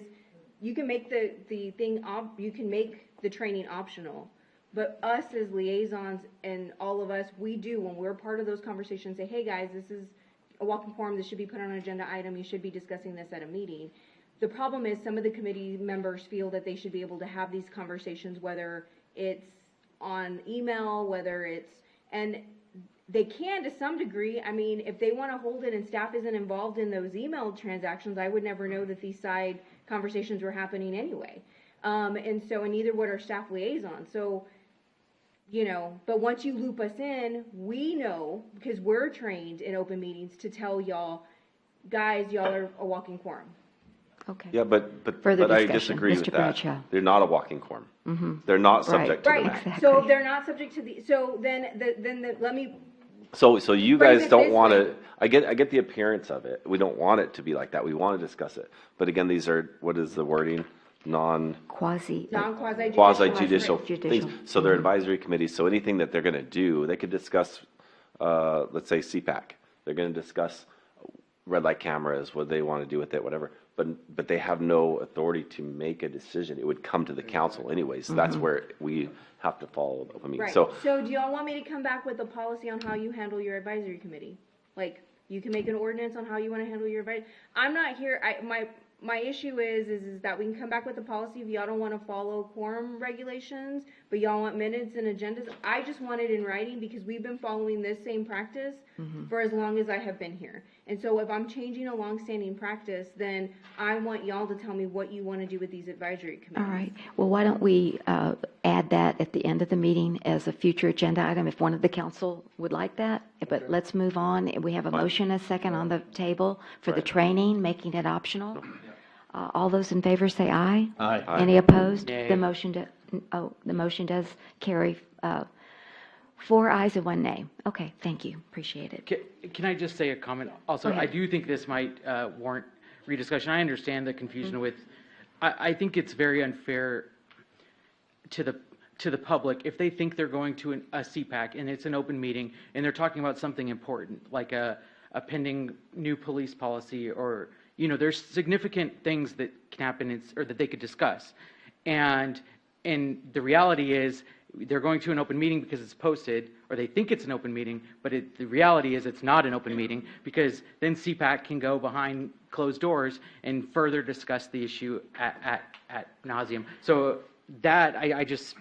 [SPEAKER 7] you can make you can make the training optional. But us as liaisons and all of us, we do, when we're part of those conversations, say, hey guys, this is a walking forum, this should be put on an agenda item, you should be discussing this at a meeting. The problem is some of the committee members feel that they should be able to have these conversations, whether it's on email, and they can to some degree. I mean, if they want to hold it and staff isn't involved in those email transactions, I would never know that these side conversations were happening anyway. And neither would our staff liaison. So, but once you loop us in, we know, because we're trained in open meetings, to tell y'all, guys, y'all are a walking quorum.
[SPEAKER 1] Okay.
[SPEAKER 10] Yeah, but
[SPEAKER 1] Further
[SPEAKER 10] I
[SPEAKER 1] discussion.
[SPEAKER 10] disagree
[SPEAKER 1] Mr.
[SPEAKER 10] with that.
[SPEAKER 1] Bradshaw.
[SPEAKER 10] They're not a walking quorum.
[SPEAKER 1] Mm-hmm.
[SPEAKER 10] They're not subject to the act.
[SPEAKER 7] Right. So if they're not subject to let me.
[SPEAKER 10] So you
[SPEAKER 7] phrase
[SPEAKER 10] guys
[SPEAKER 7] it
[SPEAKER 10] don't
[SPEAKER 7] this
[SPEAKER 10] want
[SPEAKER 7] way.
[SPEAKER 10] to. I get the appearance of it. We don't want it to be like that. We want to discuss it. But again, these are, what is the wording?
[SPEAKER 7] Non-quasi-judicial
[SPEAKER 10] things. So they're advisory committees. So anything that they're going to do, they could discuss let's say CPAC. They're going to discuss red light cameras, what they want to do with it, whatever. But they have no authority to make a decision. It would come to the council anyways. So that's where we have to follow the open meeting.
[SPEAKER 7] Right.
[SPEAKER 10] So
[SPEAKER 7] So do y'all want me to come back with a policy on how you handle your advisory committee? Like, you can make an ordinance on how you want to handle your advisory. I'm not here, my issue is that we can come back with a policy if y'all don't want to follow quorum regulations, but y'all want minutes and agendas. I just want it in writing because we've been following this same practice for as long as I have been here. And so if I'm changing a longstanding practice, then I want y'all to tell me what you want to do with these advisory committees.
[SPEAKER 1] All right. Well, why don't we add that at the end of the meeting as a future agenda item if one of the council would like that? But let's move on. We have a motion, a second on the table for the training, making it optional. All those in favor say aye.
[SPEAKER 9] Aye.
[SPEAKER 1] Any opposed?
[SPEAKER 8] Nay.
[SPEAKER 1] The motion does carry 4 ayes and 1 nay. Okay, thank you. Appreciate it.
[SPEAKER 8] Can I just say a comment? Also,
[SPEAKER 1] Go ahead.
[SPEAKER 8] I do think this might warrant rediscussion. I understand the confusion with, I think it's very unfair to the public if they think they're going to a CPAC and it's an open meeting and they're talking about something important, like a pending new police policy, or, there's significant things that can happen or that they could discuss. And the reality is, they're going to an open meeting because it's posted, or they think it's an open meeting, but the reality is it's not an open meeting, because then CPAC can go behind closed doors and further discuss the issue at nauseum. So that, I just,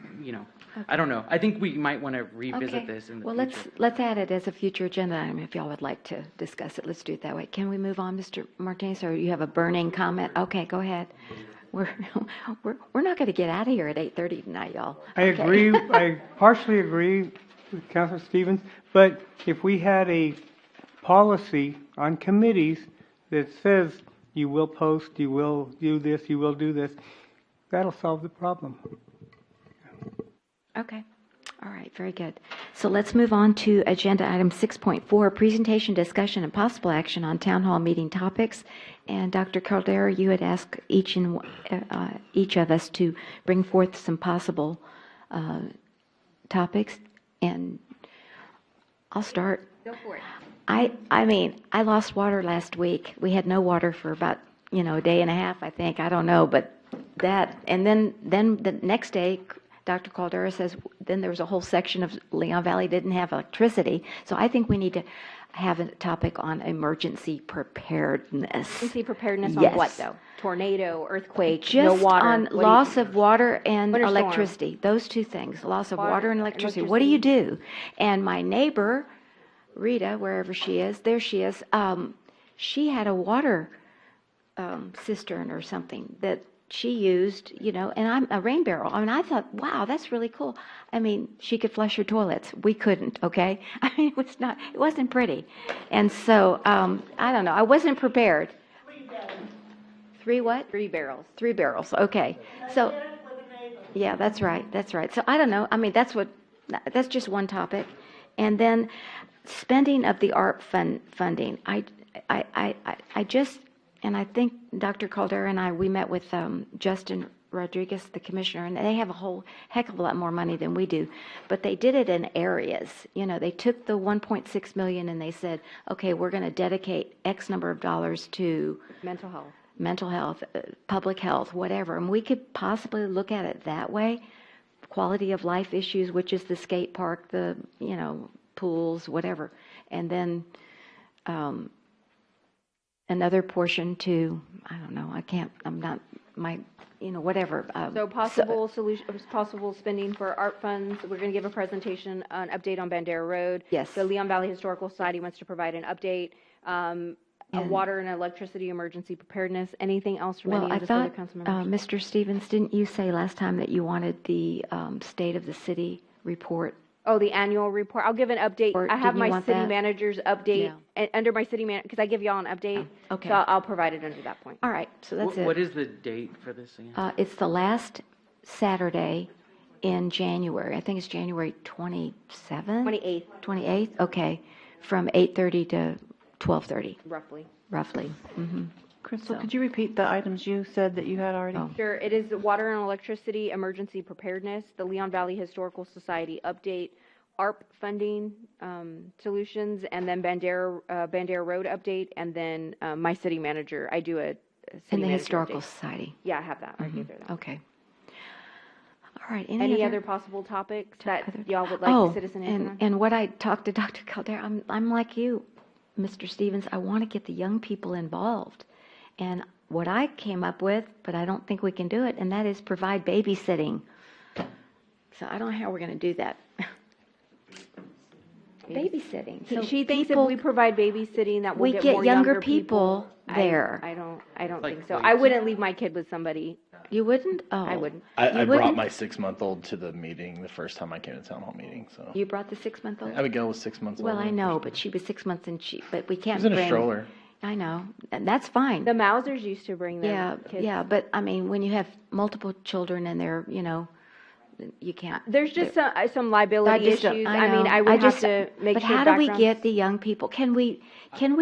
[SPEAKER 8] I don't know. I think we might want to revisit this in the
[SPEAKER 1] well,
[SPEAKER 8] future.
[SPEAKER 1] let's add it as a future agenda item if y'all would like to discuss it. Let's do it that way. Can we move on, Mr. Martinez, or you have a burning comment? Okay, go ahead. We're not going to get out of here at 8:30 tonight, y'all.
[SPEAKER 4] I
[SPEAKER 1] Okay.
[SPEAKER 4] agree, I partially agree with Councilor Stevens, but if we had a policy on committees that says you will post, you will do this, you will do this, that'll solve the problem.
[SPEAKER 1] Okay. All right, very good. So let's move on to agenda item 6.4, presentation, discussion, and possible action on town hall meeting topics. And Dr. Caldera, you had asked each of us to bring forth some possible topics, and I'll start.
[SPEAKER 7] Go for it.
[SPEAKER 1] I mean, I lost water last week. We had no water for about, a day and a half, I think. I don't know, but that, and then the next day, Dr. Caldera says, then there was a whole section of Leon Valley didn't have electricity. So I think we need to have a topic on emergency preparedness.
[SPEAKER 7] Emergency preparedness
[SPEAKER 1] Yes.
[SPEAKER 7] on what, though? Tornado, earthquake,
[SPEAKER 1] Just
[SPEAKER 7] no water?
[SPEAKER 1] on
[SPEAKER 7] What do you-
[SPEAKER 1] loss of water and
[SPEAKER 7] Winter storm.
[SPEAKER 1] electricity. Those two things, loss of
[SPEAKER 7] Water,
[SPEAKER 1] water and electricity. What do you do? And my neighbor, Rita, wherever she is, there she is, she had a water cistern or something that she used, and I'm a rain barrel. I mean, I thought, wow, that's really cool. I mean, she could flush her toilets. We couldn't, okay? I mean, it wasn't pretty. And so, I don't know. I wasn't prepared. 3 what?
[SPEAKER 7] 3 barrels.
[SPEAKER 1] 3 barrels, okay. So, yeah, that's right. So I don't know. I mean, that's just one topic. And then spending of the ARP funding. I just, and I think Dr. Caldera and we met with Justin Rodriguez, the commissioner, and they have a whole heck of a lot more money than we do. But they did it in areas. They took the $1.6 million and they said, okay, we're going to dedicate X number of dollars to mental health, public health, whatever. And we could possibly look at it that way. Quality of life issues, which is the skate park, the, pools, whatever. And then another portion to, I don't know, whatever.
[SPEAKER 7] So possible spending for art funds. We're going to give a presentation, an update on Bandera Road.
[SPEAKER 1] Yes.
[SPEAKER 7] The Leon Valley Historical Society wants to provide an update.
[SPEAKER 1] And-
[SPEAKER 7] Water and electricity emergency preparedness. Anything else from
[SPEAKER 1] Well,
[SPEAKER 7] any
[SPEAKER 1] I
[SPEAKER 7] of the other
[SPEAKER 1] thought,
[SPEAKER 7] council members?
[SPEAKER 1] Mr. Stevens, didn't you say last time that you wanted the state of the city report?
[SPEAKER 7] Oh, the annual report. I'll give an update.
[SPEAKER 1] Or
[SPEAKER 7] I have
[SPEAKER 1] didn't you
[SPEAKER 7] my
[SPEAKER 1] want
[SPEAKER 7] city
[SPEAKER 1] that?
[SPEAKER 7] manager's update
[SPEAKER 1] Yeah.
[SPEAKER 7] and under my city because I give y'all an update.
[SPEAKER 1] Oh, okay.
[SPEAKER 7] So I'll provide it under that point.
[SPEAKER 1] All right, so that's it.
[SPEAKER 8] What is the date for this again?
[SPEAKER 1] It's the last Saturday in January. I think it's January 27th?
[SPEAKER 7] 28th.
[SPEAKER 1] 28th, okay, from 8:30 to 12:30,
[SPEAKER 7] Roughly.
[SPEAKER 1] roughly. Mm-hmm.
[SPEAKER 16] Crystal, could you repeat the items you said that you had already?
[SPEAKER 1] Oh.
[SPEAKER 7] Sure. It is water and electricity emergency preparedness, the Leon Valley Historical Society update,
[SPEAKER 17] ARP funding solutions, and then Bandera Road update, and then my city manager. I do a city
[SPEAKER 1] And the
[SPEAKER 17] manager
[SPEAKER 1] Historical
[SPEAKER 17] update.
[SPEAKER 1] Society.
[SPEAKER 17] Yeah, I have that. I gave her that.
[SPEAKER 1] Okay. All right.
[SPEAKER 17] Any other possible topics that y'all would like citizen input on?
[SPEAKER 1] and what I talked to Dr. Caldera, I'm like you, Mr. Stevens. I want to get the young people involved. And what I came up with, but I don't think we can do it, and that is provide babysitting. So I don't know how we're going to do that. Babysitting. So
[SPEAKER 17] She thinks
[SPEAKER 1] people-
[SPEAKER 17] if we provide babysitting that we'll
[SPEAKER 1] we
[SPEAKER 17] get
[SPEAKER 1] get
[SPEAKER 17] more
[SPEAKER 1] younger people
[SPEAKER 17] I-
[SPEAKER 1] there.
[SPEAKER 17] I don't
[SPEAKER 9] Like
[SPEAKER 17] think so.
[SPEAKER 9] weights.
[SPEAKER 17] I wouldn't leave my kid with somebody.
[SPEAKER 1] You wouldn't? Oh.
[SPEAKER 17] I wouldn't.
[SPEAKER 9] I
[SPEAKER 1] You
[SPEAKER 9] brought
[SPEAKER 1] wouldn't?
[SPEAKER 9] my 6-month-old to the meeting the first time I came to town hall meeting, so.
[SPEAKER 1] You brought the 6-month-old?
[SPEAKER 9] Abigail was 6 months old.
[SPEAKER 1] Well, I know, but she was 6 months but we can't
[SPEAKER 9] She was in a
[SPEAKER 1] bring.
[SPEAKER 9] stroller.
[SPEAKER 1] I know, and that's fine.
[SPEAKER 17] The Mausers used to bring their
[SPEAKER 1] Yeah,
[SPEAKER 17] kids.
[SPEAKER 1] yeah, but I mean, when you have multiple children and they're, you can't.
[SPEAKER 17] There's just some liability issues. I mean, I would have to make
[SPEAKER 1] But
[SPEAKER 17] sure
[SPEAKER 1] how do we
[SPEAKER 17] backgrounds-
[SPEAKER 1] get the young people? Can we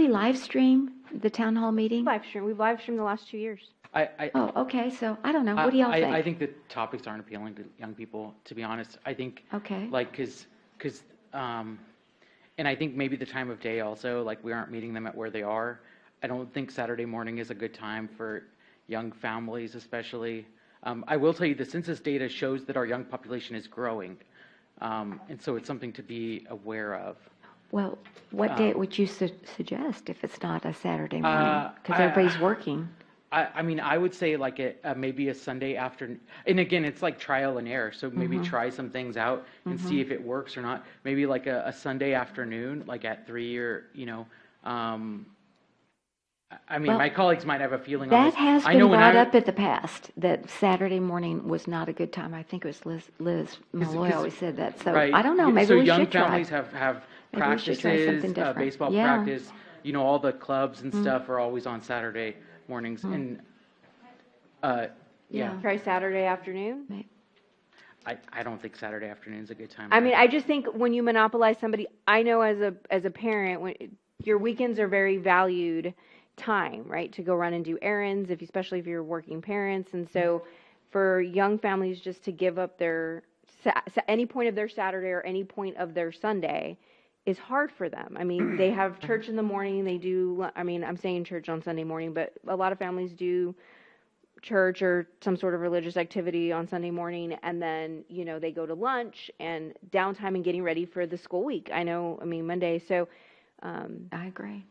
[SPEAKER 1] live stream the town hall meeting?
[SPEAKER 17] Live stream. We've live streamed the last 2 years.
[SPEAKER 1] Oh, okay, so I don't know. What do y'all think?
[SPEAKER 8] I think the topics aren't appealing to young people, to be honest. I think,
[SPEAKER 1] Okay.
[SPEAKER 8] like, and I think maybe the time of day also, like, we aren't meeting them at where they are. I don't think Saturday morning is a good time for young families, especially. I will tell you, the census data shows that our young population is growing, and so it's something to be aware of.
[SPEAKER 1] Well, what date would you suggest if it's not a Saturday morning? Because
[SPEAKER 8] I-
[SPEAKER 1] everybody's working.
[SPEAKER 8] I mean, I would say like maybe a Sunday afternoon. And again, it's like trial and error. So maybe try some things out and see if it works or not. Maybe like a Sunday afternoon, like at 3 or, I mean,
[SPEAKER 1] Well,
[SPEAKER 8] my colleagues might have a feeling on
[SPEAKER 1] That
[SPEAKER 8] this.
[SPEAKER 1] has
[SPEAKER 8] I
[SPEAKER 1] been
[SPEAKER 8] know when
[SPEAKER 1] brought
[SPEAKER 8] I-
[SPEAKER 1] up in the past, that Saturday morning was not a good time. I think it was Liz Malloy always said that. So
[SPEAKER 8] Right.
[SPEAKER 1] I don't know, maybe
[SPEAKER 8] so
[SPEAKER 1] we
[SPEAKER 8] young
[SPEAKER 1] should try.
[SPEAKER 8] families have
[SPEAKER 1] Maybe we should try
[SPEAKER 8] practices,
[SPEAKER 1] something different.
[SPEAKER 8] baseball
[SPEAKER 1] Yeah.
[SPEAKER 8] practice. All the clubs and stuff are always on Saturday mornings. And yeah,
[SPEAKER 17] Try Saturday afternoon.
[SPEAKER 8] I don't think Saturday afternoon's a good time.
[SPEAKER 17] I mean, I just think when you monopolize somebody, I know as a parent, when your weekends are very valued time, right, to go run and do errands, especially if you're working parents, and so for young families just to give up their any point of their Saturday or any point of their Sunday is hard for them. I mean, they have church in the morning. They do. I mean, I'm saying church on Sunday morning, but a lot of families do church or some sort of religious activity on Sunday morning, and then they go to lunch and downtime and getting ready for the school week. I mean Monday. So
[SPEAKER 1] I agree.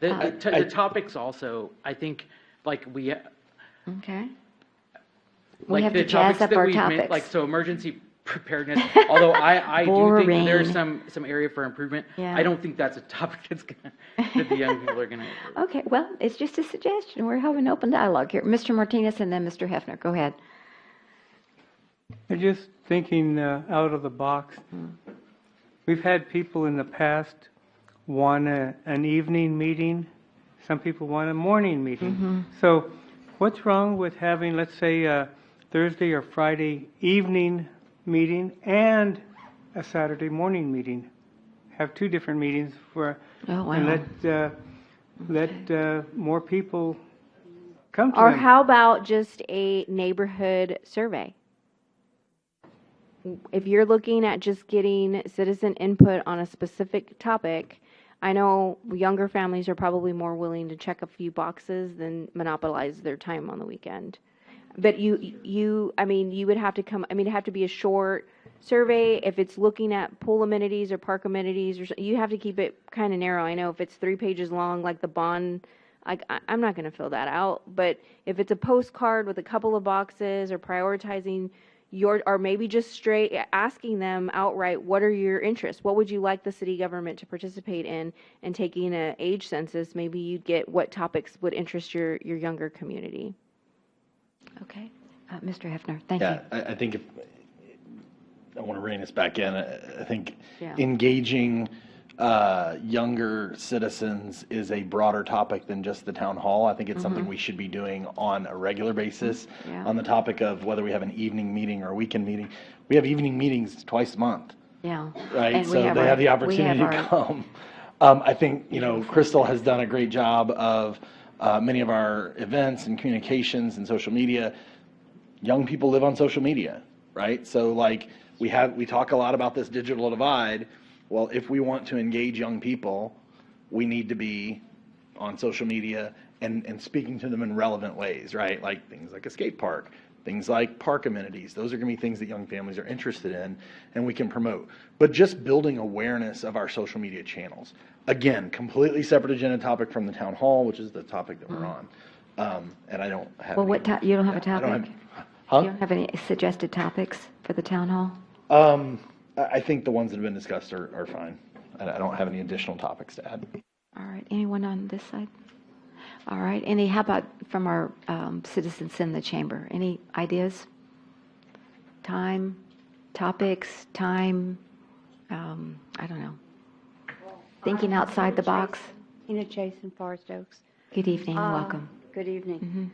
[SPEAKER 8] The topics also, I think, like
[SPEAKER 1] Okay. We
[SPEAKER 8] like
[SPEAKER 1] have
[SPEAKER 8] the
[SPEAKER 1] to jazz
[SPEAKER 8] topics
[SPEAKER 1] up
[SPEAKER 8] that
[SPEAKER 1] our
[SPEAKER 8] we've
[SPEAKER 1] topics.
[SPEAKER 8] like so emergency preparedness. Although I do think there's some area for improvement.
[SPEAKER 1] Yeah.
[SPEAKER 8] I don't think that's a topic that the young people are gonna.
[SPEAKER 1] Okay, well, it's just a suggestion. We're having an open dialogue here. Mr. Martinez and then Mr. Hefner. Go ahead.
[SPEAKER 4] I'm just thinking out of the box. We've had people in the past want an evening meeting. Some people want a morning meeting. So what's wrong with having, let's say, a Thursday or Friday evening meeting and a Saturday morning meeting? Have two different meetings and let more people come to
[SPEAKER 17] Or
[SPEAKER 4] them.
[SPEAKER 17] how about just a neighborhood survey? If you're looking at just getting citizen input on a specific topic, I know younger families are probably more willing to check a few boxes than monopolize their time on the weekend. But I mean, you would have to it'd have to be a short survey. If it's looking at pool amenities or park amenities, you have to keep it kind of narrow. I know if it's 3 pages long, like the bond, I'm not going to fill that out. But if it's a postcard with a couple of boxes or prioritizing or maybe just straight asking them outright, what are your interests? What would you like the city government to participate in? And taking an age census, maybe you'd get what topics would interest your younger community.
[SPEAKER 1] Okay. Mr. Hefner, thank you.
[SPEAKER 9] Yeah, I think I want to rein this back in. I think
[SPEAKER 1] Yeah.
[SPEAKER 9] engaging younger citizens is a broader topic than just the town hall. I think it's something we should be doing on a regular basis.
[SPEAKER 1] Yeah.
[SPEAKER 9] On the topic of whether we have an evening meeting or a weekend meeting. We have evening meetings twice a month,
[SPEAKER 1] Yeah.
[SPEAKER 9] right?
[SPEAKER 1] And we
[SPEAKER 9] So
[SPEAKER 1] have
[SPEAKER 9] they
[SPEAKER 1] our-
[SPEAKER 9] have the
[SPEAKER 1] we
[SPEAKER 9] opportunity
[SPEAKER 1] have
[SPEAKER 9] to
[SPEAKER 1] our-
[SPEAKER 9] come. I think, Crystal has done a great job of many of our events and communications and social media. Young people live on social media. right? So like we talk a lot about this digital divide. Well, if we want to engage young people, we need to be on social media and speaking to them in relevant ways, right? Like things like a skate park, things like park amenities. Those are going to be things that young families are interested in and we can promote. But just building awareness of our social media channels. Again, completely separate agenda topic from the town hall, which is the topic that we're on. And I don't have
[SPEAKER 1] Well,
[SPEAKER 9] any,
[SPEAKER 1] you don't have a
[SPEAKER 9] I don't
[SPEAKER 1] topic?
[SPEAKER 9] Huh?
[SPEAKER 1] You don't have any suggested topics for the town hall?
[SPEAKER 9] I think the ones that have been discussed are fine. I don't have any additional topics to add.
[SPEAKER 1] All right, anyone on this side? All right, how about from our citizens in the chamber? Any ideas? Time, topics, time, I don't know. Thinking outside the box?
[SPEAKER 18] Tina Jason, Forest Oaks.
[SPEAKER 1] Good evening, and welcome.
[SPEAKER 18] Good evening.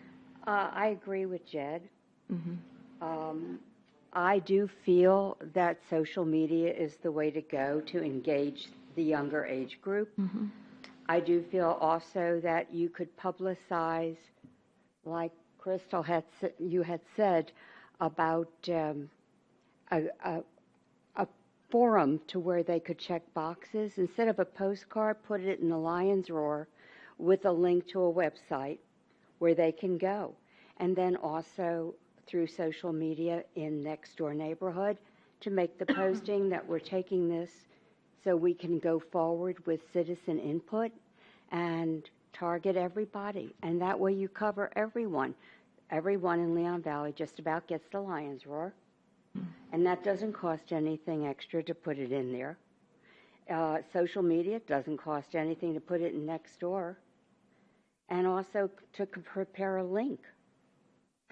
[SPEAKER 18] I agree with Jed. I do feel that social media is the way to go to engage the younger age group. I do feel also that you could publicize, like Crystal you had said, about a forum to where they could check boxes. Instead of a postcard, put it in the Lion's Roar with a link to a website where they can go. And then also through social media in next door neighborhood to make the posting that we're taking this so we can go forward with citizen input and target everybody. And that way you cover everyone. Everyone in Leon Valley just about gets the Lion's Roar. And that doesn't cost anything extra to put it in there. Social media doesn't cost anything to put it in next door. And also to prepare a link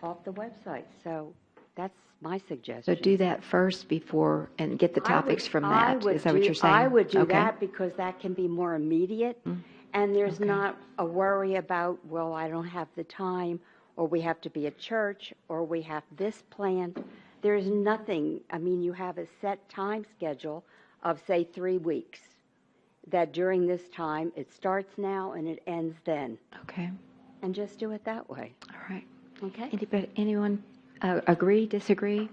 [SPEAKER 18] off the website. So that's my suggestion.
[SPEAKER 1] So do that first before, and get the topics from that. Is that what you're saying?
[SPEAKER 18] I would do
[SPEAKER 1] Okay.
[SPEAKER 18] that because that can be more immediate. And there's not a worry about, well, I don't have the time, or we have to be at church, or we have this planned. There's nothing. I mean, you have a set time schedule of, say, 3 weeks, that during this time, it starts now and it ends then.
[SPEAKER 1] Okay.
[SPEAKER 18] And just do it that way.
[SPEAKER 1] All right.
[SPEAKER 18] Okay.
[SPEAKER 1] Anyone agree, disagree?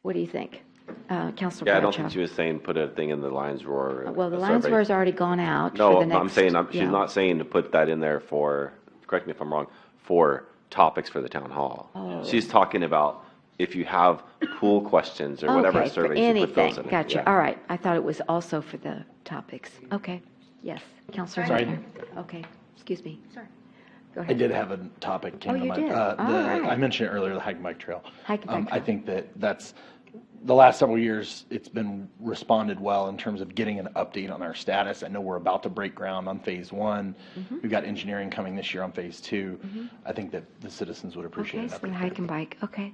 [SPEAKER 1] What do you think? Councilor
[SPEAKER 10] Yeah, I don't
[SPEAKER 1] Bradshaw?
[SPEAKER 10] think she was saying put a thing in the Lions Roar.
[SPEAKER 1] Well, the
[SPEAKER 10] a
[SPEAKER 1] Lions
[SPEAKER 10] survey.
[SPEAKER 1] Roar's already gone out.
[SPEAKER 10] No,
[SPEAKER 1] for the next,
[SPEAKER 10] I'm saying, she's
[SPEAKER 1] yeah.
[SPEAKER 10] not saying to put that in there for, correct me if I'm wrong, for topics for the town hall.
[SPEAKER 1] Oh.
[SPEAKER 10] She's talking about if you have pool questions or whatever
[SPEAKER 1] Okay, for
[SPEAKER 10] surveys, you put those
[SPEAKER 1] anything.
[SPEAKER 10] in it.
[SPEAKER 1] Gotcha.
[SPEAKER 10] Yeah.
[SPEAKER 1] All right. I thought it was also for the topics. Okay. Yes. Councilor
[SPEAKER 9] Sorry.
[SPEAKER 1] Hutner. Okay. Excuse me. Sorry. Go
[SPEAKER 9] I
[SPEAKER 1] ahead.
[SPEAKER 9] did have a topic came
[SPEAKER 1] Oh,
[SPEAKER 9] to
[SPEAKER 1] you
[SPEAKER 9] mind.
[SPEAKER 1] did? All right.
[SPEAKER 9] I mentioned it earlier, the hiking bike trail.
[SPEAKER 1] Hiking bike
[SPEAKER 9] I
[SPEAKER 1] trail.
[SPEAKER 9] think that's the last several years. It's been responded well in terms of getting an update on our status. I know we're about to break ground on phase 1. We've got engineering coming this year on phase 2. I think that the citizens would appreciate
[SPEAKER 1] Okay,
[SPEAKER 9] an
[SPEAKER 1] so the
[SPEAKER 9] update.
[SPEAKER 1] hike and bike. Okay.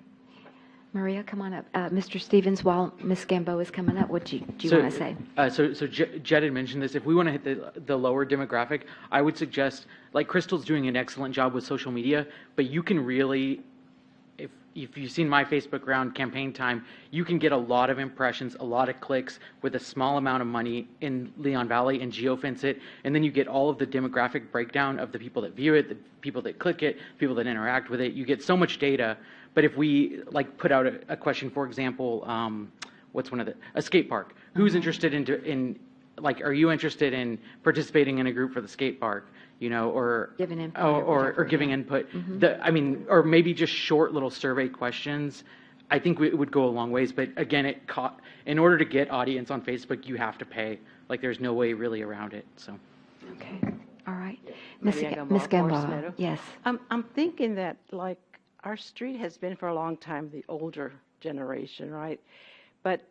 [SPEAKER 1] Maria, come on up. Mr. Stevens, while Ms. Gambo is coming up, what do you want to say?
[SPEAKER 8] So Jed had mentioned this. If we want to hit the lower demographic, I would suggest, like Crystal's doing an excellent job with social media, but you can really, if you've seen my Facebook round campaign time, you can get a lot of impressions, a lot of clicks with a small amount of money in Leon Valley and geofence it, and then you get all of the demographic breakdown of the people that view it, the people that click it, people that interact with it. You get so much data. But if we like put out a question, for example, what's one of a skate park? Who's interested in like, are you interested in participating in a group for the skate park? You know, or
[SPEAKER 1] giving input,
[SPEAKER 8] or giving input. Or maybe just short little survey questions. I think it would go a long ways. But again, in order to get audience on Facebook, you have to pay. Like, there's no way really around it. So.
[SPEAKER 1] Okay. All right. Ms.
[SPEAKER 14] Maria
[SPEAKER 1] Ms.
[SPEAKER 14] Gamboa, Forest
[SPEAKER 1] Gamboa.
[SPEAKER 14] Meadow.
[SPEAKER 1] Yes.
[SPEAKER 14] I'm thinking that, like, our street has been for a long time the older generation, right? But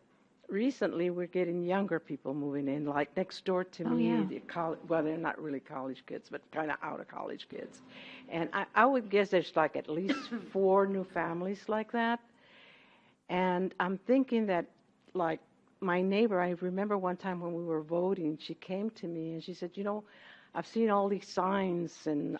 [SPEAKER 14] recently we're getting younger people moving in, like next door to me,
[SPEAKER 1] yeah.
[SPEAKER 14] well, they're not really college kids, but kind of out of college kids. And I would guess there's like at least 4 new families like that. And I'm thinking that, like, my neighbor, I remember one time when we were voting, she came to me and she said, you know, I've seen all these signs and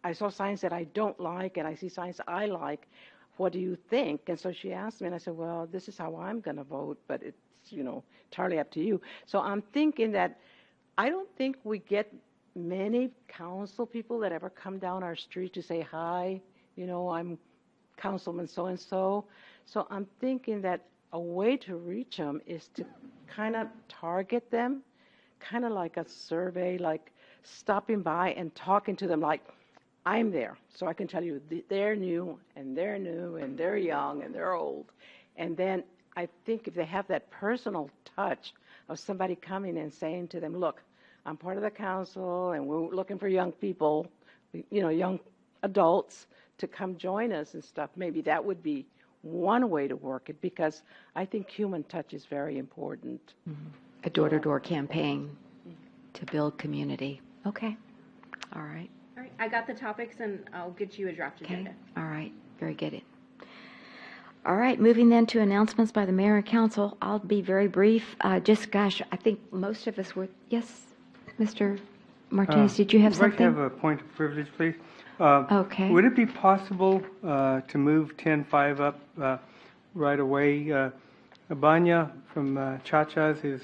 [SPEAKER 14] I saw signs that I don't like, and I see signs I like. What do you think? And so she asked me, and I said, well, this is how I'm going to vote, but it's, you know, entirely up to you. So I'm thinking that I don't think we get many council people that ever come down our street to say, hi, you know, I'm Councilman so-and-so. So I'm thinking that a way to reach them is to kind of target them, kind of like a survey, like stopping by and talking to them like, I'm there, so I can tell you they're new, and they're new, and they're young, and they're old. And then I think if they have that personal touch of somebody coming and saying to them, look, I'm part of the council, and we're looking for young people, young adults to come join us and stuff, maybe that would be one way to work it, because I think human touch is very important.
[SPEAKER 1] A door-to-door campaign to build community. Okay. All right.
[SPEAKER 17] All right, I got the topics, and I'll get you a draft agenda.
[SPEAKER 1] All right. Very good. All right. Moving then to announcements by the mayor and council. I'll be very brief. I think most of us were. Yes, Mr. Martinez, did you have something?
[SPEAKER 4] I'd like to have a point of privilege, please.
[SPEAKER 1] Okay.
[SPEAKER 4] Would it be possible to move 10-5 up right away? Abanya from Chacha's is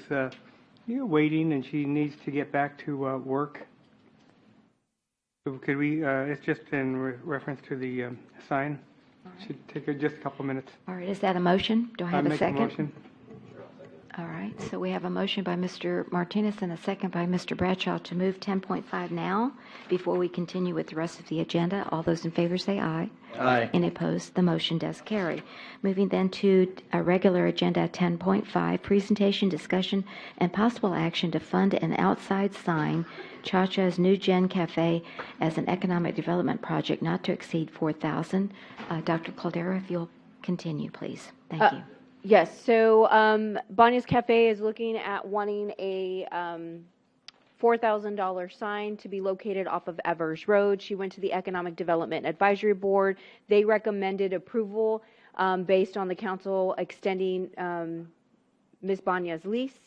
[SPEAKER 4] waiting, and she needs to get back to work. So could we, it's just in reference to the sign. Should take just a couple minutes.
[SPEAKER 1] All right. Is that a motion? Do I have a second?
[SPEAKER 4] Make a motion.
[SPEAKER 1] All right. So we have a motion by Mr. Martinez and a second by Mr. Bradshaw to move 10.5 now before we continue with the rest of the agenda. All those in favor say aye.
[SPEAKER 9] Aye.
[SPEAKER 1] Any opposed? The motion does carry. Moving then to a regular agenda 10.5, presentation, discussion, and possible action to fund an outside sign, Chacha's New Gen Cafe, as an economic development project not to exceed $4,000. Dr. Caldera, if you'll continue, please. Thank you.
[SPEAKER 17] Yes, so Banya's Cafe is looking at wanting a $4,000 sign to be located off of Evers Road. She went to the Economic Development Advisory Board. They recommended approval based on the council extending Ms. Banya's lease.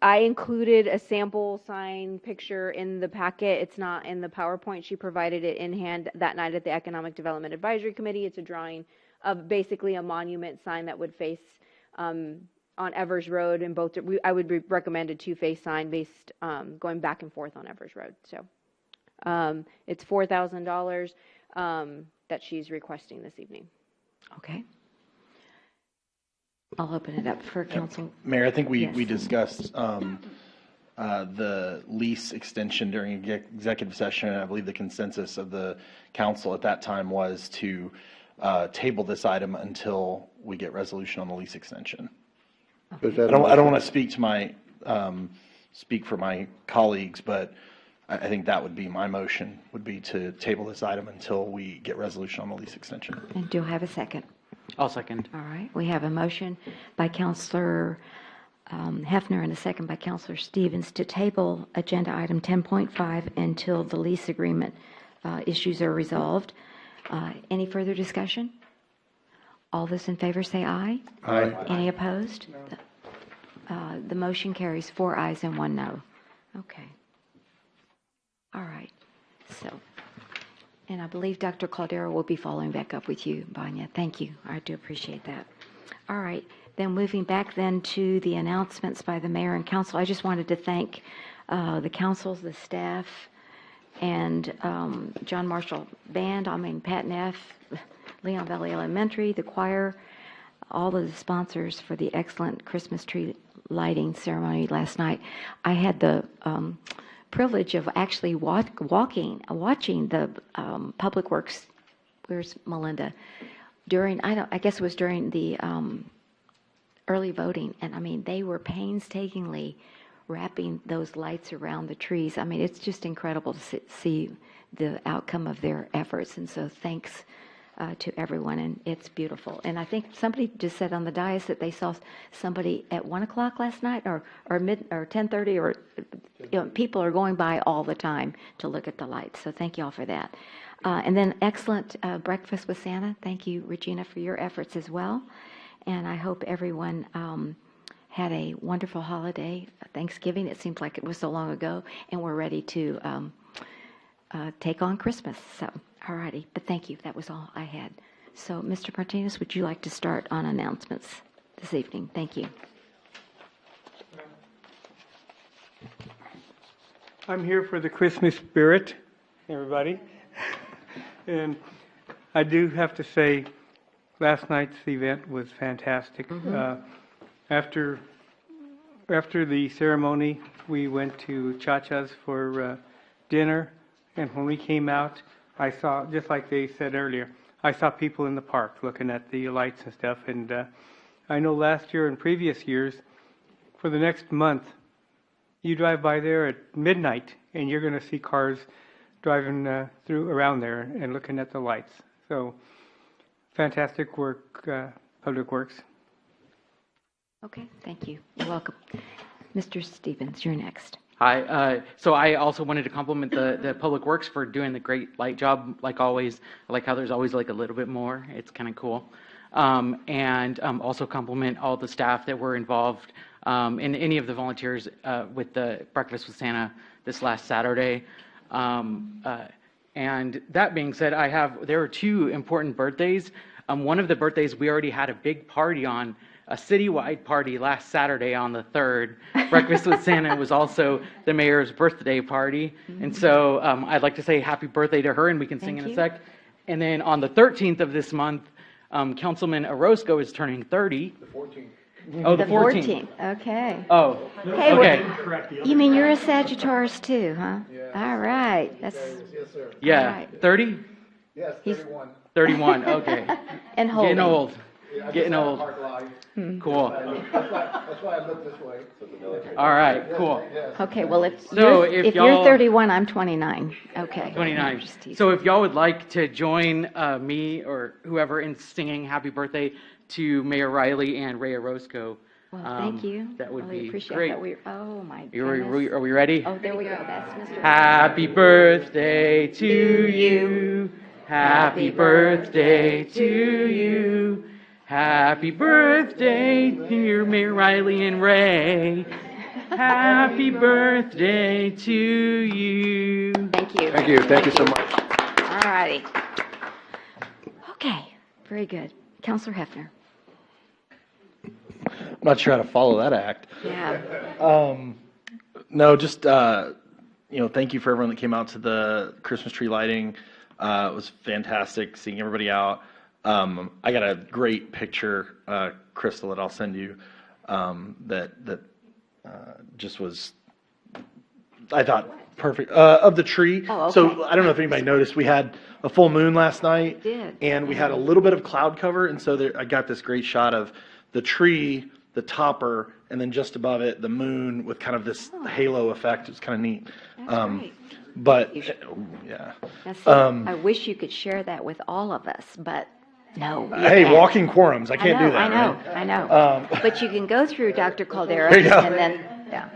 [SPEAKER 17] I included a sample sign picture in the packet. It's not in the PowerPoint. She provided it in hand that night at the Economic Development Advisory Committee. It's a drawing of basically a monument sign that would face on Evers Road, and I would recommend a two-face sign based going back and forth on Evers Road. So it's $4,000 that she's requesting this evening.
[SPEAKER 1] Okay. I'll open it up for council.
[SPEAKER 9] Mayor, I think we discussed the lease extension during executive session, and I believe the consensus of the council at that time was to table this item until we get resolution on the lease extension. I don't want to speak for my colleagues, but I think that would be my motion, would be to table this item until we get resolution on the lease extension.
[SPEAKER 1] And do I have a second?
[SPEAKER 8] I'll second.
[SPEAKER 1] All right. We have a motion by Councilor Hefner and a second by Councilor Stevens to table agenda item 10.5 until the lease agreement issues are resolved. Any further discussion? All those in favor say aye.
[SPEAKER 9] Aye.
[SPEAKER 1] Any opposed? The motion carries 4 ayes and 1 no. Okay. All right. So, and I believe Dr. Caldera will be following back up with you, Banya. Thank you. I do appreciate that. All right. Then moving back then to the announcements by the mayor and council, I just wanted to thank the councils, the staff, and John Marshall Band, Pat Neff, Leon Valley Elementary, the choir, all of the sponsors for the excellent Christmas tree lighting ceremony last night. I had the privilege of actually watching the Public Works, where's Melinda, I guess it was during the early voting, and I mean, they were painstakingly wrapping those lights around the trees. I mean, it's just incredible to see the outcome of their efforts, and so thanks to everyone, and it's beautiful. And I think somebody just said on the dais that they saw somebody at 1 o'clock last night, or 10:30, or people are going by all the time to look at the lights. So thank you all for that. And then excellent breakfast with Santa. Thank you, Regina, for your efforts as well. And I hope everyone had a wonderful holiday, Thanksgiving. It seems like it was so long ago, and we're ready to take on Christmas. So, all righty. But thank you. That was all I had. So, Mr. Martinez, would you like to start on announcements this evening? Thank you.
[SPEAKER 4] I'm here for the Christmas spirit, everybody. And I do have to say, last night's event was fantastic. After the ceremony, we went to Chacha's for dinner, and when we came out, I saw, just like they said earlier, I saw people in the park looking at the lights and stuff. And I know last year and previous years, for the next month, you drive by there at midnight, and you're going to see cars driving around there and looking at the lights. So, fantastic work, Public Works.
[SPEAKER 1] Okay, thank you. You're welcome. Mr. Stevens, you're next.
[SPEAKER 8] Hi. So I also wanted to compliment the Public Works for doing the great light job, like always. I like how there's always like a little bit more. It's kind of cool. And also compliment all the staff that were involved and any of the volunteers with the Breakfast with Santa this last Saturday. And that being said, there are two important birthdays. One of the birthdays we already had a big party on, a citywide party last Saturday on the 3rd. Breakfast with Santa was also the mayor's birthday party. And so I'd like to say happy birthday to her, and we can sing in a sec. And then on the 13th of this month, Councilman Orozco is turning 30.
[SPEAKER 3] The 14th.
[SPEAKER 8] Oh, the 14th.
[SPEAKER 1] Okay.
[SPEAKER 8] Oh,
[SPEAKER 1] hey,
[SPEAKER 8] okay.
[SPEAKER 1] You mean you're a Sagittarius too, huh?
[SPEAKER 3] Yeah.
[SPEAKER 1] All right. That's
[SPEAKER 3] Yes, sir.
[SPEAKER 8] Yeah,
[SPEAKER 1] right.
[SPEAKER 8] 30?
[SPEAKER 3] Yes, 31.
[SPEAKER 8] 31, okay.
[SPEAKER 1] And holding.
[SPEAKER 8] Getting old.
[SPEAKER 3] Yeah, I
[SPEAKER 8] Getting
[SPEAKER 3] just had a
[SPEAKER 8] old.
[SPEAKER 3] heart live.
[SPEAKER 8] Cool.
[SPEAKER 3] That's why I look this way.
[SPEAKER 8] All right, cool.
[SPEAKER 3] Yes.
[SPEAKER 1] Okay, well, if
[SPEAKER 8] y'all-
[SPEAKER 1] you're 31, I'm 29. Okay.
[SPEAKER 8] 29.
[SPEAKER 1] Just teasing.
[SPEAKER 8] So if y'all would like to join me or whoever in singing happy birthday to Mayor Riley and Ray Orozco,
[SPEAKER 1] Well, thank you.
[SPEAKER 8] that would
[SPEAKER 1] Really
[SPEAKER 8] be
[SPEAKER 1] appreciate
[SPEAKER 8] great.
[SPEAKER 1] that. Oh my
[SPEAKER 8] Are we ready?
[SPEAKER 1] Oh, there we go. That's Mr.
[SPEAKER 8] Happy birthday to you. Happy birthday to you. Happy birthday, dear Mayor Riley and Ray. Happy birthday to you.
[SPEAKER 1] Thank you.
[SPEAKER 3] Thank you. Thank you so much.
[SPEAKER 1] All righty. Okay, very good. Councilor Hefner.
[SPEAKER 9] I'm not sure how to follow that act.
[SPEAKER 1] Yeah.
[SPEAKER 9] No, just thank you for everyone that came out to the Christmas tree lighting. It was fantastic seeing everybody out. I got a great picture, Crystal, that I'll send you. That just was, I thought, perfect of the tree.
[SPEAKER 1] Oh, okay.
[SPEAKER 9] So I don't know if anybody noticed, we had a full moon last night,
[SPEAKER 1] Did.
[SPEAKER 9] and we had a little bit of cloud cover, and so I got this great shot of the tree, the topper, and then just above it, the moon with kind of this halo effect. It was kind of neat.
[SPEAKER 1] That's great.
[SPEAKER 9] But,
[SPEAKER 1] You should-
[SPEAKER 9] yeah.
[SPEAKER 1] Now, see, I wish you could share that with all of us, but no. you
[SPEAKER 9] Hey,
[SPEAKER 1] can't.
[SPEAKER 9] walking quorums. I can't
[SPEAKER 1] know,
[SPEAKER 9] do that.
[SPEAKER 1] I know.
[SPEAKER 9] right?
[SPEAKER 1] But you can go through Dr. Caldera
[SPEAKER 9] There you go.
[SPEAKER 1] and then, yeah.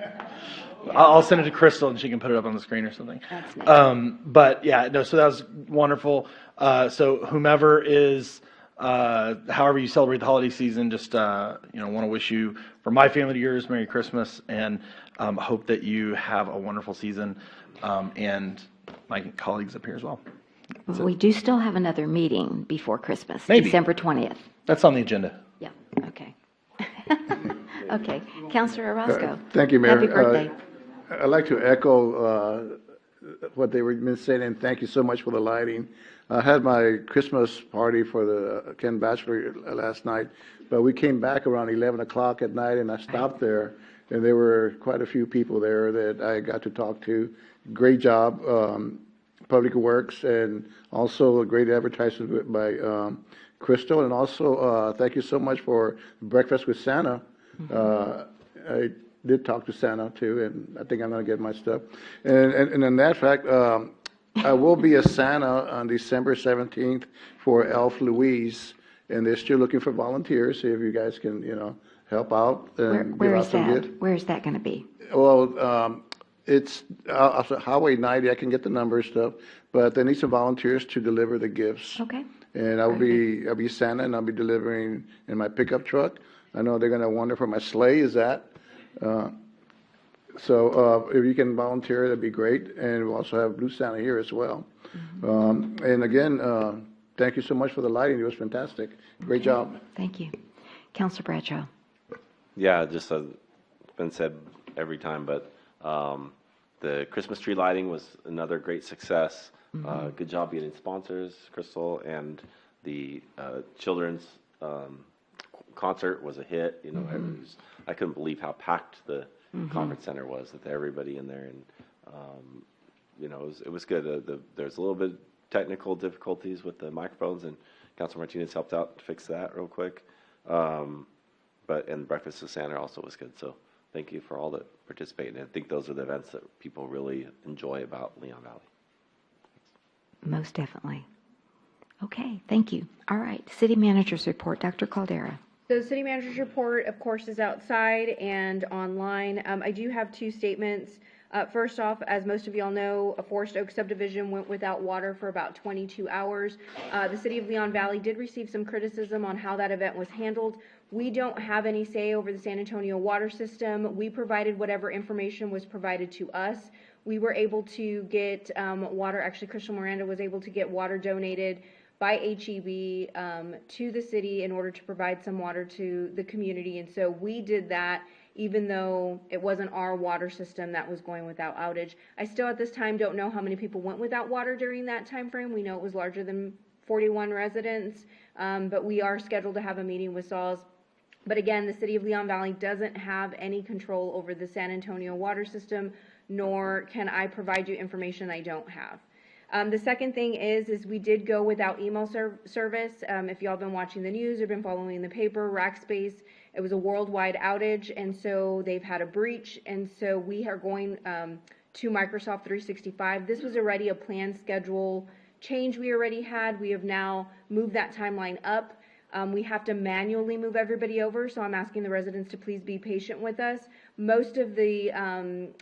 [SPEAKER 9] I'll send it to Crystal and she can put it up on the screen or something.
[SPEAKER 1] That's nice.
[SPEAKER 9] But yeah, no, so that was wonderful. So whomever is, however you celebrate the holiday season, just, want to wish you, from my family to yours, Merry Christmas, and hope that you have a wonderful season, and my colleagues up here as well.
[SPEAKER 1] Well, we do still have another meeting before Christmas,
[SPEAKER 9] Maybe.
[SPEAKER 1] December 20th.
[SPEAKER 9] That's on the agenda.
[SPEAKER 1] Yeah, okay. Okay, Councilor Orozco.
[SPEAKER 3] Thank you, Mayor.
[SPEAKER 1] Happy birthday.
[SPEAKER 3] I'd like to echo what they were been saying, and thank you so much for the lighting. I had my Christmas party for the Ken Bachelor last night, but we came back around 11 o'clock at night, and I stopped there, and there were quite a few people there that I got to talk to. Great job, Public Works, and also a great advertisement by Crystal, and also thank you so much for Breakfast with Santa. I did talk to Santa too, and I think I'm going to get my stuff. And in that fact, I will be a Santa on December 17th for Elf Louise, and they're still looking for volunteers. See if you guys can, help out and
[SPEAKER 1] Where
[SPEAKER 3] give
[SPEAKER 1] is
[SPEAKER 3] out some
[SPEAKER 1] that?
[SPEAKER 3] gifts.
[SPEAKER 1] Where is that going to be?
[SPEAKER 3] Well, it's Highway 90. I can get the number stuff, but they need some volunteers to deliver the gifts.
[SPEAKER 1] Okay.
[SPEAKER 3] And I'll be Santa, and I'll be delivering in my pickup truck. I know they're going to wonder where my sleigh is at. So if you can volunteer, that'd be great. And we'll also have Blue Santa here as well. And again, thank you so much for the lighting. It was fantastic. Great job.
[SPEAKER 1] Thank you. Councilor Bradshaw.
[SPEAKER 10] Yeah, just as it's been said every time, but the Christmas tree lighting was another great success. Good job getting sponsors, Crystal, and The children's concert was a hit. You know, I couldn't believe how packed the conference center was with everybody in there, and you know, it was good. There's a little bit technical difficulties with the microphones, and Councilor Martinez helped out to fix that real quick. And Breakfast with Santa also was good. So thank you for all that participated. And I think those are the events that people really enjoy about Leon Valley.
[SPEAKER 1] Most definitely. Okay, thank you. All right, City Manager's report, Dr. Caldera.
[SPEAKER 17] So the city manager's report, of course, is outside and online. I do have two statements. First off, as most of y'all know, a Forest Oak subdivision went without water for about 22 hours. The city of Leon Valley did receive some criticism on how that event was handled. We don't have any say over the San Antonio water system. We provided whatever information was provided to us. We were able to get water, actually Crystal Miranda was able to get water donated by HEB to the city in order to provide some water to the community. And so we did that even though it wasn't our water system that was going without outage. I still at this time don't know how many people went without water during that time frame. We know it was larger than 41 residents, but we are scheduled to have a meeting with SAWS. But again, the city of Leon Valley doesn't have any control over the San Antonio water system, nor can I provide you information I don't have. The second thing is we did go without email service. If y'all been watching the news or been following the paper, Rackspace, it was a worldwide outage, and so they've had a breach, and so we are going to Microsoft 365. This was already a planned schedule change we already had. We have now moved that timeline up. We have to manually move everybody over, so I'm asking the residents to please be patient with us. Most of the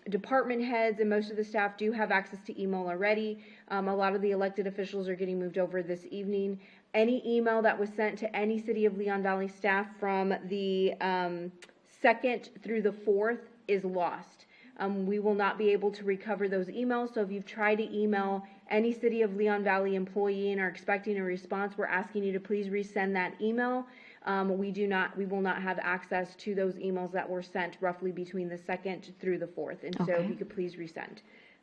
[SPEAKER 17] department heads and most of the staff do have access to email already. A lot of the elected officials are getting moved over this evening. Any email that was sent to any City of Leon Valley staff from the 2nd through the 4th is lost. We will not be able to recover those emails, so if you've tried to email any City of Leon Valley employee and are expecting a response, we're asking you to please resend that email. We will not have access to those emails that were sent roughly between the 2nd through the 4th, and so if you could please resend.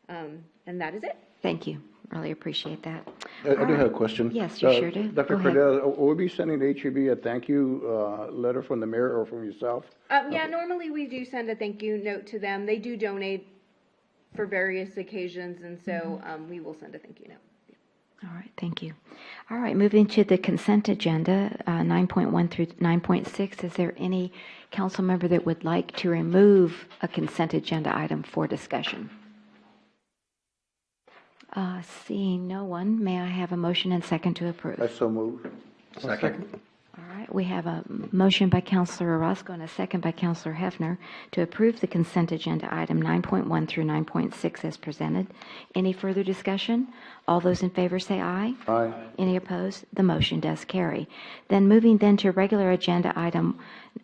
[SPEAKER 17] And that is it.
[SPEAKER 1] Thank you. Really appreciate that.
[SPEAKER 19] I do have a question.
[SPEAKER 1] Yes, you sure do.
[SPEAKER 19] Dr. Cordell, will we be sending to HEB a thank you letter from the mayor or from yourself?
[SPEAKER 17] Yeah, normally we do send a thank you note to them. They do donate for various occasions, and so we will send a thank you note.
[SPEAKER 1] All right, thank you. All right, moving to the consent agenda, 9.1 through 9.6. Is there any council member that would like to remove a consent agenda item for discussion? Seeing no one, may I have a motion and second to approve?
[SPEAKER 19] I so move.
[SPEAKER 9] Second.
[SPEAKER 1] All right, we have a motion by Councilor Orozco and a second by Councilor Hefner to approve the consent agenda item 9.1 through 9.6 as presented. Any further discussion? All those in favor say aye.
[SPEAKER 19] Aye.
[SPEAKER 1] Any opposed? The motion does carry. Then moving then to regular agenda item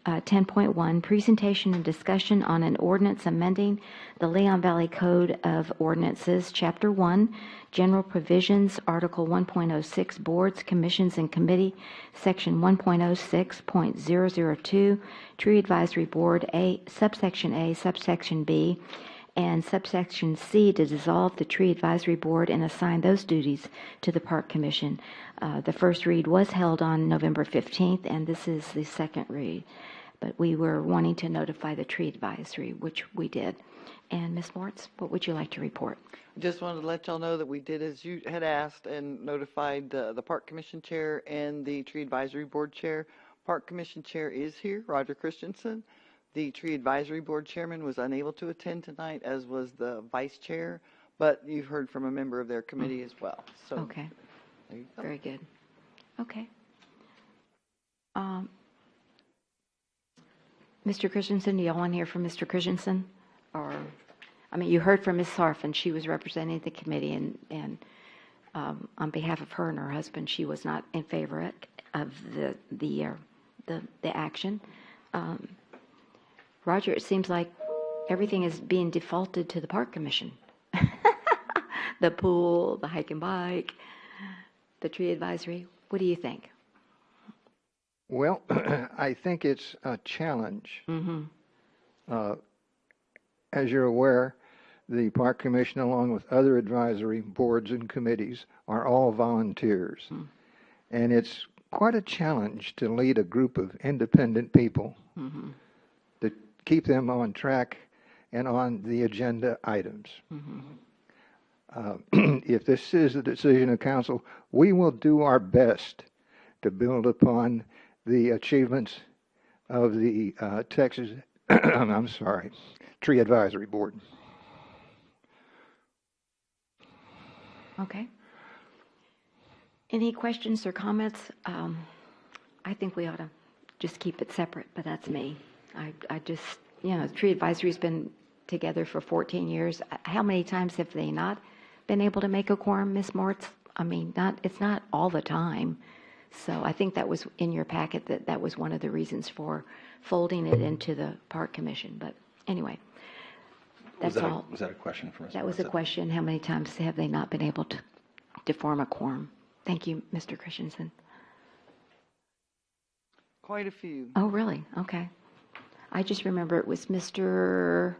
[SPEAKER 1] 10.1, presentation and discussion on an ordinance amending the Leon Valley Code of Ordinances, Chapter 1, General Provisions, Article 1.06, Boards, Commissions, and Committee, Section 1.06.002, Tree Advisory Board, Subsection A, Subsection B, and Subsection C to dissolve the Tree Advisory Board and assign those duties to the Park Commission. The first read was held on November 15th, and this is the second read. But we were wanting to notify the Tree Advisory, which we did. And Ms. Moritz, what would you like to report?
[SPEAKER 6] Just wanted to let y'all know that we did as you had asked and notified the Park Commission Chair and the Tree Advisory Board Chair. Park Commission Chair is here, Roger Christensen. The Tree Advisory Board Chairman was unable to attend tonight, as was the Vice Chair, but you've heard from a member of their committee as well. So,
[SPEAKER 1] okay.
[SPEAKER 6] There you go.
[SPEAKER 1] Very good. Okay. Mr. Christensen, do y'all want to hear from Mr. Christensen? Or, I mean, you heard from Ms. Sarfin. She was representing the committee, and on behalf of her and her husband, she was not in favor of the action. Roger, it seems like everything is being defaulted to the Park Commission. The pool, the hike and bike, the Tree Advisory. What do you think?
[SPEAKER 20] Well, I think it's a challenge. As you're aware, the Park Commission, along with other advisory boards and committees, are all volunteers. And it's quite a challenge to lead a group of independent people, to keep them on track and on the agenda items. If this is the decision of council, we will do our best to build upon the achievements of the Texas, I'm sorry, Tree Advisory Board.
[SPEAKER 1] Okay. Any questions or comments? I think we ought to just keep it separate, but that's me. I just, the Tree Advisory's been together for 14 years. How many times have they not been able to make a quorum, Ms. Moritz? I mean, it's not all the time. So I think that was in your packet, that was one of the reasons for folding it into the Park Commission. But anyway, that's all.
[SPEAKER 9] Was that a question for Ms.
[SPEAKER 1] That was a question. How many times have they not been able to form a quorum? Thank you, Mr. Christensen.
[SPEAKER 6] Quite a few.
[SPEAKER 1] Oh, really? Okay. I just remember it was the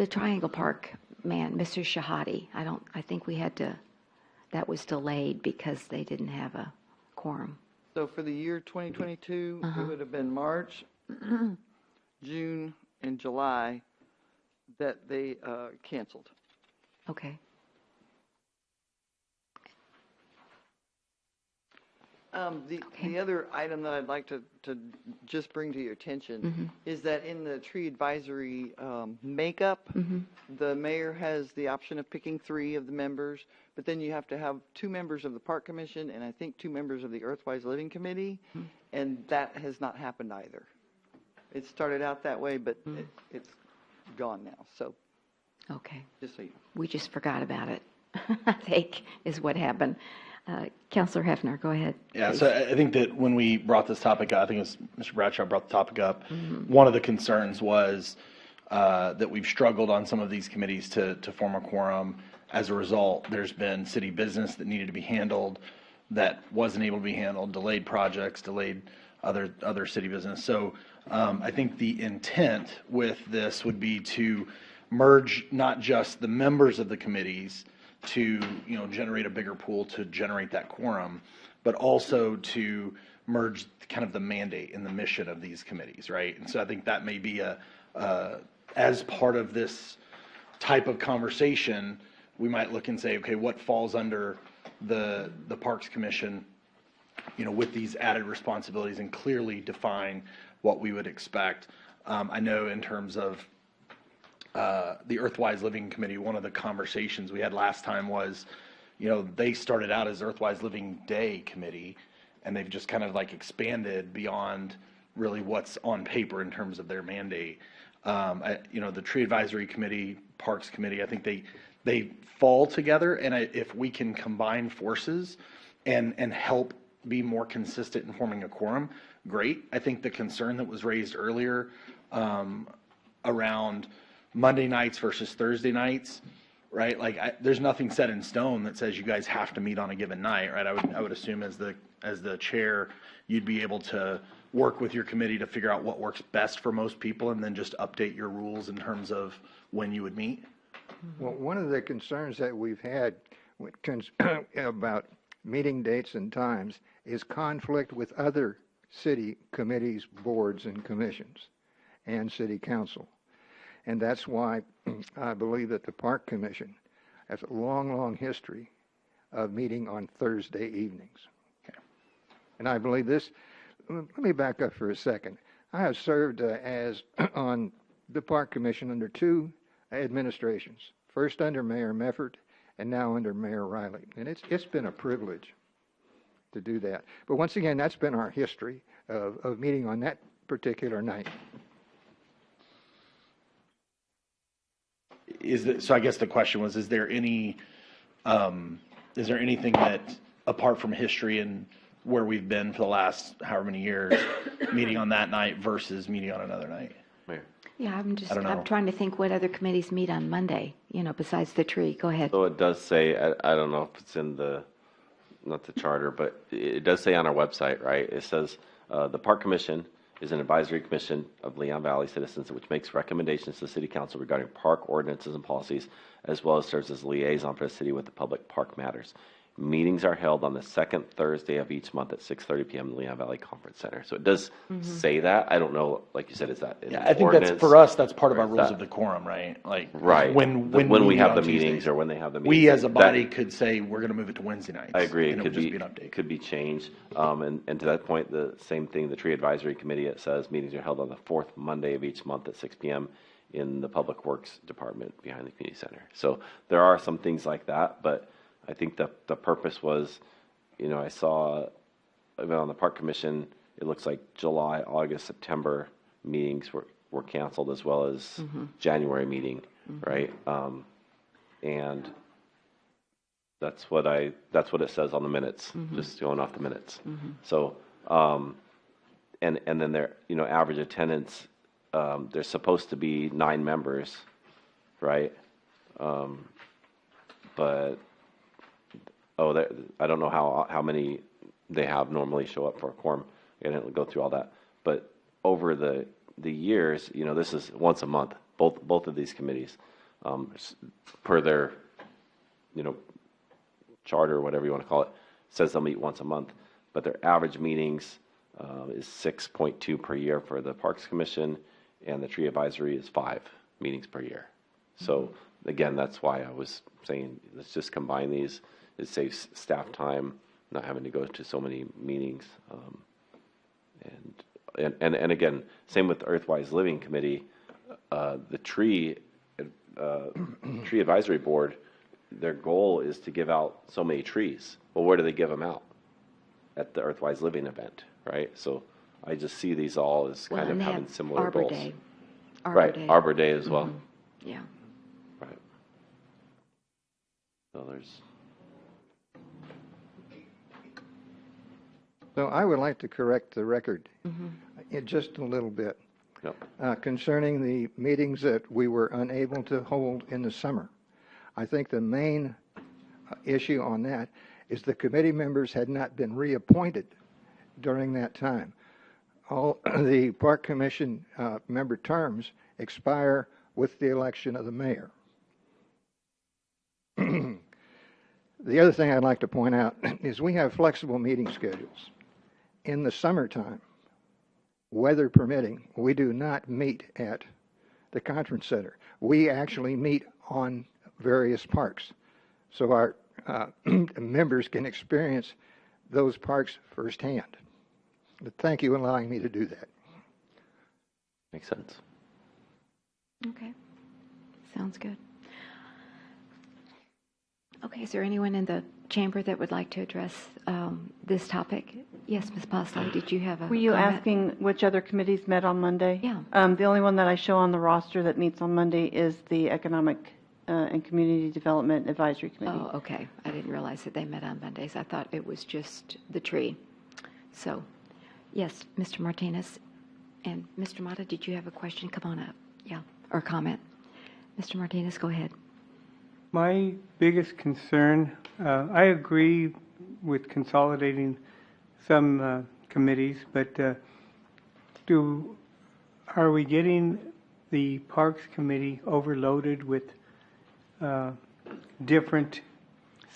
[SPEAKER 1] Triangle Park man, Mr. Shahadi. I think we had to, that was delayed because they didn't have a quorum.
[SPEAKER 6] So for the year 2022, it would have been March, June, and July that they canceled.
[SPEAKER 1] Okay.
[SPEAKER 6] The other item that I'd like to just bring to your attention is that in the tree advisory makeup, the mayor has the option of picking 3 of the members, but then you have to have 2 members of the Park Commission and I think 2 members of the Earthwise Living Committee, and that has not happened either. It started out that way, but it's gone now. So,
[SPEAKER 1] okay.
[SPEAKER 6] Just so you know.
[SPEAKER 1] We just forgot about it, I think, is what happened. Councilor Hefner, go ahead.
[SPEAKER 9] Yeah,
[SPEAKER 1] please.
[SPEAKER 9] so I think that when we brought this topic up, I think it was Mr. Bradshaw brought the topic up, one of the concerns was that we've struggled on some of these committees to form a quorum. As a result, there's been city business that needed to be handled that wasn't able to be handled, delayed projects, delayed other city business. So I think the intent with this would be to merge not just the members of the committees to generate a bigger pool to generate that quorum, but also to merge kind of the mandate and the mission of these committees, right? And so I think that may be as part of this type of conversation, we might look and say, okay, what falls under the Parks Commission, with these added responsibilities, and clearly define what we would expect. I know in terms of the Earthwise Living Committee, one of the conversations we had last time was, they started out as Earthwise Living Day Committee, and they've just kind of like expanded beyond really what's on paper in terms of their mandate. The Tree Advisory Committee, Parks Committee, I think they fall together, and if we can combine forces and help be more consistent in forming a quorum, great. I think the concern that was raised earlier around Monday nights versus Thursday nights, right? Like there's nothing set in stone that says you guys have to meet on a given night, right? I would assume as the chair, you'd be able to work with your committee to figure out what works best for most people, and then just update your rules in terms of when you would meet.
[SPEAKER 20] Well, one of the concerns that we've had about meeting dates and times is conflict with other city committees, boards, and commissions, and city council. And that's why I believe that the Park Commission has a long, long history of meeting on Thursday evenings. Okay. And I believe this, let me back up for a second. I have served as on the Park Commission under 2 administrations, first under Mayor Mefford and now under Mayor Riley. And it's been a privilege to do that. But once again, that's been our history of meeting on that particular night.
[SPEAKER 9] So I guess the question was, is there anything that, apart from history and where we've been for the last however many years, meeting on that night versus meeting on another night?
[SPEAKER 1] Yeah, I'm trying to think what other committees meet on Monday, besides the tree. Go ahead.
[SPEAKER 10] So it does say, I don't know if it's in not the charter, but it does say on our website, right? It says the Park Commission is an advisory commission of Leon Valley citizens which makes recommendations to the City Council regarding park ordinances and policies, as well as serves as liaison for the city with the public park matters. Meetings are held on the second Thursday of each month at 6:30 p.m. in Leon Valley Conference Center. So it does say that. I don't know, like you said, is that in
[SPEAKER 9] Yeah,
[SPEAKER 10] the
[SPEAKER 9] I think that's,
[SPEAKER 10] ordinance,
[SPEAKER 9] for us, that's part of
[SPEAKER 10] or
[SPEAKER 9] our
[SPEAKER 10] is
[SPEAKER 9] rules
[SPEAKER 10] that-
[SPEAKER 9] of decorum, right? Like,
[SPEAKER 10] Right.
[SPEAKER 9] when
[SPEAKER 10] we have the
[SPEAKER 9] on
[SPEAKER 10] meetings
[SPEAKER 9] Tuesdays.
[SPEAKER 10] or when they have the meetings.
[SPEAKER 9] We as a
[SPEAKER 10] That-
[SPEAKER 9] body could say, we're gonna move it to Wednesday nights.
[SPEAKER 10] I agree. It
[SPEAKER 9] and
[SPEAKER 10] could
[SPEAKER 9] it'll just
[SPEAKER 10] be,
[SPEAKER 9] be an update.
[SPEAKER 10] could be changed. And to that point, the same thing, the Tree Advisory Committee, it says meetings are held on the fourth Monday of each month at 6 p.m. in the Public Works Department behind the community center. So there are some things like that, but I think the purpose was, I saw even on the Park Commission, it looks like July, August, September meetings were canceled, as well as January meeting, right? And that's what it says on the minutes, just going off the minutes. So, and then there, average attendance, there's supposed to be 9 members, right? But, I don't know how many they have normally show up for a quorum. I didn't go through all that. But over the years, this is once a month, both of these committees, per their, charter, or whatever you want to call it, says they'll meet once a month. But their average meetings is 6.2 per year for the Parks Commission, and the Tree Advisory is 5 meetings per year. So again, that's why I was saying, let's just combine these. It saves staff time, not having to go to so many meetings. And again, same with the Earthwise Living Committee, the Tree Advisory Board, their goal is to give out so many trees. Well, where do they give them out? At the Earthwise Living event, right? So I just see these all as kind of
[SPEAKER 1] and they
[SPEAKER 10] having
[SPEAKER 1] have
[SPEAKER 10] similar
[SPEAKER 1] Arbor
[SPEAKER 10] goals.
[SPEAKER 1] Day.
[SPEAKER 10] Right, Arbor Day as well.
[SPEAKER 1] Yeah.
[SPEAKER 10] Right. So there's.
[SPEAKER 20] So I would like to correct the record in just a little bit concerning the meetings that we were unable to hold in the summer. I think the main issue on that is the committee members had not been reappointed during that time. All the Park Commission member terms expire with the election of the mayor. The other thing I'd like to point out is we have flexible meeting schedules. In the summertime, weather permitting, we do not meet at the conference center. We actually meet on various parks. So our members can experience those parks firsthand. But thank you for allowing me to do that.
[SPEAKER 10] Makes sense.
[SPEAKER 1] Okay. Sounds good. Okay, is there anyone in the chamber that would like to address this topic? Yes, Ms. Bosley, did you have a
[SPEAKER 16] Were you
[SPEAKER 1] comment?
[SPEAKER 16] asking which other committees met on Monday?
[SPEAKER 1] Yeah.
[SPEAKER 16] The only one that I show on the roster that meets on Monday is the Economic and Community Development Advisory Committee.
[SPEAKER 1] Oh, okay. I didn't realize that they met on Mondays. I thought it was just the tree. So, yes, Mr. Martinez. And Mr. Mata, did you have a question? Come on up. Yeah, or comment. Mr. Martinez, go ahead.
[SPEAKER 4] My biggest concern, I agree with consolidating some committees, but are we getting the Parks Committee overloaded with different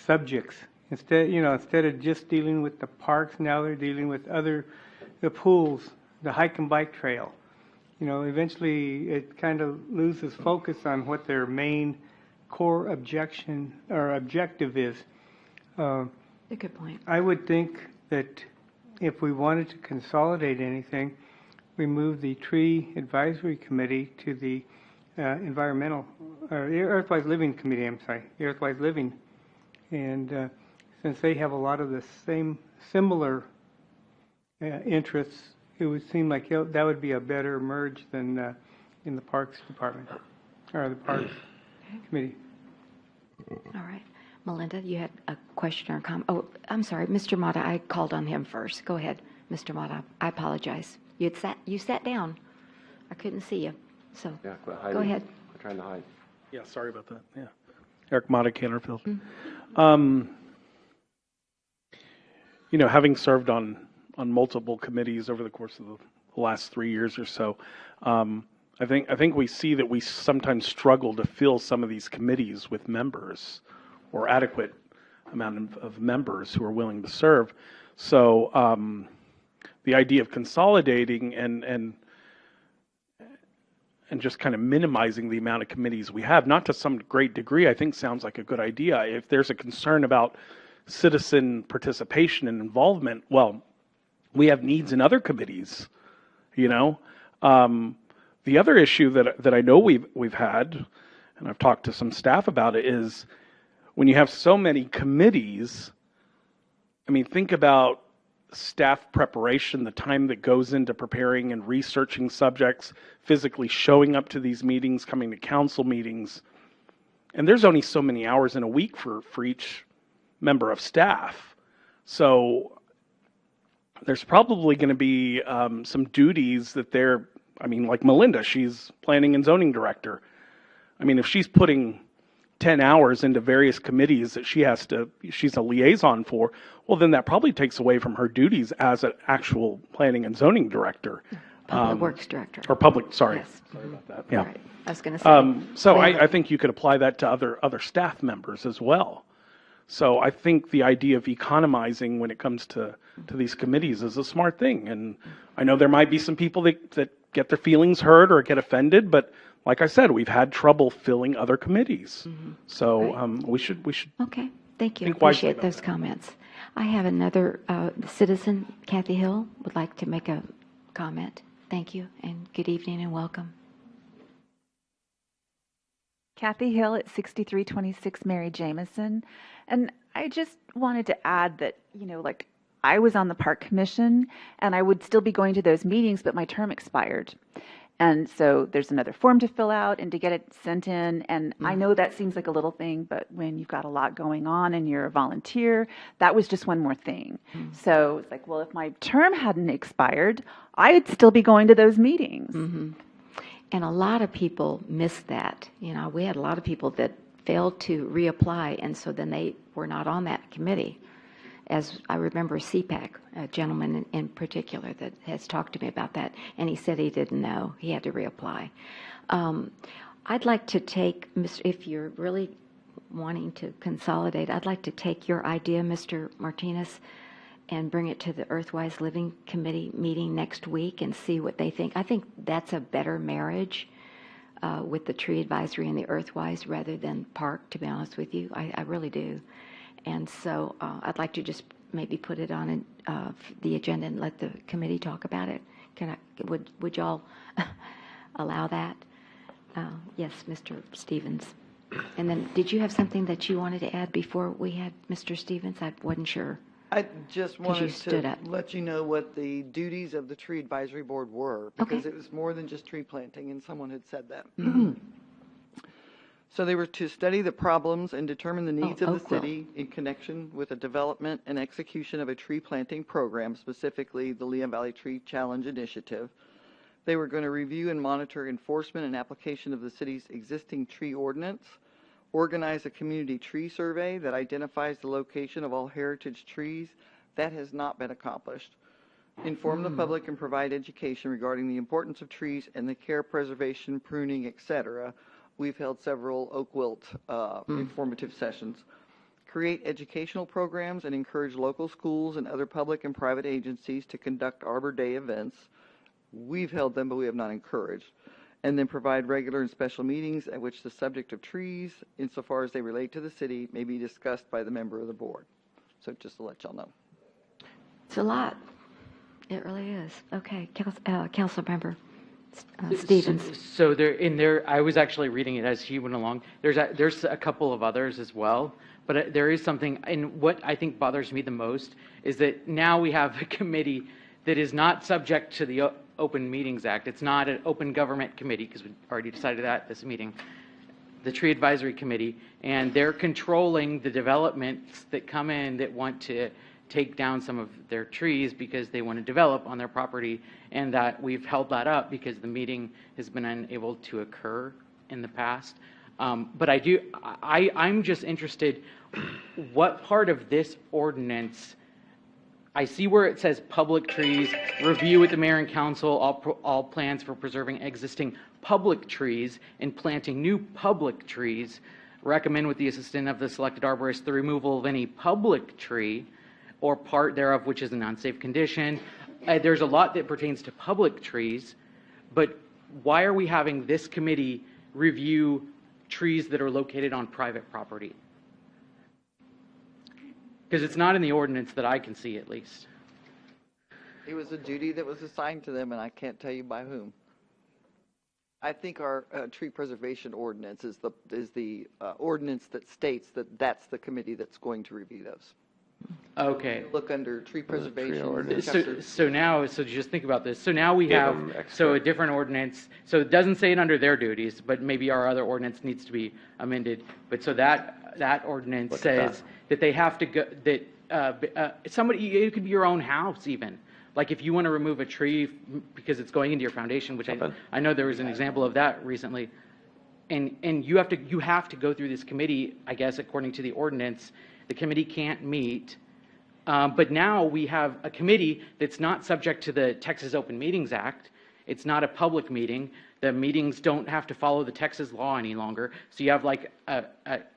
[SPEAKER 4] subjects? Instead of just dealing with the parks, now they're dealing with the pools, the hike and bike trail. Eventually it kind of loses focus on what their main core objective is.
[SPEAKER 1] A good point.
[SPEAKER 4] I would think that if we wanted to consolidate anything, we move the Tree Advisory Committee to the Earthwise Living Committee, the Earthwise Living. And since they have a lot of the similar interests, it would seem like that would be a better merge than in the Parks Department, or the Parks Committee.
[SPEAKER 1] All right. Melinda, you had a question or a comment? Oh, I'm sorry. Mr. Mata, I called on him first. Go ahead, Mr. Mata. I apologize. You sat down. I couldn't see you. So
[SPEAKER 10] Yeah, quit hiding.
[SPEAKER 1] go ahead.
[SPEAKER 10] I'm trying to hide.
[SPEAKER 15] Yeah, sorry about that. Yeah. Eric Mata, Canterfield. Having served on multiple committees over the course of the last 3 years or so, I think we see that we sometimes struggle to fill some of these committees with members or adequate amount of members who are willing to serve. So the idea of consolidating and just kind of minimizing the amount of committees we have, not to some great degree, I think sounds like a good idea. If there's a concern about citizen participation and involvement, well, we have needs in other committees, you know. The other issue that I know we've had, and I've talked to some staff about it, is when you have so many committees, I mean, think about staff preparation, the time that goes into preparing and researching subjects, physically showing up to these meetings, coming to council meetings. And there's only so many hours in a week for each member of staff. So there's probably going to be some duties that they're, I mean, like Melinda, she's planning and zoning director. I mean, if she's putting 10 hours into various committees that she's a liaison for, well, then that probably takes away from her duties as an actual planning and zoning director.
[SPEAKER 1] Public Works Director.
[SPEAKER 15] Or public, sorry.
[SPEAKER 1] Yes.
[SPEAKER 15] Sorry about that. Yeah.
[SPEAKER 1] Right. I was going to say.
[SPEAKER 15] So I think you could apply that to other staff members as well. So I think the idea of economizing when it comes to these committees is a smart thing. And I know there might be some people that get their feelings hurt or get offended, but like I said, we've had trouble filling other committees. So we should.
[SPEAKER 1] Okay, thank you.
[SPEAKER 15] think wisely
[SPEAKER 1] Appreciate those comments. I have another citizen, Kathy Hill, would like to make a comment. Thank you, and good evening and welcome.
[SPEAKER 21] Kathy Hill at 6326 Mary Jameson. And I just wanted to add that, you know, like I was on the park commission and I would still be going to those meetings, but my term expired. And so there's another form to fill out and to get it sent in. And I know that seems like a little thing, but when you've got a lot going on and you're a volunteer, that was just one more thing. So it's like, well, if my term hadn't expired, I'd still be going to those meetings.
[SPEAKER 1] And a lot of people missed that. You know, we had a lot of people that failed to reapply, and so then they were not on that committee. As I remember CPAC, a gentleman in particular that has talked to me about that, and he said he didn't know. He had to reapply. I'd like to take, if you're really wanting to consolidate, I'd like to take your idea, Mr. Martinez, and bring it to the Earthwise Living Committee meeting next week and see what they think. I think that's a better marriage with the Tree Advisory and the Earthwise rather than Park, to be honest with you. I really do. And so I'd like to just maybe put it on the agenda and let the committee talk about it. Would y'all allow that? Yes, Mr. Stevens. And then did you have something that you wanted to add before we had Mr. Stevens? I wasn't sure.
[SPEAKER 6] I just wanted
[SPEAKER 1] stood
[SPEAKER 6] to
[SPEAKER 1] up.
[SPEAKER 6] let you know what the duties of the Tree Advisory Board were, because it was more than just tree planting, and someone had said that. So they were to study the problems and determine the needs of the city in connection with the development and execution of a tree planting program, specifically the Lehigh Valley Tree Challenge Initiative. They were going to review and monitor enforcement and application of the city's existing tree ordinance, organize a community tree survey that identifies the location of all heritage trees. That has not been accomplished. Inform the public and provide education regarding the importance of trees and the care, preservation, pruning, etc. We've held several Oak Wilt informative sessions. Create educational programs and encourage local schools and other public and private agencies to conduct Arbor Day events. We've held them, but we have not encouraged. And then provide regular and special meetings at which the subject of trees, insofar as they relate to the city, may be discussed by the member of the board. So just to let y'all know.
[SPEAKER 1] It's a lot. It really is. Okay, Council Member Stevens.
[SPEAKER 8] So I was actually reading it as he went along. There's a couple of others as well, but there is something, and what I think bothers me the most is that now we have a committee that is not subject to the Open Meetings Act. It's not an open government committee, because we already decided that this meeting. The Tree Advisory Committee, and they're controlling the developments that come in that want to take down some of their trees because they want to develop on their property, and that we've held that up because the meeting has been unable to occur in the past. But I'm just interested, what part of this ordinance, I see where it says public trees, review with the mayor and council all plans for preserving existing public trees and planting new public trees. recommend with the assistance of the selected arborist the removal of any public tree or part thereof which is in unsafe condition. There's a lot that pertains to public trees, but why are we having this committee review trees that are located on private property? Because it's not in the ordinance that I can see, at least.
[SPEAKER 6] It was a duty that was assigned to them, and I can't tell you by whom. I think our tree preservation ordinance is the ordinance that states that that's the committee that's going to review those.
[SPEAKER 8] Okay.
[SPEAKER 6] Look under tree preservation.
[SPEAKER 8] So just think about this. So now we have, a different ordinance. So it doesn't say it under their duties, but maybe our other ordinance needs to be amended. But so that ordinance says that they have to go, that somebody, it could be your own house even. Like if you want to remove a tree because it's going into your foundation, which I know there was an example of that recently, and you have to go through this committee, I guess, according to the ordinance. The committee can't meet, but now we have a committee that's not subject to the Texas Open Meetings Act. It's not a public meeting. The meetings don't have to follow the Texas law any longer. So you have like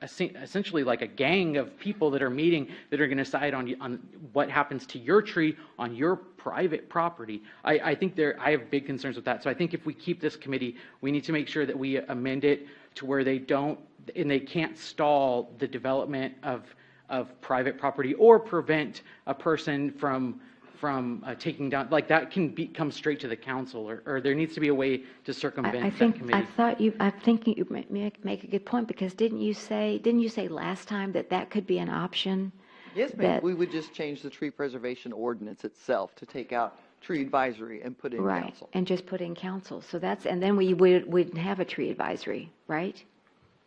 [SPEAKER 8] essentially like a gang of people that are meeting that are going to decide on what happens to your tree on your private property. I think I have big concerns with that. So I think if we keep this committee, we need to make sure that we amend it to where they don't, and they can't stall the development of private property or prevent a person from taking down, like that can come straight to the council, or there needs to be a way to circumvent that committee.
[SPEAKER 1] I think you make a good point, because didn't you say last time that could be an option?
[SPEAKER 6] Yes, ma'am. We would just change the tree preservation ordinance itself to take out tree advisory and put in council.
[SPEAKER 1] Right, and just put in council. So and then we wouldn't have a tree advisory, right?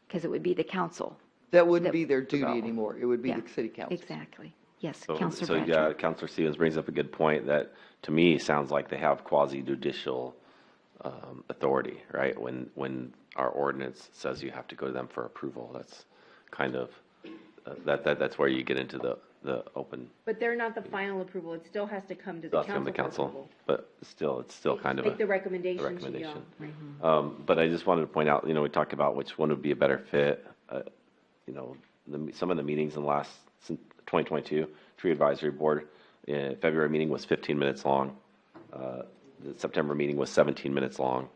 [SPEAKER 1] Because it would be the council.
[SPEAKER 6] That wouldn't be their duty anymore. It would be the city council.
[SPEAKER 1] Exactly. Yes,
[SPEAKER 10] So
[SPEAKER 1] Councilor
[SPEAKER 10] yeah,
[SPEAKER 1] Bradshaw.
[SPEAKER 10] Councilor Stevens brings up a good point that, to me, sounds like they have quasi-judicial authority, right? When our ordinance says you have to go to them for approval, that's kind of, that's where you get into the open.
[SPEAKER 17] But they're not the final approval. It still has to come to the council.
[SPEAKER 10] From the
[SPEAKER 17] for
[SPEAKER 10] council,
[SPEAKER 17] approval.
[SPEAKER 10] but it's still kind of
[SPEAKER 17] Make the
[SPEAKER 10] a
[SPEAKER 17] recommendation.
[SPEAKER 10] recommendation.
[SPEAKER 17] To y'all.
[SPEAKER 10] But I just wanted to point out, we talked about which one would be a better fit. Some of the meetings in the last, since 2022, Tree Advisory Board, February meeting was 15 minutes long. The September meeting was 17 minutes long,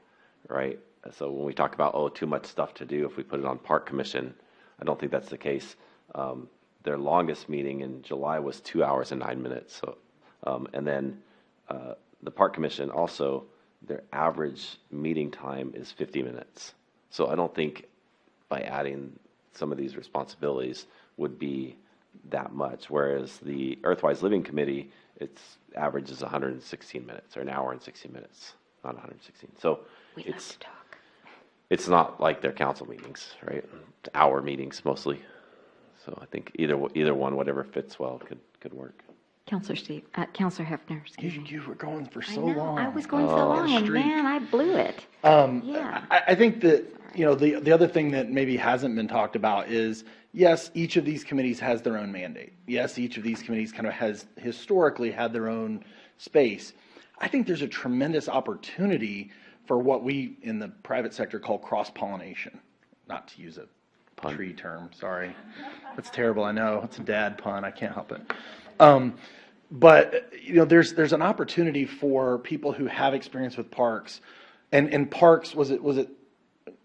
[SPEAKER 10] right? So when we talk about, too much stuff to do if we put it on Park Commission, I don't think that's the case. Their longest meeting in July was 2 hours and 9 minutes. So, and then the Park Commission also, their average meeting time is 50 minutes. So I don't think by adding some of these responsibilities would be that much. Whereas the Earthwise Living Committee, its average is 116 minutes, or an hour and 60 minutes, not 116. So it's not like their council meetings, right? It's hour meetings mostly. So I think either one, whatever fits well, could work.
[SPEAKER 1] Councilor Hefner, excuse me.
[SPEAKER 9] You were going for so
[SPEAKER 1] long. I was going so
[SPEAKER 9] Oh.
[SPEAKER 1] long, and man, I blew it. Yeah.
[SPEAKER 9] I think that, the other thing that maybe hasn't been talked about is, yes, each of these committees has their own mandate. Yes, each of these committees kind of has historically had their own space. I think there's a tremendous opportunity for what we in the private sector call cross-pollination, not to use a tree term, sorry. That's terrible, I know. It's a dad pun, I can't help it. But there's an opportunity for people who have experience with parks, and parks, was it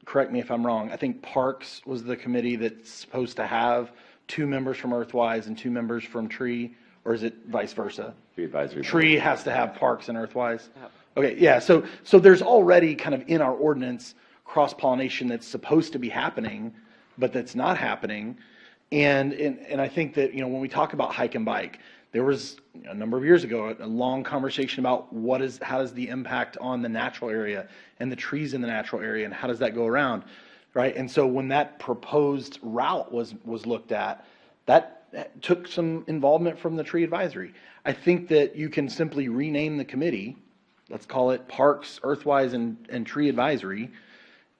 [SPEAKER 9] correct me if I'm wrong, I think Parks was the committee that's supposed to have 2 members from Earthwise and 2 members from Tree, or is it vice versa?
[SPEAKER 10] Tree Advisory.
[SPEAKER 9] Tree has to have Parks and Earthwise? Okay, yeah, so there's already kind of in our ordinance cross-pollination that's supposed to be happening, but that's not happening. And I think that, when we talk about hike and bike, there was a number of years ago a long conversation about how does the impact on the natural area and the trees in the natural area, and how does that go around, right? And so when that proposed route was looked at, that took some involvement from the Tree Advisory. I think that you can simply rename the committee, let's call it Parks, Earthwise, and Tree Advisory,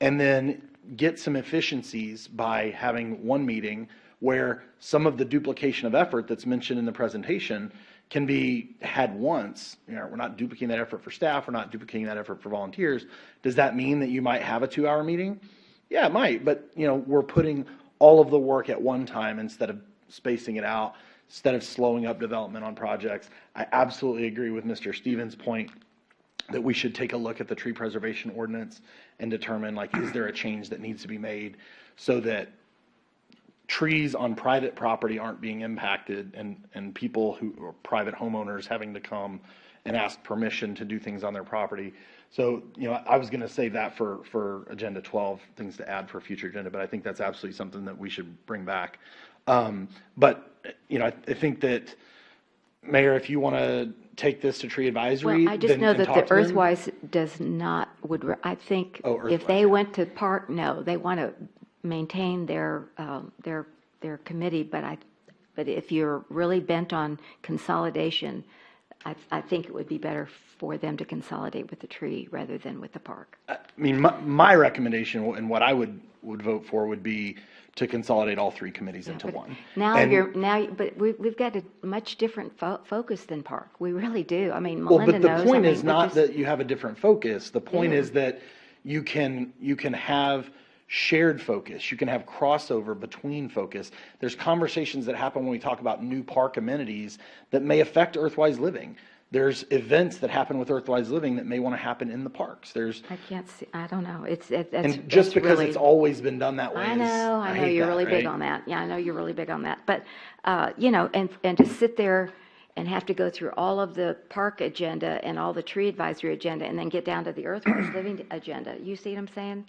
[SPEAKER 9] and then get some efficiencies by having one meeting where some of the duplication of effort that's mentioned in the presentation can be had once. We're not duplicating that effort for staff. We're not duplicating that effort for volunteers. Does that mean that you might have a 2-hour meeting? Yeah, it might. But, we're putting all of the work at one time instead of spacing it out, instead of slowing up development on projects. I absolutely agree with Mr. Stevens' point that we should take a look at the tree preservation ordinance and determine, like, is there a change that needs to be made so that trees on private property aren't being impacted, and people who are private homeowners having to come and ask permission to do things on their property. So, I was going to save that for Agenda 12, things to add for future agenda, but I think that's absolutely something that we should bring back. But, I think that, Mayor, if you want to take this to tree advisory,
[SPEAKER 1] Well, I just know
[SPEAKER 9] and
[SPEAKER 1] that
[SPEAKER 9] talk
[SPEAKER 1] the
[SPEAKER 9] to them.
[SPEAKER 1] Earthwise does not, I think
[SPEAKER 9] Oh,
[SPEAKER 1] if
[SPEAKER 9] Earthwise.
[SPEAKER 1] they went to park, no, they want to maintain their committee, but if you're really bent on consolidation, I think it would be better for them to consolidate with the tree rather than with the park.
[SPEAKER 9] I mean, my recommendation and what I would vote for would be to consolidate all three committees into one.
[SPEAKER 1] But we've got a much different focus than park. We really do. I mean,
[SPEAKER 9] Well,
[SPEAKER 1] Melinda
[SPEAKER 9] but the
[SPEAKER 1] knows.
[SPEAKER 9] point
[SPEAKER 1] I mean,
[SPEAKER 9] is
[SPEAKER 1] we
[SPEAKER 9] not
[SPEAKER 1] just-
[SPEAKER 9] that you have a different focus. The point
[SPEAKER 1] Yeah.
[SPEAKER 9] is that you can have shared focus. You can have crossover between focus. There's conversations that happen when we talk about new park amenities that may affect Earthwise Living. There's events that happen with Earthwise Living that may want to happen in the parks.
[SPEAKER 1] I can't see, I don't know. That's
[SPEAKER 9] And just
[SPEAKER 1] that's
[SPEAKER 9] because
[SPEAKER 1] really,
[SPEAKER 9] it's always been done that way
[SPEAKER 1] I
[SPEAKER 9] is,
[SPEAKER 1] know
[SPEAKER 9] I
[SPEAKER 1] you're
[SPEAKER 9] hate that,
[SPEAKER 1] really big
[SPEAKER 9] right?
[SPEAKER 1] on that. Yeah, I know you're really big on that. But, and to sit there and have to go through all of the park agenda and all the tree advisory agenda and then get down to the Earthwise Living agenda. You see what I'm saying?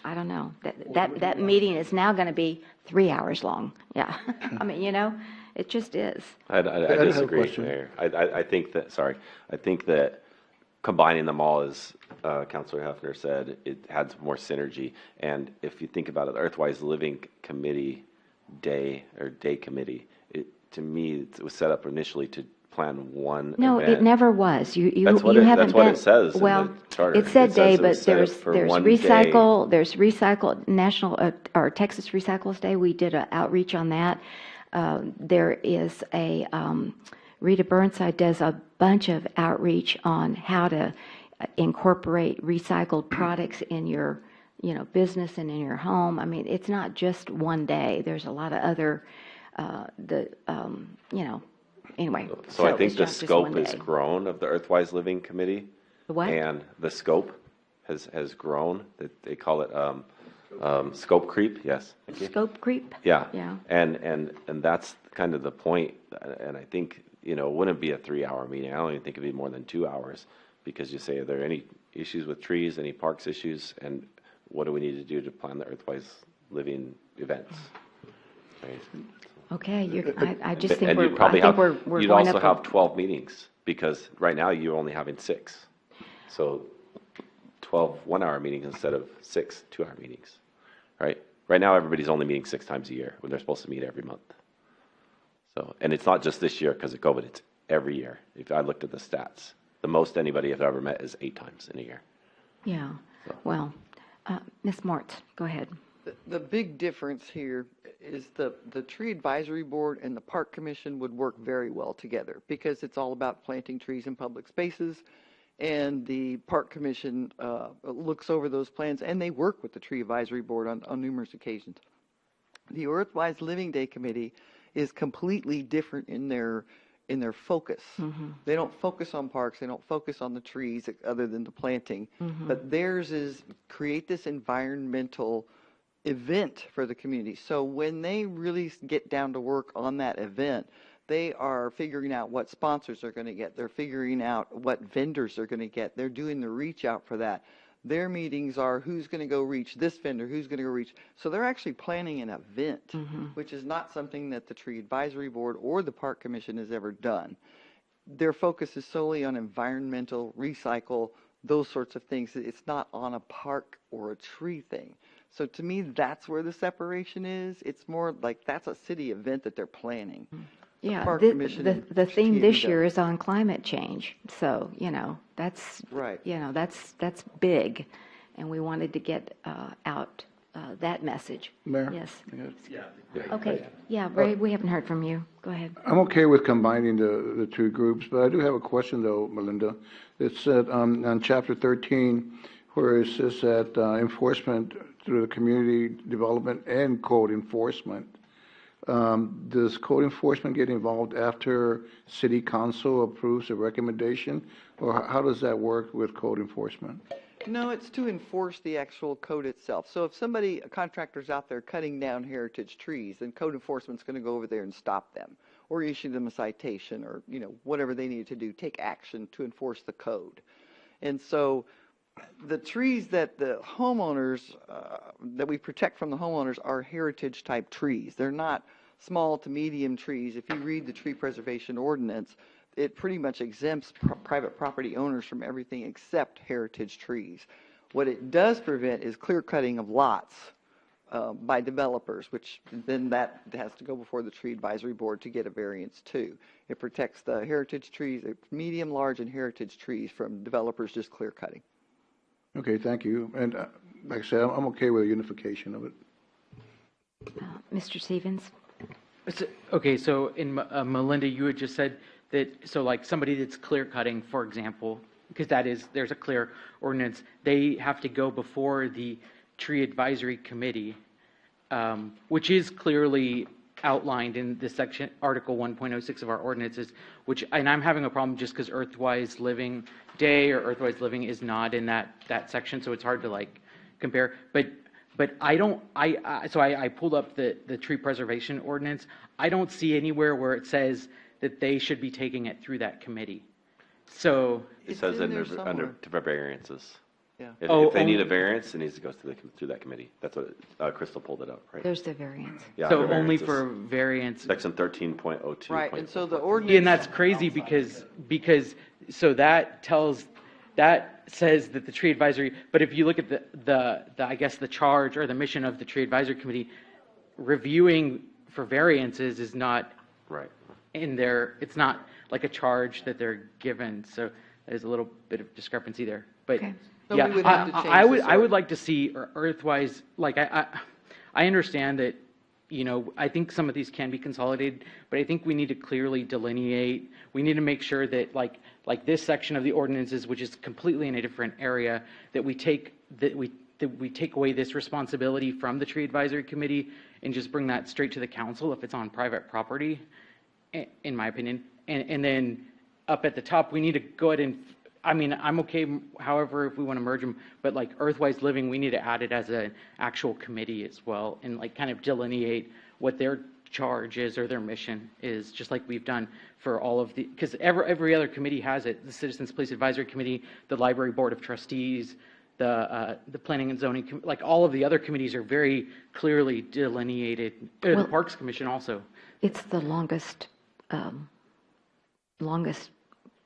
[SPEAKER 1] I don't know. That meeting is now going to be 3 hours long. Yeah. I mean, it just is.
[SPEAKER 10] I
[SPEAKER 19] have a
[SPEAKER 10] disagree,
[SPEAKER 19] question.
[SPEAKER 10] Mayor. I think that combining them all, as Councilor Hefner said, it adds more synergy. And if you think about it, the Earthwise Living Committee day committee, to me, it was set up initially to plan one
[SPEAKER 1] No,
[SPEAKER 10] event.
[SPEAKER 1] it never was. You
[SPEAKER 10] That's what
[SPEAKER 1] haven't
[SPEAKER 10] that's what
[SPEAKER 1] been.
[SPEAKER 10] it says in the
[SPEAKER 1] Well,
[SPEAKER 10] charter.
[SPEAKER 1] it said
[SPEAKER 10] It says
[SPEAKER 1] day,
[SPEAKER 10] it
[SPEAKER 1] but
[SPEAKER 10] was set up
[SPEAKER 1] there's
[SPEAKER 10] for one
[SPEAKER 1] recycle. There's recycle national or Texas Recycles Day. We did an outreach on that. There is a Rita Burnside does a bunch of outreach on how to incorporate recycled products in your business and in your home. I mean, it's not just one day. There's a lot of other anyway.
[SPEAKER 10] So I think
[SPEAKER 1] it's
[SPEAKER 10] the
[SPEAKER 1] not just
[SPEAKER 10] scope
[SPEAKER 1] one
[SPEAKER 10] has
[SPEAKER 1] day.
[SPEAKER 10] grown of the Earthwise Living Committee.
[SPEAKER 1] The what?
[SPEAKER 10] And the scope has grown. They call it scope creep. Yes. Thank you.
[SPEAKER 1] Scope creep?
[SPEAKER 10] Yeah.
[SPEAKER 1] Yeah.
[SPEAKER 10] And that's kind of the point. And I think, it wouldn't be a 3-hour meeting. I don't even think it'd be more than 2 hours, because you say, are there any issues with trees, any parks issues, and what do we need to do to plan the Earthwise Living events? Right.
[SPEAKER 1] Okay, I just think
[SPEAKER 10] And
[SPEAKER 1] we're,
[SPEAKER 10] you'd probably
[SPEAKER 1] I think
[SPEAKER 10] have,
[SPEAKER 1] we're
[SPEAKER 10] you'd
[SPEAKER 1] going
[SPEAKER 10] also
[SPEAKER 1] up.
[SPEAKER 10] have 12 meetings, because right now you're only having 6. So 12 1-hour meetings instead of 6 2-hour meetings, right? Right now, everybody's only meeting 6 times a year when they're supposed to meet every month. So, and it's not just this year because of COVID, it's every year. If I looked at the stats, the most anybody has ever met is 8 times in a year.
[SPEAKER 1] Yeah, well, Ms. Mortz, go ahead.
[SPEAKER 6] The big difference here is the Tree Advisory Board and the Park Commission would work very well together, because it's all about planting trees in public spaces, and the Park Commission looks over those plans, and they work with the Tree Advisory Board on numerous occasions. The Earthwise Living Day Committee is completely different in their focus.
[SPEAKER 1] Mm-hmm.
[SPEAKER 6] They don't focus on parks, they don't focus on the trees other than the planting,
[SPEAKER 1] Mhm.
[SPEAKER 6] but theirs is create this environmental event for the community. So when they really get down to work on that event, they are figuring out what sponsors they're going to get. They're figuring out what vendors they're going to get. They're doing the reach out for that. Their meetings are who's going to go reach this vendor, who's going to go reach. So they're actually planning an event, which is not something that the Tree Advisory Board or the Park Commission has ever done. Their focus is solely on environmental, recycle, those sorts of things. It's not on a park or a tree thing. So to me, that's where the separation is. It's more like that's a city event that they're planning.
[SPEAKER 1] Yeah,
[SPEAKER 6] Park
[SPEAKER 1] the
[SPEAKER 6] Commission
[SPEAKER 1] the theme this
[SPEAKER 6] does.
[SPEAKER 1] year is on climate change. So, that's,
[SPEAKER 6] Right.
[SPEAKER 1] That's big. And we wanted to get out that message.
[SPEAKER 19] Mayor?
[SPEAKER 1] Yes.
[SPEAKER 19] Yeah.
[SPEAKER 1] Okay, yeah, Ray, we haven't heard from you. Go ahead.
[SPEAKER 19] I'm okay with combining the two groups, but I do have a question though, Melinda. It said on chapter 13, where it says that enforcement through the community development and code enforcement. Does code enforcement get involved after city council approves a recommendation, or how does that work with code enforcement?
[SPEAKER 6] No, it's to enforce the actual code itself. So if a contractor's out there cutting down heritage trees, then code enforcement's going to go over there and stop them, or issue them a citation, or whatever they need to do, take action to enforce the code. And so the trees that the homeowners, that we protect from the homeowners, are heritage type trees. They're not small to medium trees. If you read the tree preservation ordinance, it pretty much exempts private property owners from everything except heritage trees. What it does prevent is clear cutting of lots by developers, which then that has to go before the tree advisory board to get a variance too. It protects the heritage trees, medium, large, and heritage trees from developers just clear cutting.
[SPEAKER 19] Okay, thank you. And like I said, I'm okay with the unification of it.
[SPEAKER 1] Mr. Stevens?
[SPEAKER 8] Okay, so in Melinda, you had just said that, so like somebody that's clear cutting, for example, because there's a clear ordinance, they have to go before the tree advisory committee, which is clearly outlined in the section, Article 1.06 of our ordinances, and I'm having a problem just because Earthwise Living Day or Earthwise Living is not in that section, so it's hard to compare. But I pulled up the tree preservation ordinance. I don't see anywhere where it says that they should be taking it through that committee. So
[SPEAKER 10] it says under variances.
[SPEAKER 6] Yeah.
[SPEAKER 10] If they need a variance, it needs to go through that committee. That's what Crystal pulled it up, right?
[SPEAKER 1] There's the variance.
[SPEAKER 10] Yeah,
[SPEAKER 8] so only for variance.
[SPEAKER 10] Section 13.02.
[SPEAKER 6] Right, and so the ordinance.
[SPEAKER 8] Yeah, and that's crazy because so that says that the tree advisory. But if you look at the I guess the charge or the mission of the tree advisory committee, reviewing for variances is not
[SPEAKER 10] right
[SPEAKER 8] in there. It's not like a charge that they're given. So there's a little bit of discrepancy there. But
[SPEAKER 1] okay.
[SPEAKER 6] So
[SPEAKER 8] yeah,
[SPEAKER 6] we would have to change
[SPEAKER 8] I would like to see Earthwise. Like I understand that, I think some of these can be consolidated, but I think we need to clearly delineate. We need to make sure that like this section of the ordinances, which is completely in a different area, that we take away this responsibility from the tree advisory committee and just bring that straight to the council if it's on private property, in my opinion. And then up at the top, we need to go ahead and. I mean, I'm okay, however, if we want to merge them, but like Earthwise Living, we need to add it as an actual committee as well and kind of delineate what their charge is or their mission is, just like we've done for all of because every other committee has it. The Citizens Police Advisory Committee, the Library Board of Trustees, the Planning and Zoning, like all of the other committees are very clearly delineated. The Parks Commission also.
[SPEAKER 1] It's the longest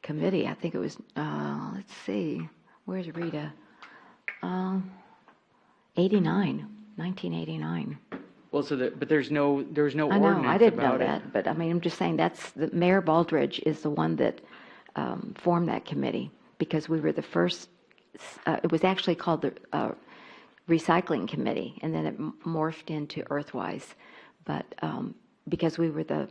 [SPEAKER 1] committee. I think it was, let's see, where's Rita? 1989.
[SPEAKER 8] Well, but there's no ordinance about it.
[SPEAKER 1] I know, I didn't know that, but I mean, I'm just saying Mayor Baldridge is the one that formed that committee because we were the first, it was actually called the Recycling Committee, and then it morphed into Earthwise. But because we were the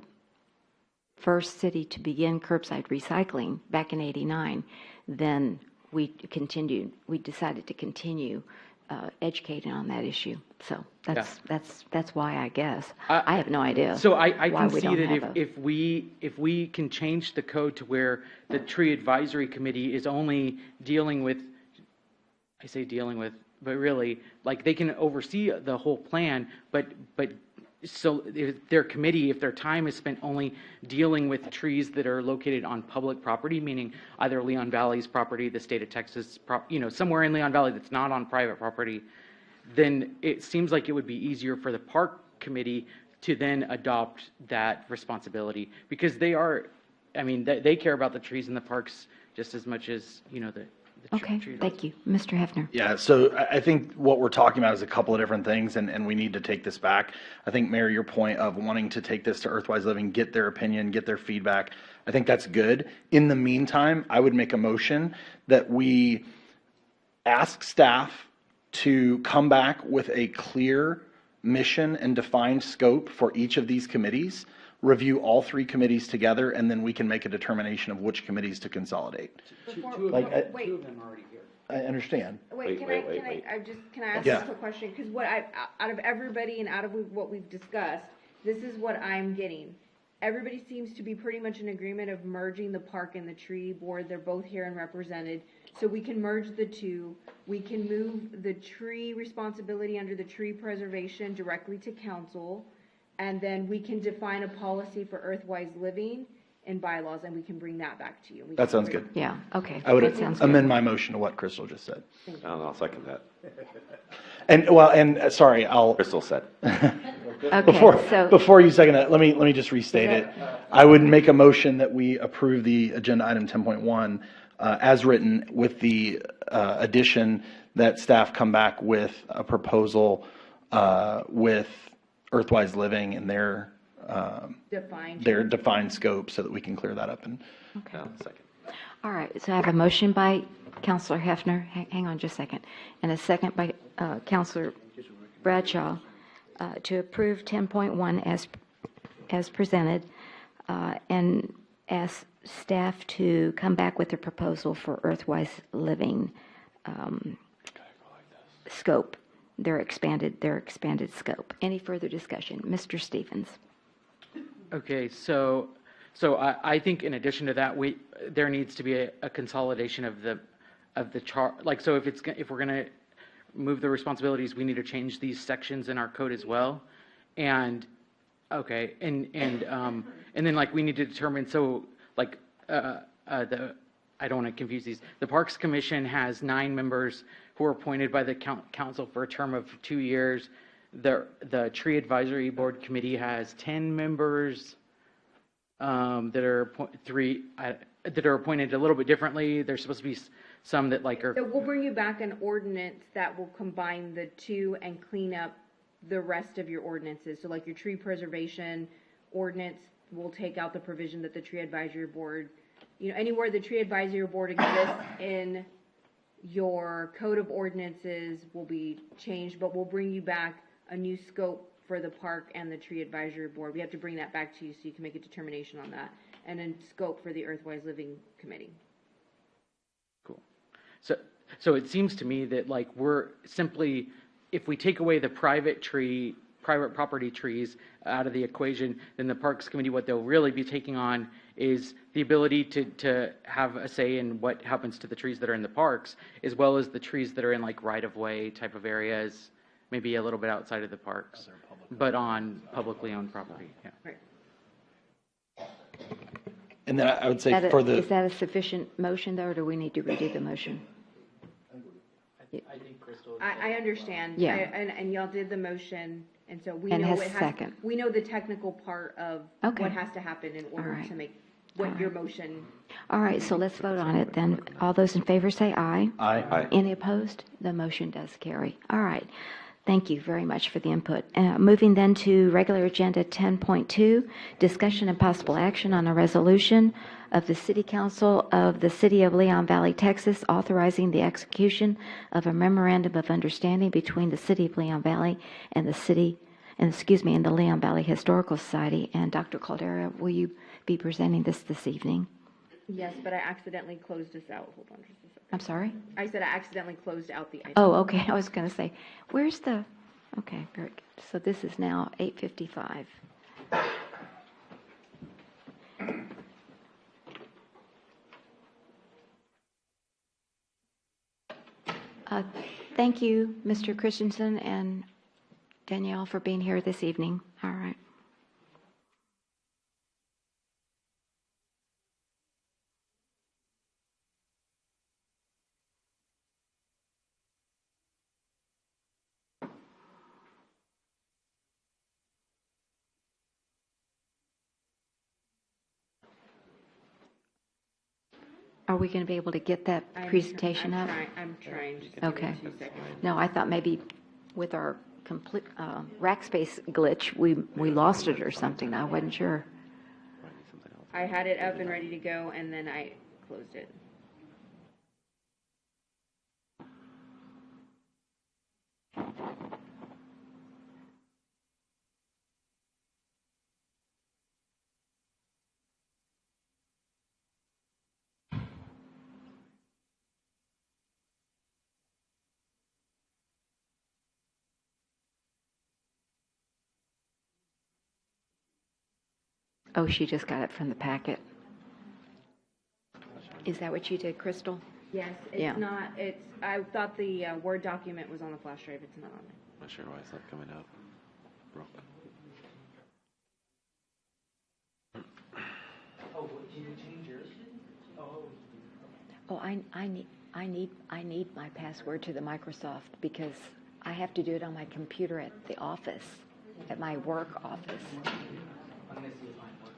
[SPEAKER 1] first city to begin curbside recycling back in '89, then we decided to continue educating on that issue. So that's why, I guess. I have no idea.
[SPEAKER 8] So I can see that if we can change the code to where the tree advisory committee is only dealing with, I say dealing with, but really like they can oversee the whole plan, but so their committee, if their time is spent only dealing with trees that are located on public property, meaning either Leon Valley's property, the state of Texas, somewhere in Leon Valley that's not on private property, then it seems like it would be easier for the park committee to then adopt that responsibility because they care about the trees in the parks just as much as, the
[SPEAKER 1] okay, thank you. Mr. Hefner.
[SPEAKER 9] Yeah, so I think what we're talking about is a couple of different things, and we need to take this back. I think, Mayor, your point of wanting to take this to Earthwise Living, get their opinion, get their feedback, I think that's good. In the meantime, I would make a motion that we ask staff to come back with a clear mission and defined scope for each of these committees review all three committees together, and then we can make a determination of which committees to consolidate. Like,
[SPEAKER 7] Wait,
[SPEAKER 9] I understand.
[SPEAKER 7] wait, can I ask
[SPEAKER 9] Yeah.
[SPEAKER 7] a quick question? Because out of everybody and out of what we've discussed, this is what I'm getting. Everybody seems to be pretty much in agreement of merging the park and the tree board. They're both here and represented. So we can merge the two. We can move the tree responsibility under the tree preservation directly to council. And then we can define a policy for Earthwise Living and bylaws, and we can bring that back to you. We
[SPEAKER 9] That
[SPEAKER 7] can
[SPEAKER 9] sounds
[SPEAKER 7] bring-
[SPEAKER 9] good.
[SPEAKER 1] Yeah, okay.
[SPEAKER 9] I would
[SPEAKER 1] That sounds good.
[SPEAKER 9] amend my motion to what Crystal just said.
[SPEAKER 10] I'll second that.
[SPEAKER 9] And sorry,
[SPEAKER 10] Crystal said.
[SPEAKER 1] Okay,
[SPEAKER 9] Before you second that, let me just restate it. I would make a motion that we approve the agenda item 10.1 as written, with the addition that staff come back with a proposal with Earthwise Living and their defined scope, so that we can clear that up. And
[SPEAKER 10] second.
[SPEAKER 1] All right, so I have a motion by Counselor Hefner, hang on just a second, and a second by Counselor Bradshaw to approve 10.1 as presented, and ask staff to come back with a proposal for Earthwise Living scope, their expanded scope. Any further discussion? Mr. Stevens.
[SPEAKER 8] Okay, so I think in addition to that, there needs to be a consolidation of the chart. Like, so if we're gonna move the responsibilities, we need to change these sections in our code as well. And okay, and then like we need to determine, so like I don't want to confuse these. The Parks Commission has 9 members who are appointed by the council for a term of 2 years. The Tree Advisory Board Committee has 10 members that are appointed a little bit differently. There's supposed to be some that like are.
[SPEAKER 7] So we'll bring you back an ordinance that will combine the two and clean up the rest of your ordinances. So like your tree preservation ordinance will take out the provision that the Tree Advisory Board, anywhere the Tree Advisory Board exists in your code of ordinances will be changed, but we'll bring you back a new scope for the park and the Tree Advisory Board. We have to bring that back to you so you can make a determination on that, and then scope for the Earthwise Living Committee.
[SPEAKER 8] Cool. So it seems to me that like we're simply, if we take away the private property trees out of the equation, then the Parks Committee, what they'll really be taking on is the ability to have a say in what happens to the trees that are in the parks, as well as the trees that are in like right-of-way type of areas, maybe a little bit outside of the parks, but on publicly owned property. Yeah.
[SPEAKER 7] Right.
[SPEAKER 9] then I would say
[SPEAKER 1] Is that a sufficient motion, though, or do we need to redo the motion?
[SPEAKER 8] I think Crystal.
[SPEAKER 7] I understand.
[SPEAKER 1] Yeah.
[SPEAKER 7] And y'all did the motion, and so we
[SPEAKER 1] And
[SPEAKER 7] know
[SPEAKER 1] has
[SPEAKER 7] it has.
[SPEAKER 1] second.
[SPEAKER 7] We know the technical part of
[SPEAKER 1] Okay.
[SPEAKER 7] what has to happen in order
[SPEAKER 1] right.
[SPEAKER 7] to make what your motion.
[SPEAKER 1] All right, so let's vote on it then. All those in favor say aye.
[SPEAKER 9] Aye.
[SPEAKER 1] Any opposed? The motion does carry. All right. Thank you very much for the input. Moving then to regular agenda 10.2, discussion and possible action on a resolution of the City Council of the City of Leon Valley, Texas, authorizing the execution of a memorandum of understanding between the City of Leon Valley and the Leon Valley Historical Society. And Dr. Caldera, will you be presenting this evening?
[SPEAKER 7] Yes, but I accidentally closed this out. Hold on just a second.
[SPEAKER 1] I'm sorry?
[SPEAKER 7] I said I accidentally closed out the item.
[SPEAKER 1] Oh, okay. I was going to say, where's the, okay, very good. So this is now 8:55. Thank you, Mr. Christensen and Danielle, for being here this evening. All right. Are we going to be able to get that presentation up?
[SPEAKER 7] I'm trying. Just give me
[SPEAKER 1] Okay.
[SPEAKER 7] 2 seconds.
[SPEAKER 1] No, I thought maybe with our complete rack space glitch, we lost it or something. I wasn't sure.
[SPEAKER 7] I had it up and ready to go, and then I closed it.
[SPEAKER 1] Oh, she just got it from the packet. Is that what you did, Crystal?
[SPEAKER 17] Yes,
[SPEAKER 1] Yeah.
[SPEAKER 17] it's not, I thought the Word document was on the flash drive, it's not on there.
[SPEAKER 10] Not sure why it's not coming up. Broken.
[SPEAKER 2] Oh, can you change yours? Oh.
[SPEAKER 1] Oh, I need my password to the Microsoft because I have to do it on my computer at the office, at my work office.
[SPEAKER 2] I'm gonna see if mine works.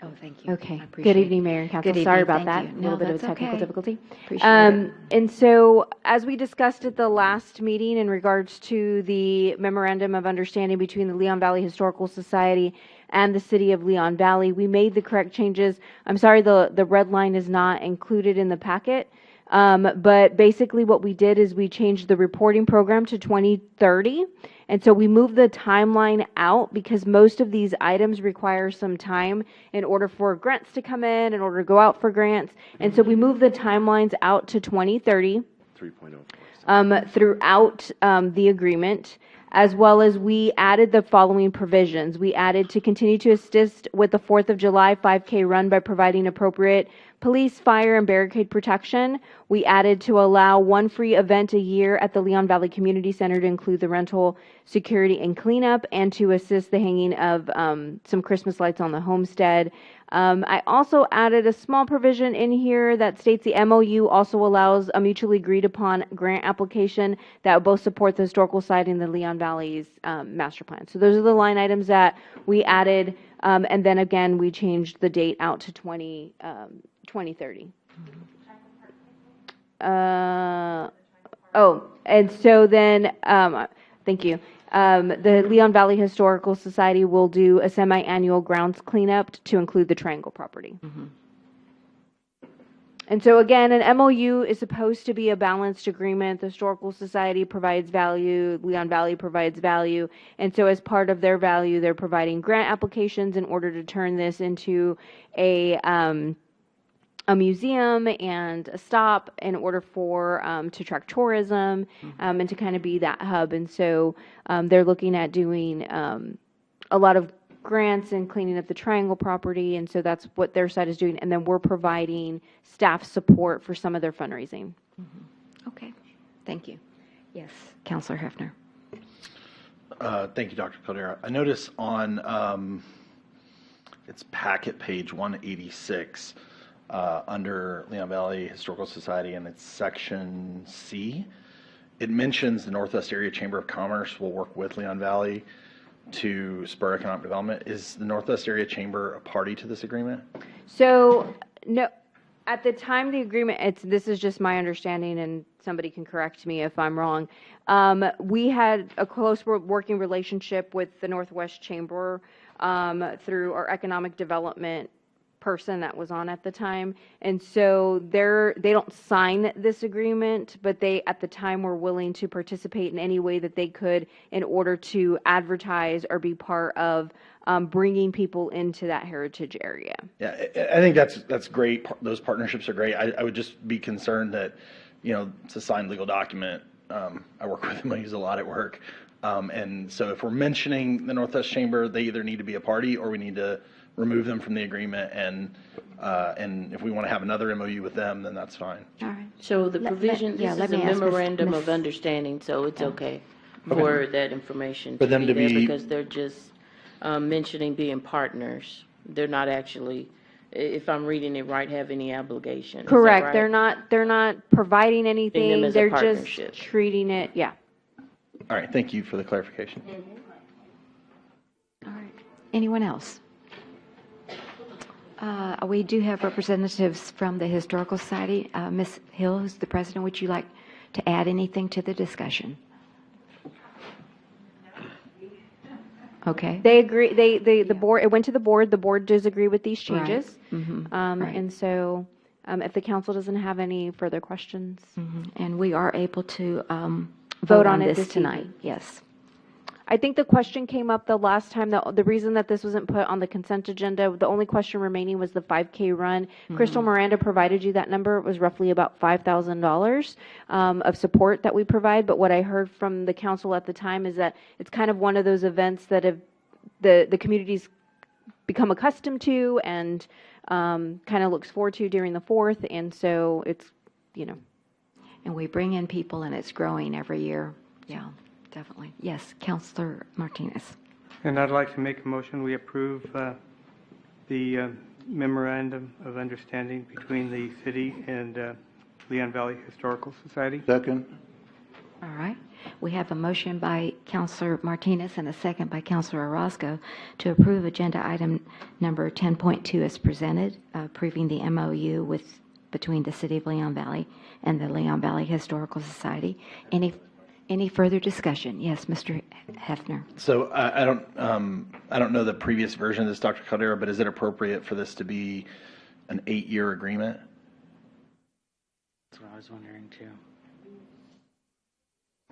[SPEAKER 1] Oh, thank you.
[SPEAKER 17] Okay.
[SPEAKER 1] I appreciate
[SPEAKER 17] Good
[SPEAKER 1] it.
[SPEAKER 17] evening, Mayor and Council.
[SPEAKER 1] Good
[SPEAKER 17] Sorry
[SPEAKER 1] evening.
[SPEAKER 17] about that.
[SPEAKER 1] Thank
[SPEAKER 17] A
[SPEAKER 1] you.
[SPEAKER 17] little
[SPEAKER 1] No,
[SPEAKER 17] bit of a
[SPEAKER 1] that's
[SPEAKER 17] technical
[SPEAKER 1] okay.
[SPEAKER 17] difficulty.
[SPEAKER 1] Appreciate it.
[SPEAKER 17] And so, as we discussed at the last meeting in regards to the memorandum of understanding between the Leon Valley Historical Society and the City of Leon Valley, we made the correct changes. I'm sorry, the red line is not included in the packet. But basically what we did is we changed the reporting program to 2030. And so we moved the timeline out because most of these items require some time in order for grants to come in order to go out for grants. And so we moved the timelines out to 2030 throughout the agreement, as well as we added the following provisions. We added to continue to assist with the 4th of July 5K run by providing appropriate police, fire, and barricade protection. We added to allow one free event a year at the Leon Valley Community Center to include the rental, security, and cleanup, and to assist the hanging of some Christmas lights on the homestead. I also added a small provision in here that states the MOU also allows a mutually agreed upon grant application that will both support the historical site and the Leon Valley's master plan. So those are the line items that we added, and then again, we changed the date out to 2030. And so then, thank you. The Leon Valley Historical Society will do a semi-annual grounds cleanup to include the Triangle property. And so again, an MOU is supposed to be a balanced agreement. The Historical Society provides value, Leon Valley provides value, and so as part of their value, they're providing grant applications in order to turn this into a museum and a stop in order for to attract tourism and to kind of be that hub. And so they're looking at doing a lot of grants and cleaning up the Triangle property, and so that's what their side is doing. And then we're providing staff support for some of their fundraising.
[SPEAKER 1] Okay, thank you. Yes, Councilor Hefner.
[SPEAKER 9] Thank you, Dr. Caldera. I notice on its packet page 186, under Leon Valley Historical Society and its section C, it mentions the Northwest Area Chamber of Commerce will work with Leon Valley to spur economic development. Is the Northwest Area Chamber a party to this agreement?
[SPEAKER 17] So, no, at the time the agreement, this is just my understanding, and somebody can correct me if I'm wrong. We had a close working relationship with the Northwest Chamber through our economic development person that was on at the time, and so they don't sign this agreement, but they at the time were willing to participate in any way that they could in order to advertise or be part of bringing people into that heritage area.
[SPEAKER 9] Yeah, I think that's great. Those partnerships are great. I would just be concerned that, it's a signed legal document. I work with them. I use a lot at work, and so if we're mentioning the Northwest Chamber, they either need to be a party or we need to remove them from the agreement, and if we want to have another MOU with them, then that's fine.
[SPEAKER 1] All right.
[SPEAKER 22] So the provision, this is a memorandum of understanding, so it's okay for that information
[SPEAKER 9] For them to
[SPEAKER 22] there
[SPEAKER 9] be-
[SPEAKER 22] because they're just mentioning being partners. They're not actually, if I'm reading it right, have any obligation. Is that
[SPEAKER 17] Correct.
[SPEAKER 22] right?
[SPEAKER 17] They're not providing
[SPEAKER 22] them
[SPEAKER 17] anything.
[SPEAKER 22] as a
[SPEAKER 17] They're just
[SPEAKER 22] partnership.
[SPEAKER 17] treating it. Yeah.
[SPEAKER 9] All right, thank you for the clarification.
[SPEAKER 1] All right. Anyone else? We do have representatives from the Historical Society. Ms. Hill, who's the president, would you like to add anything to the discussion? Okay.
[SPEAKER 17] They agree. The board. It went to the board. The board does agree with these
[SPEAKER 1] Right.
[SPEAKER 17] changes.
[SPEAKER 1] Right.
[SPEAKER 17] And so, if the council doesn't have any further questions,
[SPEAKER 1] And we are able to
[SPEAKER 17] Vote on it
[SPEAKER 1] this
[SPEAKER 17] this
[SPEAKER 1] tonight.
[SPEAKER 17] evening.
[SPEAKER 1] Yes.
[SPEAKER 17] I think the question came up the last time, the reason that this wasn't put on the consent agenda, the only question remaining was the 5K run. Crystal Miranda provided you that number. It was roughly about $5,000 of support that we provide. But what I heard from the council at the time is that it's kind of one of those events that have the community's become accustomed to and kind of looks forward to during the 4th. And so it's,
[SPEAKER 1] And we bring in people, and it's growing every year. Yeah. Definitely. Yes, Councilor Martinez.
[SPEAKER 4] And I'd like to make a motion, we approve the memorandum of understanding between the city and Leon Valley Historical Society.
[SPEAKER 19] Second.
[SPEAKER 1] All right. We have a motion by Councilor Martinez and a second by Councilor Orozco to approve agenda item number 10.2 as presented, approving the MOU between the City of Leon Valley and the Leon Valley Historical Society. Any further discussion? Yes, Mr. Hefner.
[SPEAKER 9] So I don't know the previous version of this, Dr. Caldera, but is it appropriate for this to be an 8-year agreement?
[SPEAKER 8] That's what I was wondering too.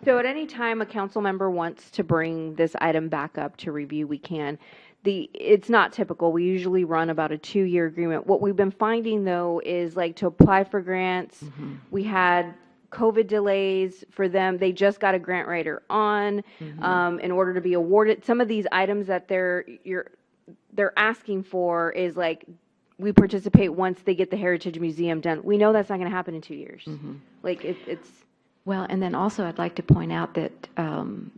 [SPEAKER 17] So at any time a council member wants to bring this item back up to review, we can. It's not typical. We usually run about a 2-year agreement. What we've been finding though is like to apply for grants, we had COVID delays for them. They just got a grant writer on in order to be awarded. Some of these items that they're asking for is like we participate once they get the Heritage Museum done. We know that's not going to happen in 2 years. Like it's.
[SPEAKER 1] Well, and then also I'd like to point out that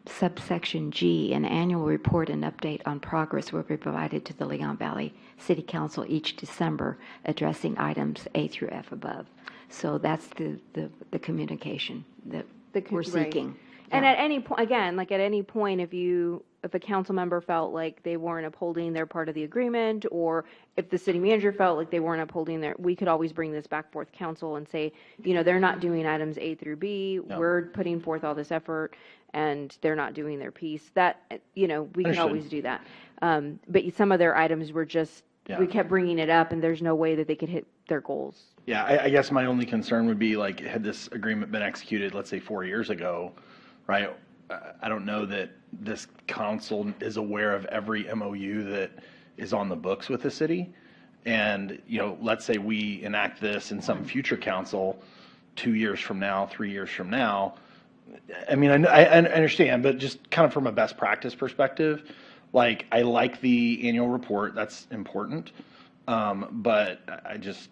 [SPEAKER 1] subsection G, an annual report and update on progress will be provided to the Leon Valley City Council each December, addressing items A through F above. So that's the communication that we're seeking.
[SPEAKER 17] Right. And at any point, again, like at any point, if a council member felt like they weren't upholding their part of the agreement, or if the city manager felt like they weren't upholding we could always bring this back forth council and say, they're not doing items A through B. No. We're putting forth all this effort and they're not doing their piece. That, we can always do that. But some of their items were just, we kept bringing it up and there's no way that they could hit their goals.
[SPEAKER 9] Yeah, I guess my only concern would be like, had this agreement been executed, let's say 4 years ago, right? I don't know that this council is aware of every MOU that is on the books with the city. And, let's say we enact this in some future council 2 years from now, 3 years from now. I mean, I understand, but just kind of from a best practice perspective, like I like the annual report, that's important. But I just.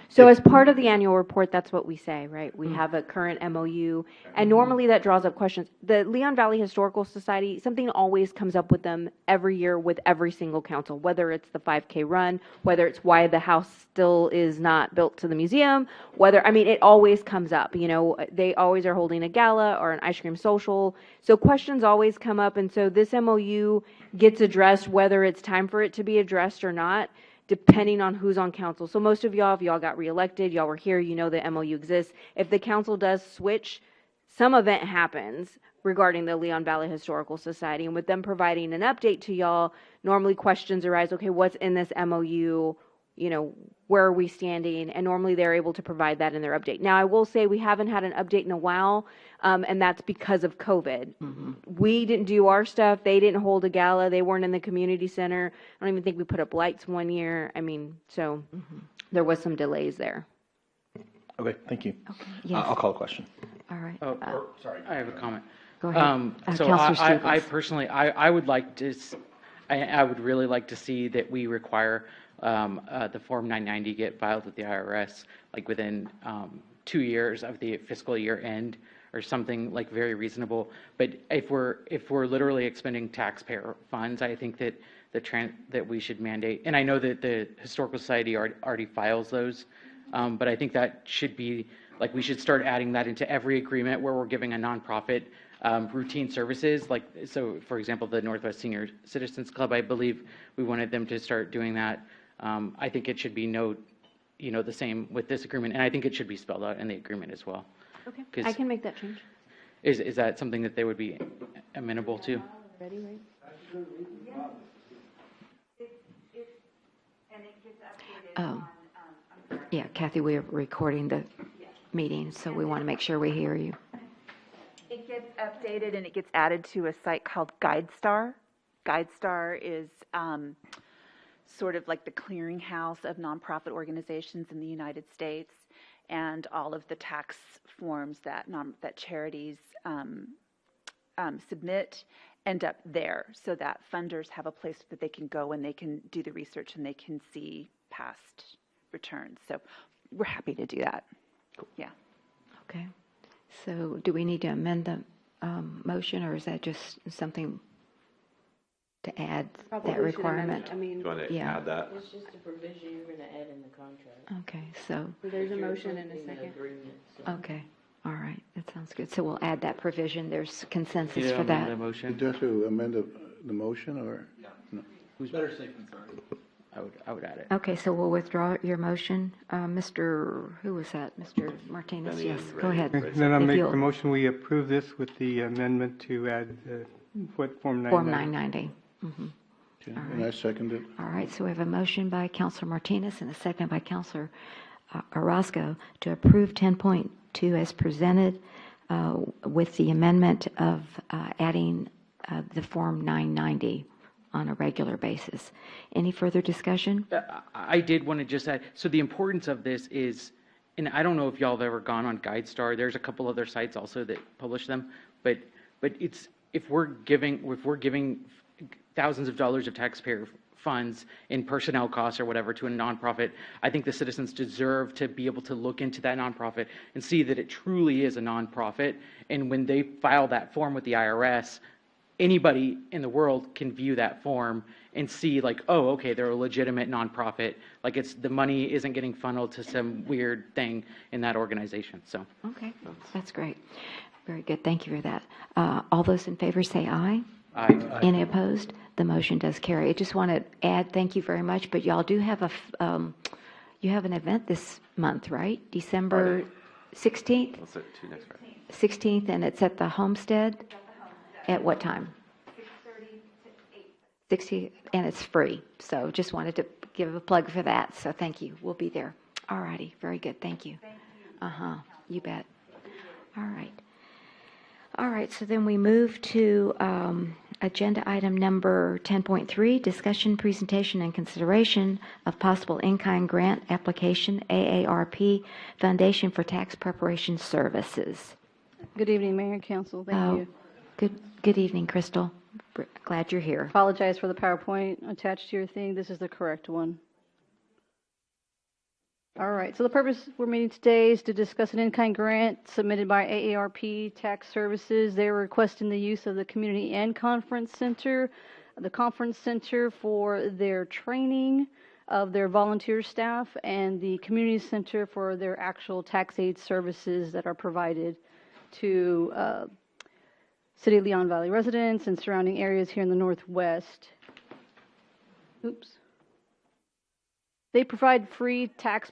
[SPEAKER 17] So as part of the annual report, that's what we say, right? We have a current MOU, and normally that draws up questions. The Leon Valley Historical Society, something always comes up with them every year with every single council, whether it's the 5K run, whether it's why the house still is not built to the museum, it always comes up. They always are holding a gala or an ice cream social. So questions always come up, and so this MOU gets addressed, whether it's time for it to be addressed or not, depending on who's on council. So most of y'all, if y'all got reelected, y'all were here, the MOU exists. If the council does switch, some event happens regarding the Leon Valley Historical Society, and with them providing an update to y'all, normally questions arise, okay, what's in this MOU? Where are we standing? And normally they're able to provide that in their update. Now, I will say we haven't had an update in a while, and that's because of COVID. We didn't do our stuff. They didn't hold a gala. They weren't in the community center. I don't even think we put up lights one year. So there was some delays there.
[SPEAKER 9] Okay, thank you.
[SPEAKER 1] Okay. Yes.
[SPEAKER 9] I'll call a question.
[SPEAKER 1] All right.
[SPEAKER 9] Sorry.
[SPEAKER 8] I have a comment.
[SPEAKER 1] Go ahead.
[SPEAKER 8] So I personally, I would like to, I would really like to see that we require the Form 990 get filed with the IRS like within 2 years of the fiscal year end, or something like very reasonable. But if we're literally expending taxpayer funds, I think that that we should mandate. And I know that the Historical Society already files those, but I think that should be like, we should start adding that into every agreement where we're giving a nonprofit routine services. Like, so for example, the Northwest Senior Citizens Club, I believe we wanted them to start doing that. I think it should be the same with this agreement, and I think it should be spelled out in the agreement as well.
[SPEAKER 17] Okay, I can make that change.
[SPEAKER 8] Is that something that they would be amenable to?
[SPEAKER 17] Ready, right?
[SPEAKER 1] Yeah, Kathy, we are recording the meeting, so we want to make sure we hear you.
[SPEAKER 5] It gets updated
[SPEAKER 21] updated and it gets added to a site called GuideStar. GuideStar is sort of like the clearinghouse of nonprofit organizations in the United States, and all of the tax forms that charities submit end up there, so that funders have a place that they can go and they can do the research and they can see past returns. So we're happy to do that. Cool. Yeah.
[SPEAKER 1] Okay. So do we need to amend the motion, or is that just something to add that requirement?
[SPEAKER 10] Do you want to add that?
[SPEAKER 22] It's just a provision you're going to add in the contract.
[SPEAKER 1] Okay, so,
[SPEAKER 17] There's a motion and a second.
[SPEAKER 1] okay, all right, that sounds good. So we'll add that provision. There's consensus
[SPEAKER 8] Yeah,
[SPEAKER 1] for
[SPEAKER 8] amend
[SPEAKER 1] that.
[SPEAKER 8] the motion.
[SPEAKER 19] Do you have to amend the motion, or?
[SPEAKER 2] Who's better safe than sorry?
[SPEAKER 8] I would add it.
[SPEAKER 1] Okay, so we'll withdraw your motion. Who was that? Mr. Martinez?
[SPEAKER 10] Benny
[SPEAKER 1] Yes,
[SPEAKER 10] and
[SPEAKER 1] go
[SPEAKER 10] Ray.
[SPEAKER 1] ahead.
[SPEAKER 4] Then I'll
[SPEAKER 1] If
[SPEAKER 4] make
[SPEAKER 1] you'll-
[SPEAKER 4] the motion, we approve this with the amendment to add Form 990.
[SPEAKER 1] Form 990. Mhm.
[SPEAKER 19] Okay, and I second it.
[SPEAKER 1] All right, so we have a motion by Councilor Martinez and a second by Councilor Orozco to approve 10.2 as presented with the amendment of adding the Form 990 on a regular basis. Any further discussion?
[SPEAKER 8] I did want to just add, so the importance of this is, and I don't know if y'all have ever gone on GuideStar, there's a couple other sites also that publish them, but it's, if we're giving thousands of dollars of taxpayer funds in personnel costs or whatever to a nonprofit, I think the citizens deserve to be able to look into that nonprofit and see that it truly is a nonprofit. And when they file that form with the IRS, anybody in the world can view that form and see like, oh, okay, they're a legitimate nonprofit. Like the money isn't getting funneled to some weird thing in that organization. So.
[SPEAKER 1] Okay, that's great. Very good. Thank you for that. All those in favor say aye.
[SPEAKER 8] Aye.
[SPEAKER 1] Any opposed? The motion does carry. I just want to add, thank you very much, but y'all do have you have an event this month, right? December 16th?
[SPEAKER 10] What's it, next Friday?
[SPEAKER 1] 16th, and it's at the Homestead? At what time? 6:30 to 8. 60, and it's free. So just wanted to give a plug for that. So thank you. We'll be there. All righty. Very good. Thank you. Uh-huh. You bet. All right. All right. So then we move to agenda item number 10.3, discussion, presentation, and consideration of possible in-kind grant application, AARP Foundation for Tax Preparation Services.
[SPEAKER 5] Good evening, Mayor and Council. Thank you.
[SPEAKER 1] Good evening, Crystal. Glad you're here.
[SPEAKER 5] Apologize for the PowerPoint attached to your thing. This is the correct one. All right, so the purpose we're meeting today is to discuss an in-kind grant submitted by AARP Tax Services. They're requesting the use of the Community and Conference Center, the Conference Center for their training of their volunteer staff, and the Community Center for their actual tax aid services that are provided to City of Leon Valley residents and surrounding areas here in the Northwest. Oops. They provide free tax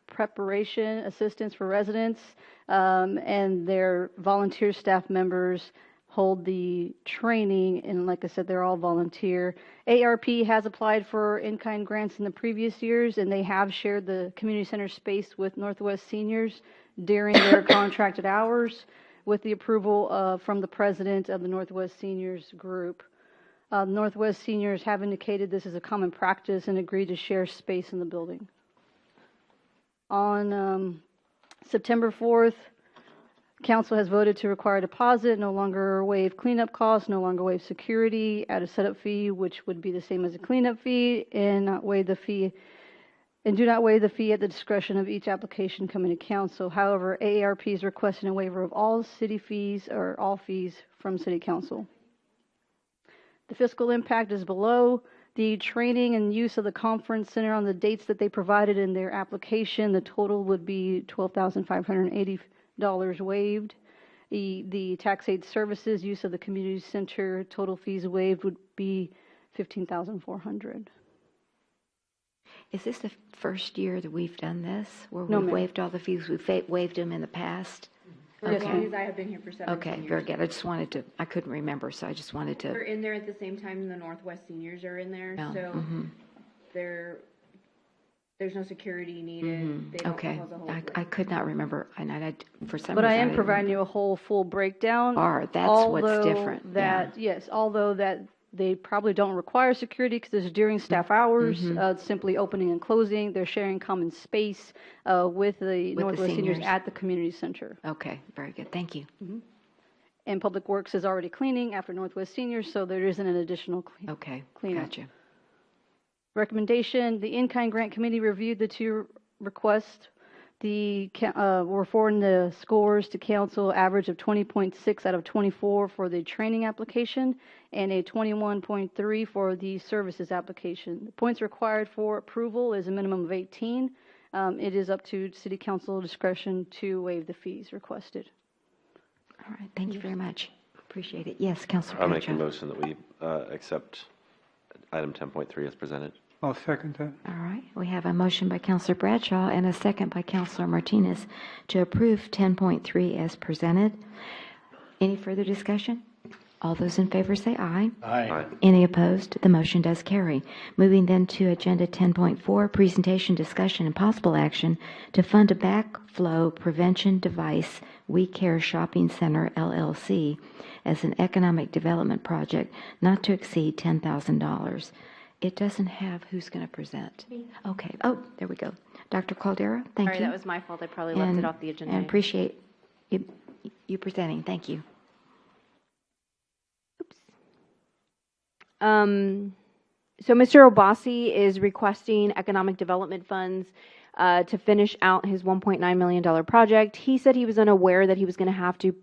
[SPEAKER 5] preparation assistance for residents, and their volunteer staff members hold the training, and like I said, they're all volunteer. ARP has applied for in-kind grants in the previous years, and they have shared the community center space with Northwest Seniors during their contracted hours with the approval from the president of the Northwest Seniors group. Northwest Seniors have indicated this is a common practice and agreed to share space in the building. On September 4th, Council has voted to require a deposit, no longer waive cleanup costs, no longer waive security, add a setup fee, which would be the same as a cleanup fee, and not waive the fee, and do not waive the fee at the discretion of each application coming to Council. However, AARP is requesting a waiver of all city fees or all fees from City Council. The fiscal impact is below. The training and use of the conference center on the dates that they provided in their application, the total would be $12,580 waived. The tax aid services use of the community center, total fees waived would be $15,400.
[SPEAKER 1] Is this the first year that we've done this, where
[SPEAKER 5] No,
[SPEAKER 1] we've
[SPEAKER 5] ma'am.
[SPEAKER 1] waived all the fees? We've waived them in the past?
[SPEAKER 17] For as long as I have been here for 17
[SPEAKER 1] Okay,
[SPEAKER 17] years.
[SPEAKER 1] very good. I just wanted to, I couldn't remember, so I just wanted
[SPEAKER 17] They're
[SPEAKER 1] to.
[SPEAKER 17] in there at the same time the Northwest Seniors are in there,
[SPEAKER 1] Yeah,
[SPEAKER 17] so
[SPEAKER 1] mhm.
[SPEAKER 17] they're, There's no security needed. They don't
[SPEAKER 1] Okay,
[SPEAKER 17] pose a whole
[SPEAKER 1] I could not remember, and for some reason.
[SPEAKER 5] But I am
[SPEAKER 1] didn't
[SPEAKER 5] providing you a whole full breakdown.
[SPEAKER 1] That's what's
[SPEAKER 5] although
[SPEAKER 1] different,
[SPEAKER 5] That, yes, although that they probably don't require security because it's during staff hours, it's simply opening and closing. They're sharing common space with the Northwest Seniors
[SPEAKER 1] seniors.
[SPEAKER 5] at the community center.
[SPEAKER 1] Okay, very good, thank you.
[SPEAKER 5] And Public Works is already cleaning after Northwest Seniors, so there isn't an additional cleanup.
[SPEAKER 1] Gotcha.
[SPEAKER 5] Recommendation, the in-kind grant committee reviewed the two requests. We're forwarding the scores to council, average of 20.6 out of 24 for the training application and a 21.3 for the services application. The points required for approval is a minimum of 18. It is up to city council discretion to waive the fees requested.
[SPEAKER 1] All right, thank you very much. Appreciate it. Yes, Councilor
[SPEAKER 10] I'll make a
[SPEAKER 1] Bradshaw.
[SPEAKER 10] motion that we accept item 10.3 as presented.
[SPEAKER 4] I'll second that.
[SPEAKER 1] All right, we have a motion by Councilor Bradshaw and a second by Councilor Martinez to approve 10.3 as presented. Any further discussion? All those in favor say aye.
[SPEAKER 9] Aye.
[SPEAKER 1] Any opposed? The motion does carry. Moving then to Agenda 10.4, presentation, discussion, and possible action to fund a backflow prevention device, We Care Shopping Center, LLC, as an economic development project not to exceed $10,000. It doesn't have who's going to present.
[SPEAKER 17] Me.
[SPEAKER 1] Okay. Oh, there we go. Dr. Caldera, thank
[SPEAKER 17] Sorry,
[SPEAKER 1] you.
[SPEAKER 17] that was my fault. I probably left it off the agenda.
[SPEAKER 1] And appreciate you presenting. Thank you.
[SPEAKER 17] So Mr. Obasi is requesting economic development funds to finish out his $1.9 million project. He said he was unaware that he was going to have to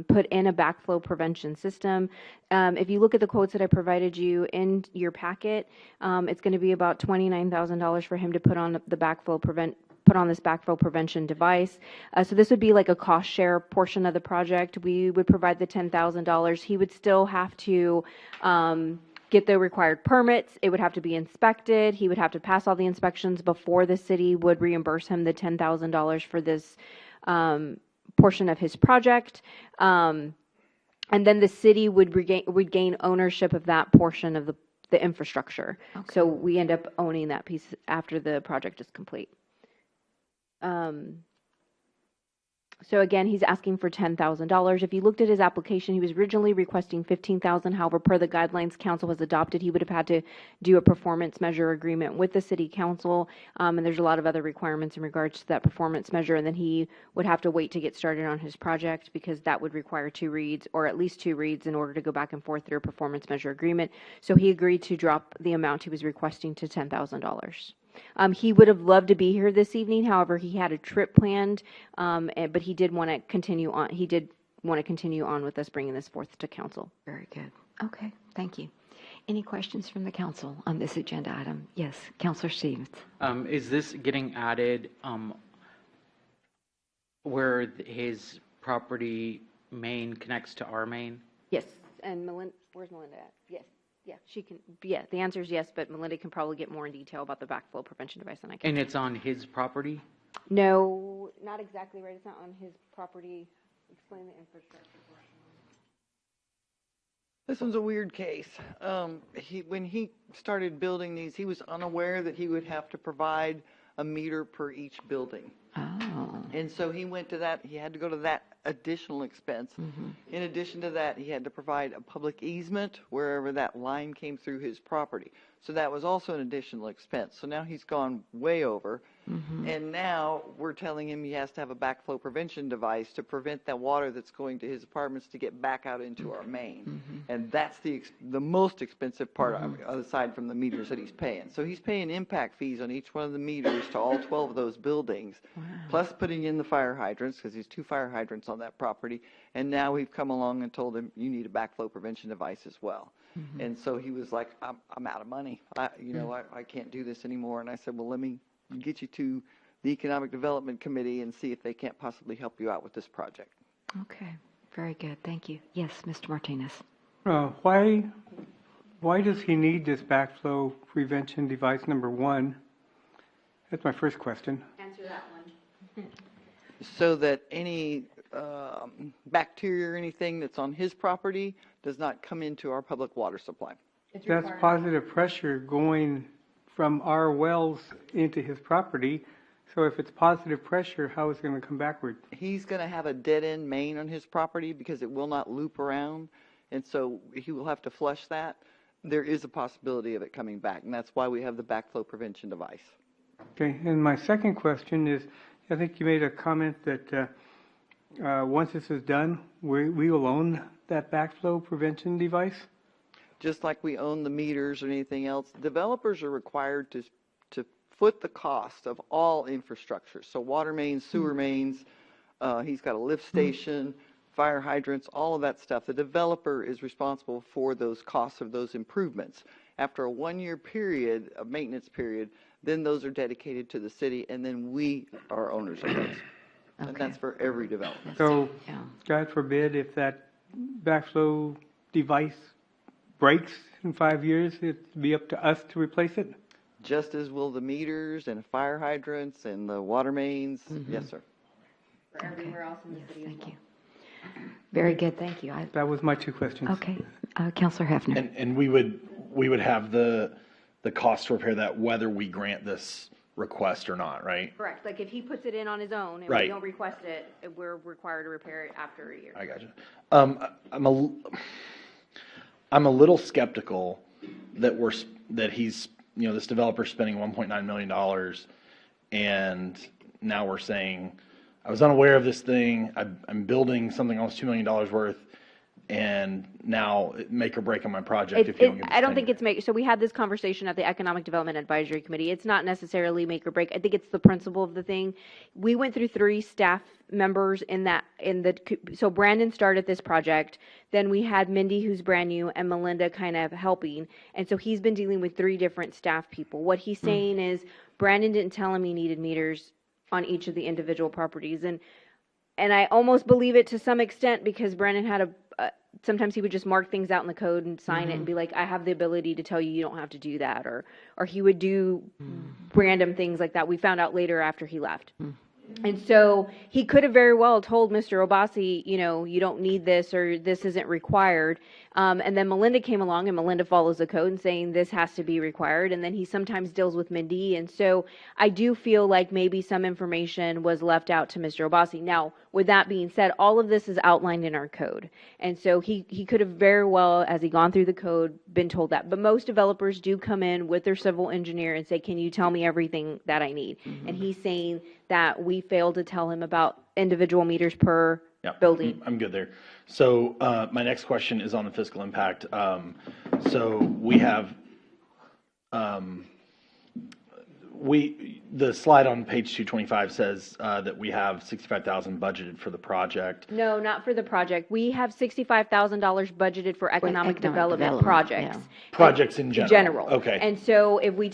[SPEAKER 17] put in a backflow prevention system. If you look at the quotes that I provided you in your packet, it's going to be about $29,000 for him to put on this backflow prevention device. So this would be like a cost share portion of the project. We would provide the $10,000. He would still have to get the required permits. It would have to be inspected. He would have to pass all the inspections before the city would reimburse him the $10,000 for this portion of his project. And then the city would gain ownership of that portion of the infrastructure. Okay. So we end up owning that piece after the project is complete. So again, he's asking for $10,000. If you looked at his application, he was originally requesting $15,000. However, per the guidelines council has adopted, he would have had to do a performance measure agreement with the city council. And there's a lot of other requirements in regards to that performance measure. And then he would have to wait to get started on his project because that would require 2 reads or at least 2 reads in order to go back and forth through a performance measure agreement. So he agreed to drop the amount he was requesting to $10,000. He would have loved to be here this evening. However, he had a trip planned, but he did want to continue on. He did want to continue on with us bringing this forth to council.
[SPEAKER 1] Very good. Okay, thank you. Any questions from the council on this agenda item? Yes, Councilor Stevens.
[SPEAKER 8] Is this getting added where his property main connects to our main?
[SPEAKER 17] Yes. And Melinda, where's Melinda at? Yes. Yeah, she can. Yeah, the answer is yes, but Melinda can probably get more in detail about the backflow prevention device than I can.
[SPEAKER 8] And it's on his property?
[SPEAKER 17] No, not exactly right. It's not on his property. Explain the infrastructure portion.
[SPEAKER 6] This one's a weird case. When he started building these, he was unaware that he would have to provide a meter per each building.
[SPEAKER 1] Oh.
[SPEAKER 6] And so he went to that, he had to go to that additional expense. In addition to that, he had to provide a public easement wherever that line came through his property. So that was also an additional expense. So now he's gone way over. And now we're telling him he has to have a backflow prevention device to prevent that water that's going to his apartments to get back out into our main. And that's the most expensive part, aside from the meters that he's paying. So he's paying impact fees on each one of the meters to all 12 of those buildings, plus putting in the fire hydrants, because there's 2 fire hydrants on that property. And now we've come along and told him, you need a backflow prevention device as well. And so he was like, I'm out of money. I can't do this anymore. And I said, well, let me get you to the Economic Development Committee and see if they can't possibly help you out with this project.
[SPEAKER 1] Okay, very good. Thank you. Yes, Mr. Martinez.
[SPEAKER 4] Why does he need this backflow prevention device, number 1? That's my first question.
[SPEAKER 17] Answer that one.
[SPEAKER 6] So that any bacteria or anything that's on his property does not come into our public water supply.
[SPEAKER 4] That's positive pressure going from our wells into his property. So if it's positive pressure, how is it going to come backward?
[SPEAKER 6] He's going to have a dead-end main on his property because it will not loop around, and so he will have to flush that. There is a possibility of it coming back, and that's why we have the backflow prevention device.
[SPEAKER 4] Okay, and my second question is, I think you made a comment that once this is done, we will own that backflow prevention device?
[SPEAKER 6] Just like we own the meters or anything else, developers are required to foot the cost of all infrastructure. So water mains, sewer mains, he's got a lift station, fire hydrants, all of that stuff. The developer is responsible for those costs of those improvements. After a 1-year period, a maintenance period, then those are dedicated to the city, and then we are owners of those. And that's for every development.
[SPEAKER 4] So, God forbid, if that backflow device breaks in 5 years, it'd be up to us to replace it?
[SPEAKER 6] Just as will the meters and fire hydrants and the water mains. Yes, sir.
[SPEAKER 16] For everywhere else in the city.
[SPEAKER 1] Thank you. Very good, thank you.
[SPEAKER 4] That was my 2 questions.
[SPEAKER 1] Okay, Councilor Hefner.
[SPEAKER 9] And we would have the cost to repair that whether we grant this request or not, right?
[SPEAKER 17] Correct. Like if he puts it in on his own and we
[SPEAKER 9] Right.
[SPEAKER 17] don't request it, we're required to repair it after a year.
[SPEAKER 9] I got you. I'm a little skeptical that he's, this developer's spending $1.9 million, and now we're saying, I was unaware of this thing, I'm building something else $2 million worth, and now make or break on my project if you don't get this
[SPEAKER 17] I don't
[SPEAKER 9] thing.
[SPEAKER 17] think it's make, so we had this conversation at the Economic Development Advisory Committee. It's not necessarily make or break. I think it's the principle of the thing. We went through 3 staff members so Brandon started this project. Then we had Mindy, who's brand new, and Melinda kind of helping. And so he's been dealing with 3 different staff people. What he's saying is Brandon didn't tell him he needed meters on each of the individual properties. And I almost believe it to some extent because Brandon had sometimes he would just mark things out in the code and sign it and be like, I have the ability to tell you you don't have to do that. Or he would do random things like that. We found out later after he left. And so he could have very well told Mr. Obasi, you don't need this or this isn't required. And then Melinda came along and Melinda follows the code and saying this has to be required. And then he sometimes deals with Mindy. And so I do feel like maybe some information was left out to Mr. Obasi. Now, with that being said, all of this is outlined in our code. And so he could have very well, as he gone through the code, been told that. But most developers do come in with their civil engineer and say, can you tell me everything that I need? And he's saying that we failed to tell him about individual meters per building.
[SPEAKER 9] I'm good there. So my next question is on the fiscal impact. So we have the slide on page 225 says that we have $65,000 budgeted for the project.
[SPEAKER 17] No, not for the project. We have $65,000 budgeted for economic development projects.
[SPEAKER 9] Projects in general. Okay.
[SPEAKER 17] And so if we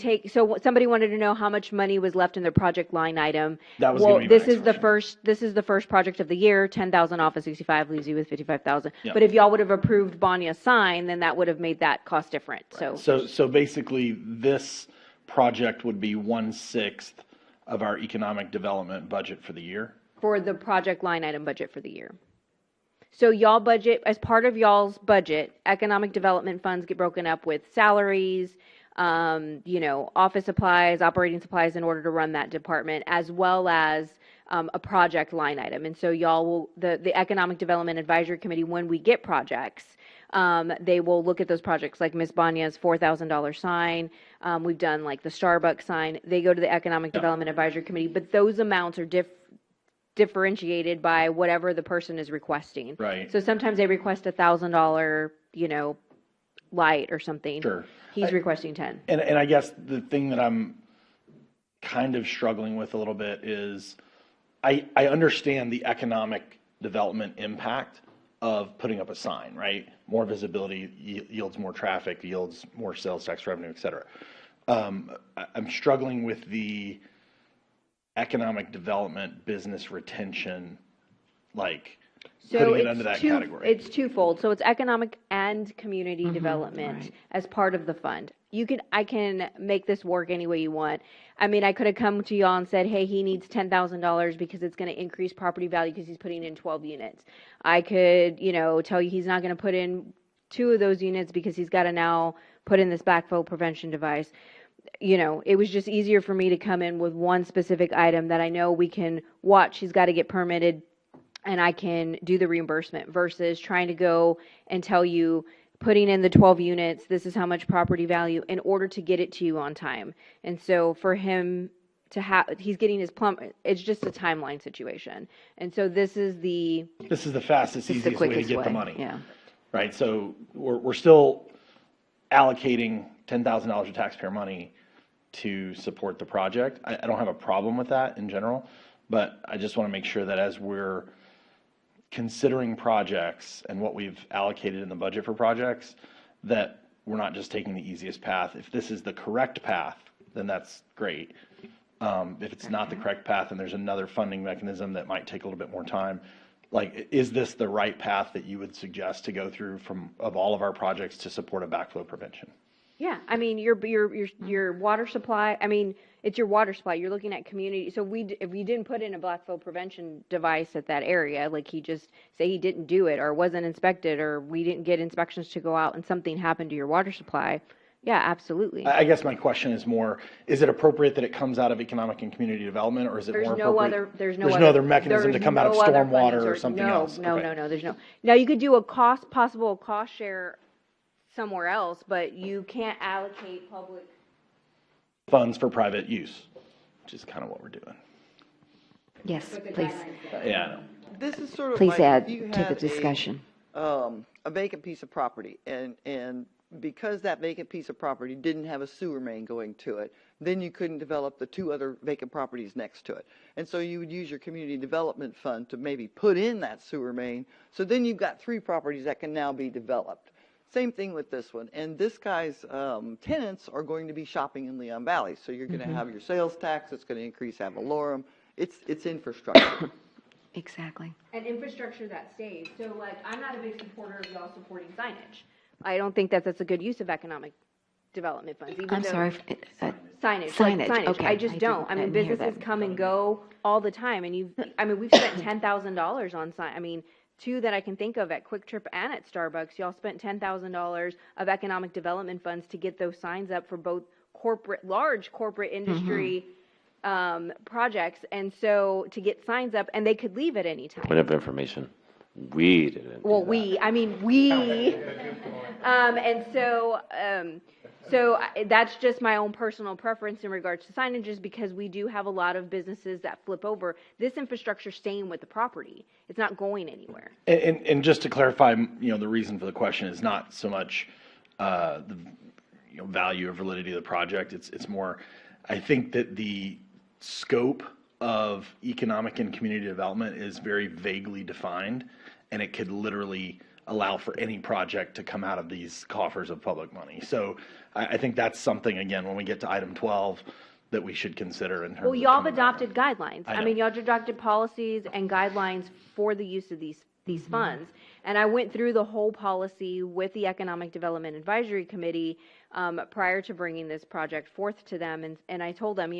[SPEAKER 17] somebody wanted to know how much money was left in their project line item.
[SPEAKER 9] That was going to be my next
[SPEAKER 17] this is the first project of the year. 10,000 off of 65 leaves you with 55,000.
[SPEAKER 9] Yep.
[SPEAKER 17] But if y'all would have approved Banya's sign, then that would have made that cost different.
[SPEAKER 9] So basically, this project would be 1/6 of our economic development budget for the year.
[SPEAKER 17] For the project line item budget for the year. So y'all budget, as part of y'all's budget, economic development funds get broken up with salaries, office supplies, operating supplies in order to run that department, as well as a project line item. And so y'all will, the Economic Development Advisory Committee, when we get projects, they will look at those projects like Ms. Banya's $4,000 sign. We've done like the Starbucks sign. They go to the Economic Development Advisory Committee, but those amounts are differentiated by whatever the person is requesting.
[SPEAKER 9] Right.
[SPEAKER 17] So sometimes they request $1,000, light or something.
[SPEAKER 9] Sure.
[SPEAKER 17] He's requesting 10.
[SPEAKER 9] And I guess the thing that I'm kind of struggling with a little bit is I understand the economic development impact of putting up a sign, right? More visibility yields more traffic, yields more sales tax revenue, et cetera. I'm struggling with the economic development business retention, putting it under that category.
[SPEAKER 17] It's twofold. So it's economic and community development as part of the fund. I can make this work any way you want. I mean, I could have come to y'all and said, hey, he needs $10,000 because it's going to increase property value because he's putting in 12 units. I could, tell you he's not going to put in 2 of those units because he's got to now put in this backflow prevention device. it was just easier for me to come in with one specific item that I know we can watch. He's got to get permitted and I can do the reimbursement versus trying to go and tell you, putting in the 12 units, this is how much property value in order to get it to you on time. And so for him to have, he's getting his it's just a timeline situation. And so this is the
[SPEAKER 9] fastest,
[SPEAKER 17] the
[SPEAKER 9] easiest way to
[SPEAKER 17] quickest
[SPEAKER 9] get the
[SPEAKER 17] way,
[SPEAKER 9] money.
[SPEAKER 17] yeah.
[SPEAKER 9] Right, so we're still allocating $10,000 of taxpayer money to support the project. I don't have a problem with that in general, but I just want to make sure that as we're considering projects and what we've allocated in the budget for projects, that we're not just taking the easiest path. If this is the correct path, then that's great. If it's not the correct path and there's another funding mechanism that might take a little bit more time, like, is this the right path that you would suggest to go through of all of our projects to support a backflow prevention?
[SPEAKER 17] Yeah, I mean, your water supply, I mean, it's your water supply. You're looking at community. So if we didn't put in a backflow prevention device at that area, like he just say he didn't do it or wasn't inspected or we didn't get inspections to go out and something happened to your water supply, yeah, absolutely.
[SPEAKER 9] I guess my question is more, is it appropriate that it comes out of economic and community development, or is it more appropriate?
[SPEAKER 17] There's
[SPEAKER 9] no other mechanism to come out of stormwater or something else?
[SPEAKER 17] No,
[SPEAKER 9] Okay.
[SPEAKER 17] there's no. Now you could do a possible cost share somewhere else, but you can't allocate public.
[SPEAKER 9] Funds for private use, which is kind of what we're doing.
[SPEAKER 1] Yes, please.
[SPEAKER 9] Yeah, I know.
[SPEAKER 6] This is sort of
[SPEAKER 1] Please
[SPEAKER 6] like
[SPEAKER 1] add
[SPEAKER 6] if you
[SPEAKER 1] to the
[SPEAKER 6] have
[SPEAKER 1] discussion.
[SPEAKER 6] a vacant piece of property, and because that vacant piece of property didn't have a sewer main going to it, then you couldn't develop the two other vacant properties next to it. And so you would use your community development fund to maybe put in that sewer main. So then you've got 3 properties that can now be developed. Same thing with this one. And this guy's tenants are going to be shopping in Leon Valley. So you're going to have your sales tax. It's going to increase ad valorem. It's infrastructure.
[SPEAKER 1] Exactly.
[SPEAKER 17] And infrastructure that stays. So, like, I'm not a big supporter of y'all supporting signage. I don't think that's a good use of economic development funds. Even
[SPEAKER 1] I'm
[SPEAKER 17] though
[SPEAKER 1] sorry.
[SPEAKER 17] Signage.
[SPEAKER 1] Signage,
[SPEAKER 17] Like,
[SPEAKER 1] okay.
[SPEAKER 17] I just don't. I mean,
[SPEAKER 1] didn't hear
[SPEAKER 17] businesses
[SPEAKER 1] that.
[SPEAKER 17] come and go all the time, and we've spent $10,000 on sign. I mean, 2 that I can think of at Quick Trip and at Starbucks. Y'all spent $10,000 of economic development funds to get those signs up for both large corporate industry projects, and so to get signs up, and they could leave at any time.
[SPEAKER 10] Point of information. We didn't.
[SPEAKER 17] Well, we. And so that's just my own personal preference in regards to signages because we do have a lot of businesses that flip over. This infrastructure staying with the property. It's not going anywhere.
[SPEAKER 9] And just to clarify, the reason for the question is not so much the value or validity of the project. It's more, I think that the scope of economic and community development is very vaguely defined, and it could literally allow for any project to come out of these coffers of public money. So I think that's something, again, when we get to item 12, that we should consider in terms
[SPEAKER 17] Well,
[SPEAKER 9] of
[SPEAKER 17] y'all have
[SPEAKER 9] coming
[SPEAKER 17] adopted guidelines.
[SPEAKER 9] I
[SPEAKER 17] I mean, y'all have adopted policies and guidelines for the use of these funds. And I went through the whole policy with the Economic Development Advisory Committee prior to bringing this project forth to them. And I told them,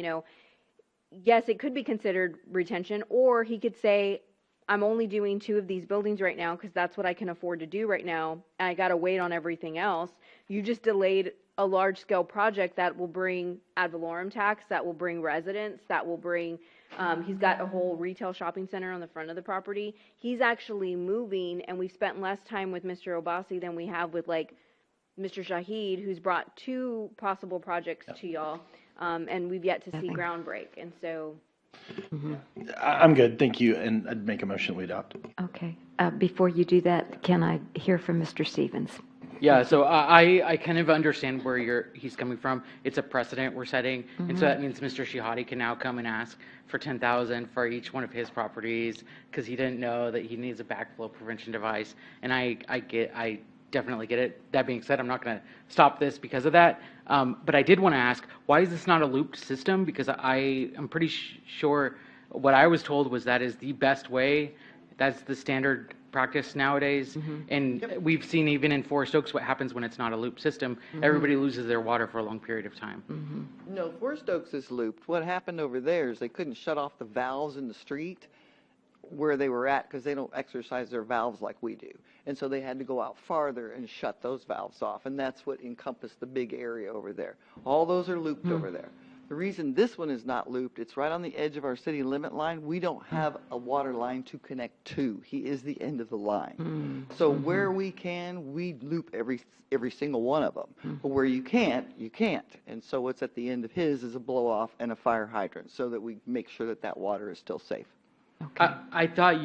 [SPEAKER 17] yes, it could be considered retention, or he could say, I'm only doing 2 of these buildings right now because that's what I can afford to do right now, and I got to wait on everything else. You just delayed a large-scale project that will bring ad valorem tax, that will bring residents, that will bring, he's got a whole retail shopping center on the front of the property. He's actually moving, and we've spent less time with Mr. Obasi than we have with, like, Mr. Shahid, who's brought 2 possible projects to y'all, and we've yet to see groundbreak. And so...
[SPEAKER 9] I'm good, thank you, and I'd make a motion we adopt.
[SPEAKER 1] Okay. Before you do that, can I hear from Mr. Stevens?
[SPEAKER 8] Yeah, so I kind of understand where he's coming from. It's a precedent we're setting, and so that means Mr. Shihadi can now come and ask for $10,000 for each one of his properties because he didn't know that he needs a backflow prevention device, and I definitely get it. That being said, I'm not going to stop this because of that. But I did want to ask, why is this not a looped system? Because I'm pretty sure what I was told was that is the best way. That's the standard practice nowadays. And we've seen even in Forest Oaks what happens when it's not a looped system. Everybody loses their water for a long period of time.
[SPEAKER 6] No, Forest Oaks is looped. What happened over there is they couldn't shut off the valves in the street. where they were at because they don't exercise their valves like we do. And so they had to go out farther and shut those valves off. And that's what encompassed the big area over there. All those are looped over there. The reason this one is not looped, it's right on the edge of our city limit line. We don't have a water line to connect to. He is the end of the line. So where we can, we loop every single one of them. But where you can't, you can't. And so what's at the end of his is a blow off and a fire hydrant so that we make sure that that water is still safe.
[SPEAKER 8] I thought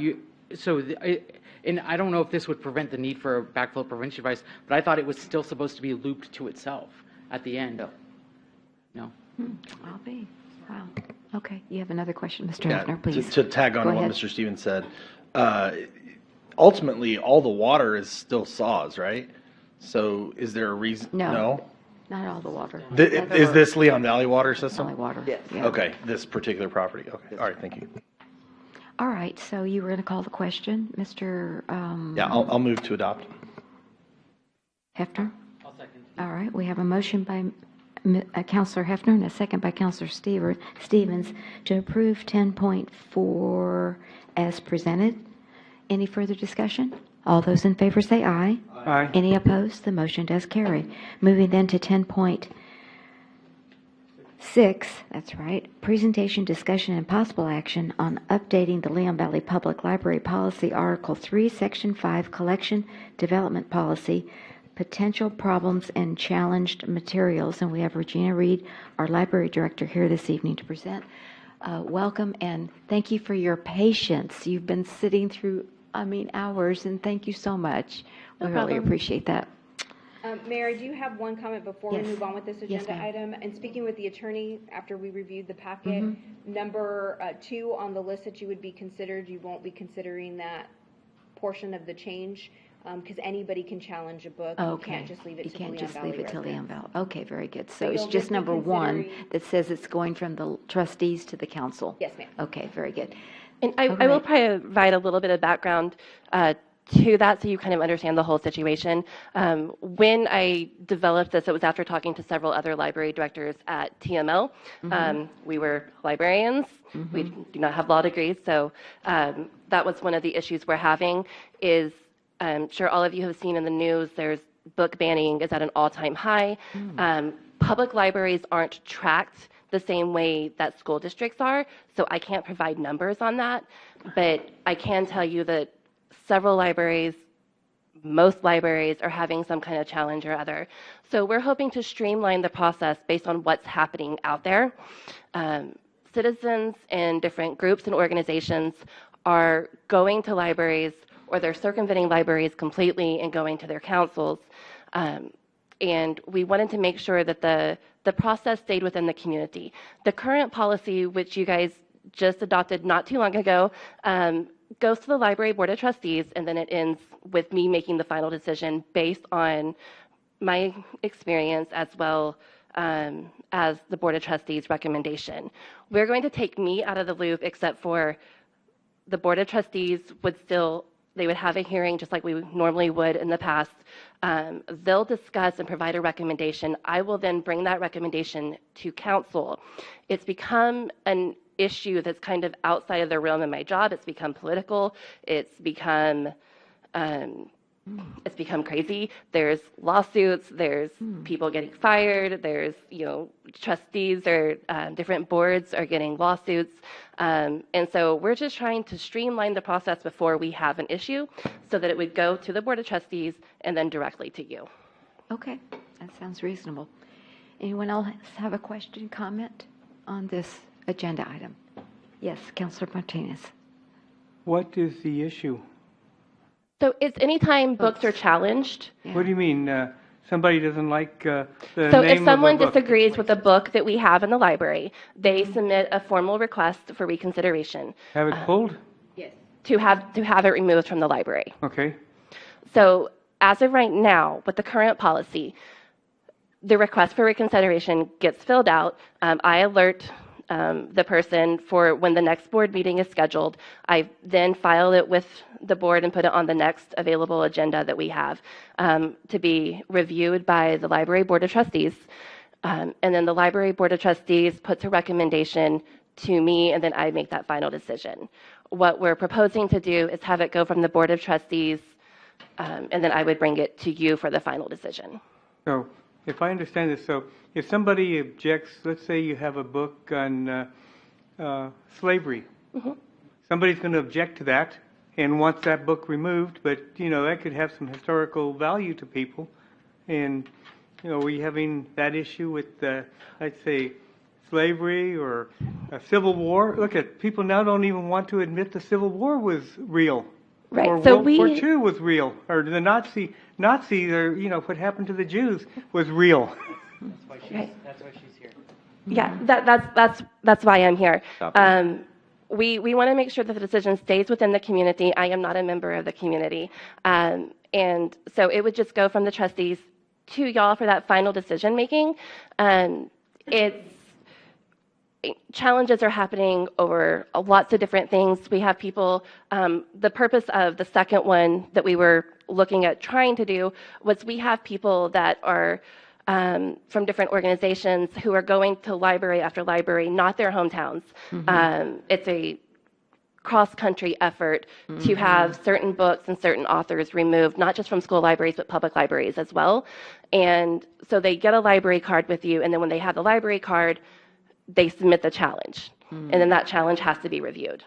[SPEAKER 8] and I don't know if this would prevent the need for a backflow prevention device, but I thought it was still supposed to be looped to itself at the end. No.
[SPEAKER 1] I'll be. Wow. Okay. You have another question, Mr.
[SPEAKER 9] Yeah,
[SPEAKER 1] Hefner, please.
[SPEAKER 9] to tag on
[SPEAKER 1] Go
[SPEAKER 9] to what
[SPEAKER 1] ahead.
[SPEAKER 9] Mr. Stevens said, ultimately, all the water is still saws, right? So is there a reason?
[SPEAKER 1] No. Not all the water.
[SPEAKER 9] Is this Leon Valley water system?
[SPEAKER 1] Valley water.
[SPEAKER 6] Yes.
[SPEAKER 1] Yeah.
[SPEAKER 9] Okay, this particular property. Okay, all right, thank you.
[SPEAKER 1] All right. So you were going to call the question, Mr.
[SPEAKER 9] Yeah, I'll move to adopt.
[SPEAKER 1] Hefner?
[SPEAKER 8] I'll second.
[SPEAKER 1] All right. We have a motion by Councilor Hefner and a second by Councilor Stevens to approve 10.4 as presented. Any further discussion? All those in favor say aye.
[SPEAKER 4] Aye.
[SPEAKER 1] Any opposed? The motion does carry. Moving then to 10.6, that's right, presentation, discussion, and possible action on updating the Leon Valley Public Library Policy, Article 3, Section 5, Collection Development Policy, potential problems and challenged materials. And we have Regina Reed, our library director, here this evening to present. Welcome and thank you for your patience. You've been sitting through, hours, and thank you so much. We really appreciate that.
[SPEAKER 11] Mayor, I do have one comment before
[SPEAKER 1] Yes.
[SPEAKER 11] we move on with this
[SPEAKER 1] Yes,
[SPEAKER 11] agenda
[SPEAKER 1] ma'am.
[SPEAKER 11] item. And speaking with the attorney, after we reviewed the packet, number 2 on the list that you would be considered, you won't be considering that portion of the change because anybody can challenge a book.
[SPEAKER 1] Okay.
[SPEAKER 11] You can't just leave it
[SPEAKER 1] You
[SPEAKER 11] to
[SPEAKER 1] can't
[SPEAKER 11] the
[SPEAKER 1] just
[SPEAKER 11] Leon
[SPEAKER 1] leave
[SPEAKER 11] Valley
[SPEAKER 1] it to Leon
[SPEAKER 11] residents.
[SPEAKER 1] Valley. Okay, very good. So
[SPEAKER 11] But
[SPEAKER 1] it's
[SPEAKER 11] you'll
[SPEAKER 1] just
[SPEAKER 11] just be
[SPEAKER 1] number 1
[SPEAKER 11] considering-
[SPEAKER 1] that says it's going from the trustees to the council.
[SPEAKER 11] Yes, ma'am.
[SPEAKER 1] Okay, very good.
[SPEAKER 12] And I will provide a little bit of background to that so you kind of understand the whole situation. When I developed this, it was after talking to several other library directors at TML. We were librarians. We do not have law degrees, so that was one of the issues we're having is, I'm sure all of you have seen in the news, there's book banning is at an all-time high. Public libraries aren't tracked the same way that school districts are, so I can't provide numbers on that, but I can tell you that several libraries, most libraries are having some kind of challenge or other. So we're hoping to streamline the process based on what's happening out there. Citizens and different groups and organizations are going to libraries or they're circumventing libraries completely and going to their councils. And we wanted to make sure that the process stayed within the community. The current policy, which you guys just adopted not too long ago, goes to the Library Board of Trustees, and then it ends with me making the final decision based on my experience as well as the Board of Trustees' recommendation. We're going to take me out of the loop, except for the Board of Trustees they would have a hearing just like we normally would in the past. They'll discuss and provide a recommendation. I will then bring that recommendation to council. It's become an issue that's kind of outside of the realm of my job. It's become political. It's become crazy. There's lawsuits. There's people getting fired. There's trustees or different boards are getting lawsuits. And so we're just trying to streamline the process before we have an issue so that it would go to the Board of Trustees and then directly to you.
[SPEAKER 1] Okay, that sounds reasonable. Anyone else have a question, comment on this agenda item? Yes, Councilor Martinez.
[SPEAKER 4] What is the issue?
[SPEAKER 12] So it's anytime books are challenged.
[SPEAKER 4] What do you mean? Somebody doesn't like the
[SPEAKER 12] So
[SPEAKER 4] name
[SPEAKER 12] if someone
[SPEAKER 4] of the book?
[SPEAKER 12] disagrees with a book that we have in the library, they submit a formal request for reconsideration.
[SPEAKER 4] Have it pulled?
[SPEAKER 12] To have it removed from the library.
[SPEAKER 4] Okay.
[SPEAKER 12] So as of right now, with the current policy, the request for reconsideration gets filled out. I alert the person for when the next board meeting is scheduled. I then file it with the board and put it on the next available agenda that we have to be reviewed by the Library Board of Trustees. And then the Library Board of Trustees puts a recommendation to me, and then I make that final decision. what we're proposing to do is have it go from the Board of Trustees, and then I would bring it to you for the final decision.
[SPEAKER 4] So, if I understand this, so if somebody objects, let's say you have a book on slavery, somebody's going to object to that and wants that book removed, but, that could have some historical value to people. And, we having that issue with, I'd say, slavery or a civil war. Look at people now don't even want to admit the Civil War was real.
[SPEAKER 12] Right.
[SPEAKER 4] Or
[SPEAKER 12] So
[SPEAKER 4] World War II was real, or the Nazis, or what happened to the Jews was real.
[SPEAKER 8] That's why she's here.
[SPEAKER 12] Yeah, that's why I'm here. We want to make sure that the decision stays within the community. I am not a member of the community, and so it would just go from the trustees to y'all for that final decision making. Challenges are happening over lots of different things. We have people, the purpose of the second one that we were looking at trying to do was we have people that are from different organizations who are going to library after library, not their hometowns. It's a cross-country effort to have certain books and certain authors removed, not just from school libraries, but public libraries as well. And so they get a library card with you, and then when they have the library card, they submit the challenge, and then that challenge has to be reviewed.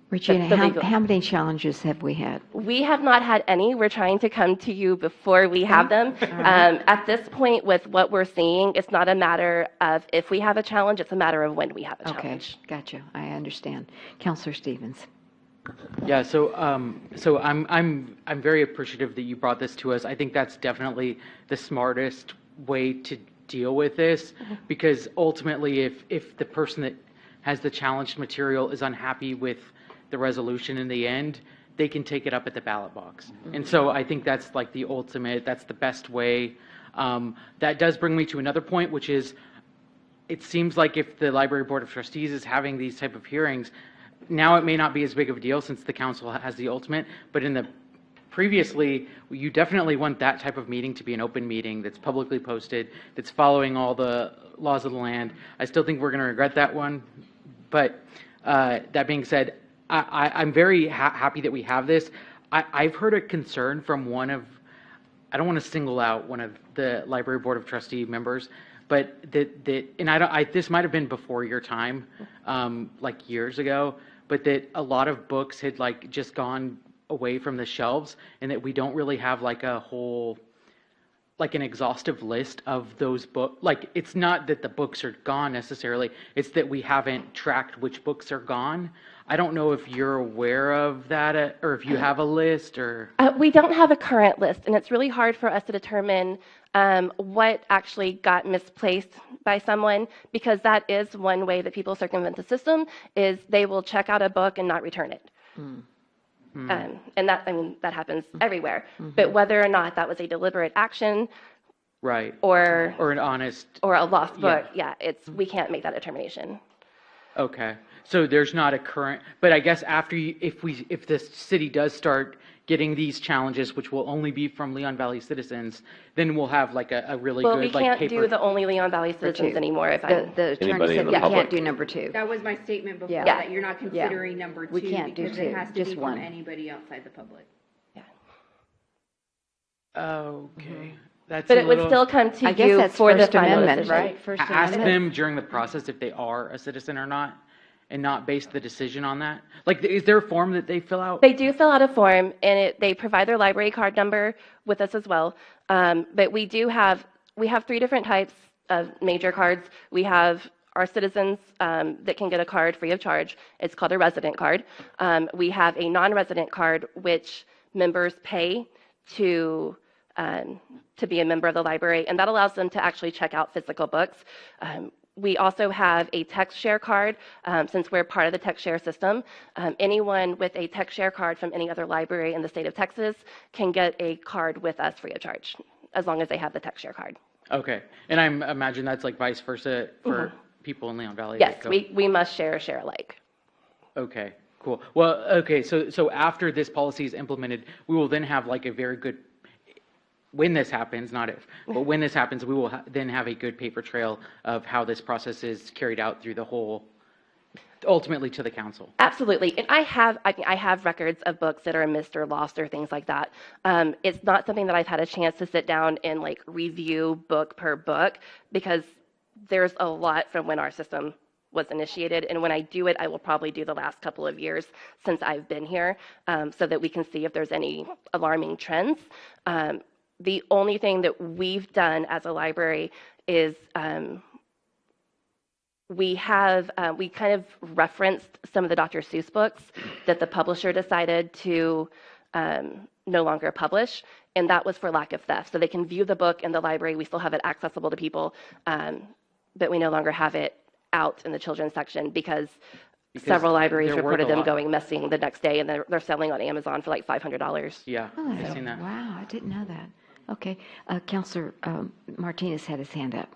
[SPEAKER 1] Regina, how many challenges have we had?
[SPEAKER 12] We have not had any. We're trying to come to you before we have them. At this point, with what we're seeing, it's not a matter of if we have a challenge, it's a matter of when we have a challenge.
[SPEAKER 1] Okay, gotcha. I understand. Councillor Stevens.
[SPEAKER 8] Yeah, so I'm very appreciative that you brought this to us. I think that's definitely the smartest way to deal with this, because ultimately if the person that has the challenged material is unhappy with the resolution in the end, they can take it up at the ballot box. And so I think that's like the ultimate, that's the best way. That does bring me to another point, which is it seems like if the Library Board of Trustees is having these type of hearings, now it may not be as big of a deal since the council has the ultimate, but in the previously, you definitely want that type of meeting to be an open meeting that's publicly posted, that's following all the laws of the land. I still think we're going to regret that one. But that being said, I'm very happy that we have this. I've heard a concern from one of, I don't want to single out one of the Library Board of Trustee members, but and this might have been before your time, like years ago, but that a lot of books had like just gone away from the shelves, and that we don't really have like a whole, like an exhaustive list of those books. Like, it's not that the books are gone necessarily, it's that we haven't tracked which books are gone. I don't know if you're aware of that, or if you have a list, or...
[SPEAKER 12] We don't have a current list, and it's really hard for us to determine what actually got misplaced by someone, because that is one way that people circumvent the system, is they will check out a book and not return it. And that, that happens everywhere. But whether or not that was a deliberate action,
[SPEAKER 8] right,
[SPEAKER 12] or
[SPEAKER 8] an honest,
[SPEAKER 12] or a lost book, we can't make that determination.
[SPEAKER 8] Okay, so there's not a current, but I guess after if the city does start getting these challenges, which will only be from Leon Valley citizens, then we'll have like a really good
[SPEAKER 12] we can't do the only Leon Valley citizens anymore. If
[SPEAKER 1] the attorney said we can't do number two.
[SPEAKER 7] That was my statement before,
[SPEAKER 1] Yeah.
[SPEAKER 7] that you're not considering number two.
[SPEAKER 1] We can't do
[SPEAKER 7] because
[SPEAKER 1] two,
[SPEAKER 7] it has to
[SPEAKER 1] just
[SPEAKER 7] be from
[SPEAKER 1] one.
[SPEAKER 7] anybody outside the public.
[SPEAKER 8] Okay. That's
[SPEAKER 12] But
[SPEAKER 8] a
[SPEAKER 12] it would
[SPEAKER 8] little-
[SPEAKER 12] still come to
[SPEAKER 1] I guess
[SPEAKER 12] you
[SPEAKER 1] that's
[SPEAKER 12] for the
[SPEAKER 1] First
[SPEAKER 12] final
[SPEAKER 1] Amendment,
[SPEAKER 12] decision.
[SPEAKER 1] right? First
[SPEAKER 8] Ask
[SPEAKER 1] Amendment.
[SPEAKER 8] them during the process if they are a citizen or not, and not base the decision on that. Like, is there a form that they fill out?
[SPEAKER 12] They do fill out a form, and they provide their library card number with us as well. But we have 3 different types of major cards. We have our citizens that can get a card free of charge. It's called a resident card. We have a non-resident card, which members pay to be a member of the library, and that allows them to actually check out physical books. We also have a TextShare card, since we're part of the TextShare system. Anyone with a TextShare card from any other library in the state of Texas can get a card with us free of charge, as long as they have the TextShare card.
[SPEAKER 8] Okay, and I imagine that's like vice versa for people in Leon Valley.
[SPEAKER 12] Yes, we must share alike.
[SPEAKER 8] Okay, cool. Well, okay, so after this policy is implemented, we will then have like a very good, when this happens, not if, but when this happens, we will then have a good paper trail of how this process is carried out through the whole ultimately to the council.
[SPEAKER 12] Absolutely. And I have records of books that are missed or lost or things like that. It's not something that I've had a chance to sit down and like review book per book because there's a lot from when our system was initiated. And when I do it, I will probably do the last couple of years since I've been here so that we can see if there's any alarming trends. The only thing that we've done as a library is we kind of referenced some of the Dr. Seuss books that the publisher decided to no longer publish, and that was for lack of theft. So they can view the book in the library. We still have it accessible to people, but we no longer have it out in the children's section because several libraries
[SPEAKER 8] they're worth
[SPEAKER 12] reported
[SPEAKER 8] a
[SPEAKER 12] them
[SPEAKER 8] lot.
[SPEAKER 12] going missing the next day, and they're selling on Amazon for like $500.
[SPEAKER 8] Yeah,
[SPEAKER 1] Oh,
[SPEAKER 8] I've seen that.
[SPEAKER 1] wow, I didn't know that. Okay, Counselor Martinez had his hand up.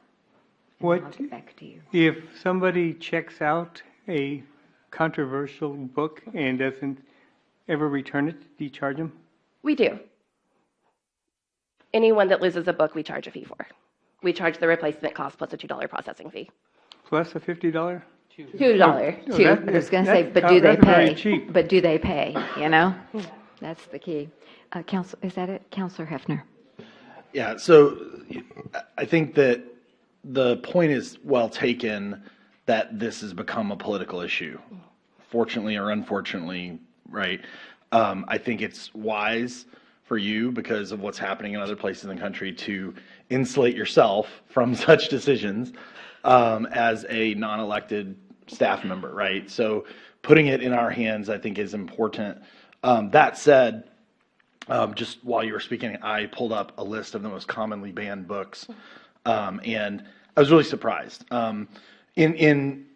[SPEAKER 4] What
[SPEAKER 1] I'll get back to you.
[SPEAKER 4] if somebody checks out a controversial book and doesn't ever return it? Do you charge them?
[SPEAKER 12] We do. Anyone that loses a book, we charge a fee for. We charge the replacement cost plus a $2 processing fee.
[SPEAKER 4] Plus a $50?
[SPEAKER 12] $2.
[SPEAKER 4] Oh,
[SPEAKER 12] Two.
[SPEAKER 1] I was going to say, but do they
[SPEAKER 4] that's very
[SPEAKER 1] pay?
[SPEAKER 4] cheap.
[SPEAKER 1] But do they pay? You know, that's the key. Council, is that it, Counselor Hefner?
[SPEAKER 9] Yeah, so I think that the point is well taken that this has become a political issue, fortunately or unfortunately, right? I think it's wise for you, because of what's happening in other places in the country, to insulate yourself from such decisions as a non-elected staff member, right? So putting it in our hands, I think, is important. That said, just while you were speaking, I pulled up a list of the most commonly banned books, and I was really surprised. In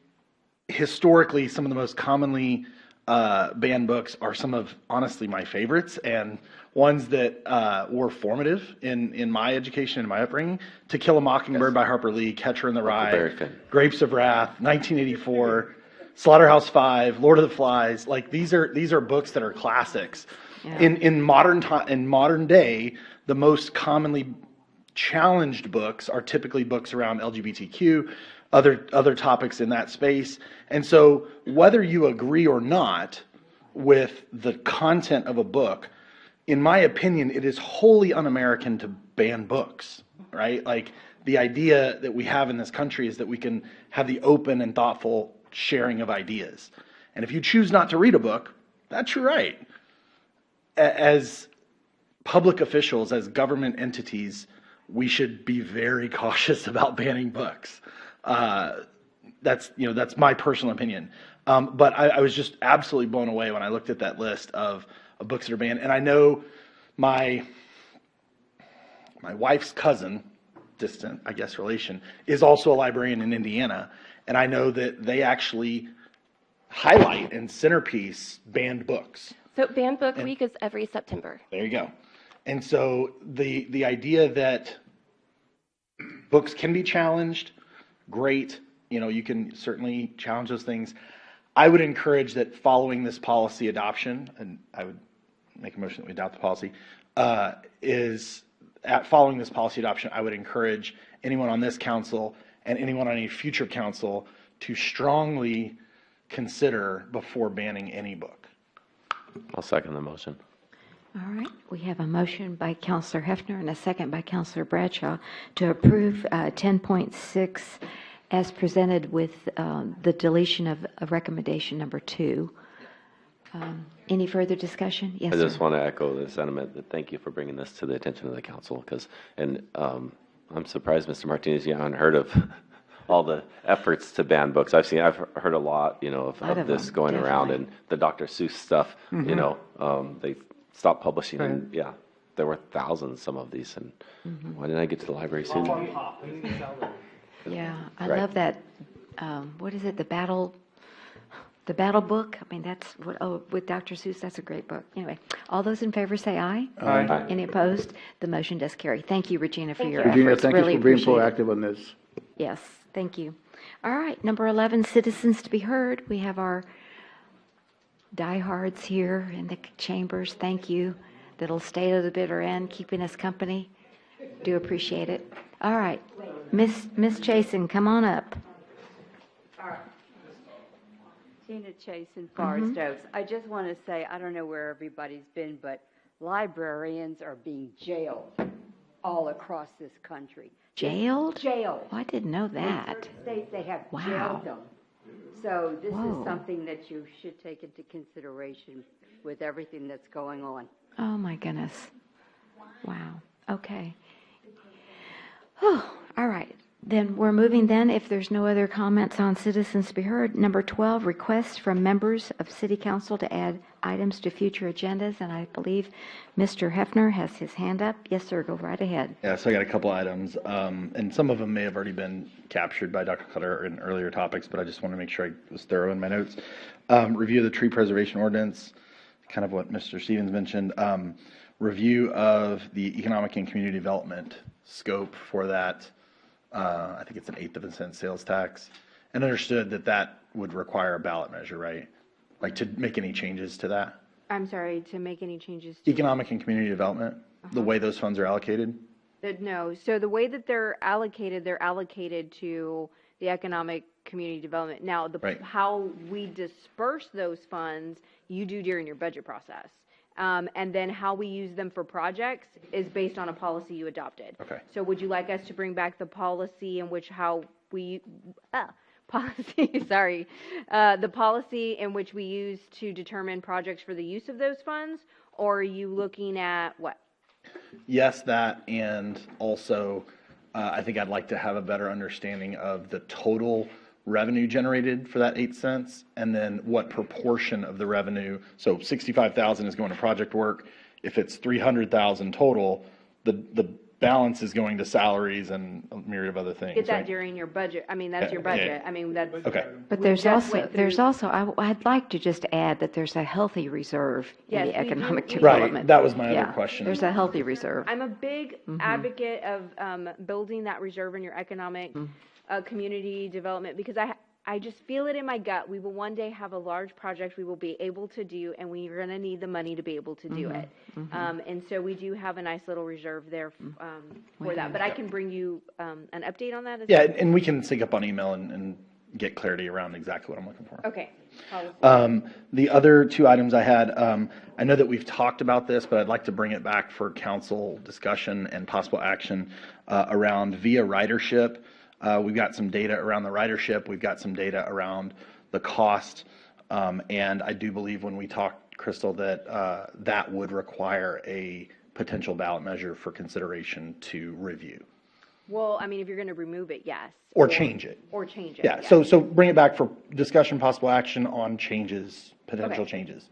[SPEAKER 9] historically, some of the most commonly banned books are some of, honestly, my favorites, and ones that were formative in my education and my upbringing. To Kill a Mockingbird by Harper Lee, Catcher in the Rye, Grapes of Wrath, 1984, Slaughterhouse-Five, Lord of the Flies. Like, these are books that are classics.
[SPEAKER 1] Yeah.
[SPEAKER 9] In modern day, the most commonly challenged books are typically books around LGBTQ, other topics in that space. And so whether you agree or not with the content of a book, in my opinion, it is wholly un-American to ban books, right? Like, the idea that we have in this country is that we can have the open and thoughtful sharing of ideas. And if you choose not to read a book, that's your right. As public officials, as government entities, we should be very cautious about banning books. That's my personal opinion. But I was just absolutely blown away when I looked at that list of books that are banned. And I know my wife's cousin, distant, I guess, relation, is also a librarian in Indiana. And I know that they actually highlight in centerpiece banned books.
[SPEAKER 12] So Banned Book Week is every September.
[SPEAKER 9] There you go. And so the idea that books can be challenged, great. You can certainly challenge those things. I would encourage that following this policy adoption, and I would make a motion that we adopt the policy, following this policy adoption, I would encourage anyone on this council and anyone on any future council to strongly consider before banning any book.
[SPEAKER 10] I'll second the motion.
[SPEAKER 1] All right, we have a motion by Counselor Hefner and a second by Counselor Bradshaw to approve 10.6 as presented with the deletion of recommendation number 2. Any further discussion? Yes,
[SPEAKER 10] I just
[SPEAKER 1] sir.
[SPEAKER 10] want to echo the sentiment that thank you for bringing this to the attention of the council, I'm surprised, Mr. Martinez, you haven't heard of all the efforts to ban books. I've heard a lot, of this
[SPEAKER 1] them,
[SPEAKER 10] going around,
[SPEAKER 1] definitely.
[SPEAKER 10] and the Dr. Seuss stuff, they stopped publishing, and yeah, there were thousands, some of these, and why didn't I get to the library soon?
[SPEAKER 1] Yeah, I
[SPEAKER 10] Right.
[SPEAKER 1] love that. What is it? The Battle Book. I mean, that's what. Oh, with Dr. Seuss, that's a great book. Anyway, all those in favor say aye.
[SPEAKER 19] Aye. Aye.
[SPEAKER 1] Any opposed? The motion does carry. Thank you, Regina, for your
[SPEAKER 19] Regina,
[SPEAKER 1] efforts.
[SPEAKER 19] thank
[SPEAKER 1] Really
[SPEAKER 19] you for being
[SPEAKER 1] appreciate it.
[SPEAKER 19] proactive on this.
[SPEAKER 1] Yes, thank you. All right, number 11, citizens to be heard. We have our diehards here in the chambers. Thank you. That'll stay to the bitter end, keeping us company. Do appreciate it. All right, Miss Chasen, come on up.
[SPEAKER 13] Tina Chase in Forest Oaks. I just want to say, I don't know where everybody's been, but librarians are being jailed all across this country.
[SPEAKER 1] Jailed?
[SPEAKER 13] Jailed.
[SPEAKER 1] Oh, I didn't know
[SPEAKER 13] In
[SPEAKER 1] that.
[SPEAKER 13] certain states, they have
[SPEAKER 1] Wow.
[SPEAKER 13] jailed them. So this
[SPEAKER 1] Whoa.
[SPEAKER 13] is something that you should take into consideration with everything that's going on.
[SPEAKER 1] Oh, my goodness. Wow. Okay. Oh, all right. Then we're moving then, if there's no other comments on citizens to be heard. Number 12, requests from members of City Council to add items to future agendas. And I believe Mr. Hefner has his hand up. Yes, sir. Go right ahead.
[SPEAKER 9] Yeah, so I got a couple items, and some of them may have already been captured by Dr. Cutter in earlier topics, but I just want to make sure I was thorough in my notes. Review of the tree preservation ordinance, kind of what Mr. Stevens mentioned. Review of the economic and community development scope for that. I think it's an 1/8 of a cent sales tax, and understood that that would require a ballot measure, right? Like to make any changes to that?
[SPEAKER 17] I'm sorry, to make any changes to?
[SPEAKER 9] Economic and community development, the way those funds are allocated?
[SPEAKER 17] No, so the way that they're allocated to the economic community development. Now,
[SPEAKER 9] Right.
[SPEAKER 17] how we disperse those funds, you do during your budget process. And then how we use them for projects is based on a policy you adopted.
[SPEAKER 9] Okay.
[SPEAKER 17] So would you like us to bring back the policy in which the policy in which we use to determine projects for the use of those funds? Or are you looking at what?
[SPEAKER 9] Yes, that, and also, I think I'd like to have a better understanding of the total revenue generated for that 8 cents, and then what proportion of the revenue, so 65,000 is going to project work. If it's 300,000 total, the balance is going to salaries and a myriad of other things.
[SPEAKER 17] Get that
[SPEAKER 9] right?
[SPEAKER 17] during your budget. I mean, that's your
[SPEAKER 9] Yeah.
[SPEAKER 17] budget. I mean, that's.
[SPEAKER 9] Okay.
[SPEAKER 1] But
[SPEAKER 17] we
[SPEAKER 1] there's
[SPEAKER 17] just
[SPEAKER 1] also,
[SPEAKER 17] went through-
[SPEAKER 1] I'd like to just add that there's a healthy reserve
[SPEAKER 17] Yes,
[SPEAKER 1] in
[SPEAKER 17] we
[SPEAKER 1] the
[SPEAKER 17] do-
[SPEAKER 1] economic
[SPEAKER 17] we do.
[SPEAKER 1] development.
[SPEAKER 9] Right, that was my other
[SPEAKER 1] Yeah,
[SPEAKER 9] question.
[SPEAKER 1] There's a healthy reserve.
[SPEAKER 17] I'm a big advocate of building that reserve in your economic community development because I just feel it in my gut. We will one day have a large project we will be able to do, and we are going to need the money to be able to do it. And so we do have a nice little reserve there for that. But I can bring you an update on that as
[SPEAKER 9] Yeah,
[SPEAKER 17] well.
[SPEAKER 9] and we can sync up on email and get clarity around exactly what I'm looking for.
[SPEAKER 17] Okay. Policy.
[SPEAKER 9] The other two items I had, I know that we've talked about this, but I'd like to bring it back for council discussion and possible action around via ridership. We've got some data around the ridership. We've got some data around the cost. And I do believe when we talked, Crystal, that that would require a potential ballot measure for consideration to review.
[SPEAKER 17] Well, I mean, if you're going to remove it, yes.
[SPEAKER 9] Or change it.
[SPEAKER 17] Or change it.
[SPEAKER 9] Yeah, so bring it back for discussion, possible action on changes, potential
[SPEAKER 17] Okay.
[SPEAKER 9] changes.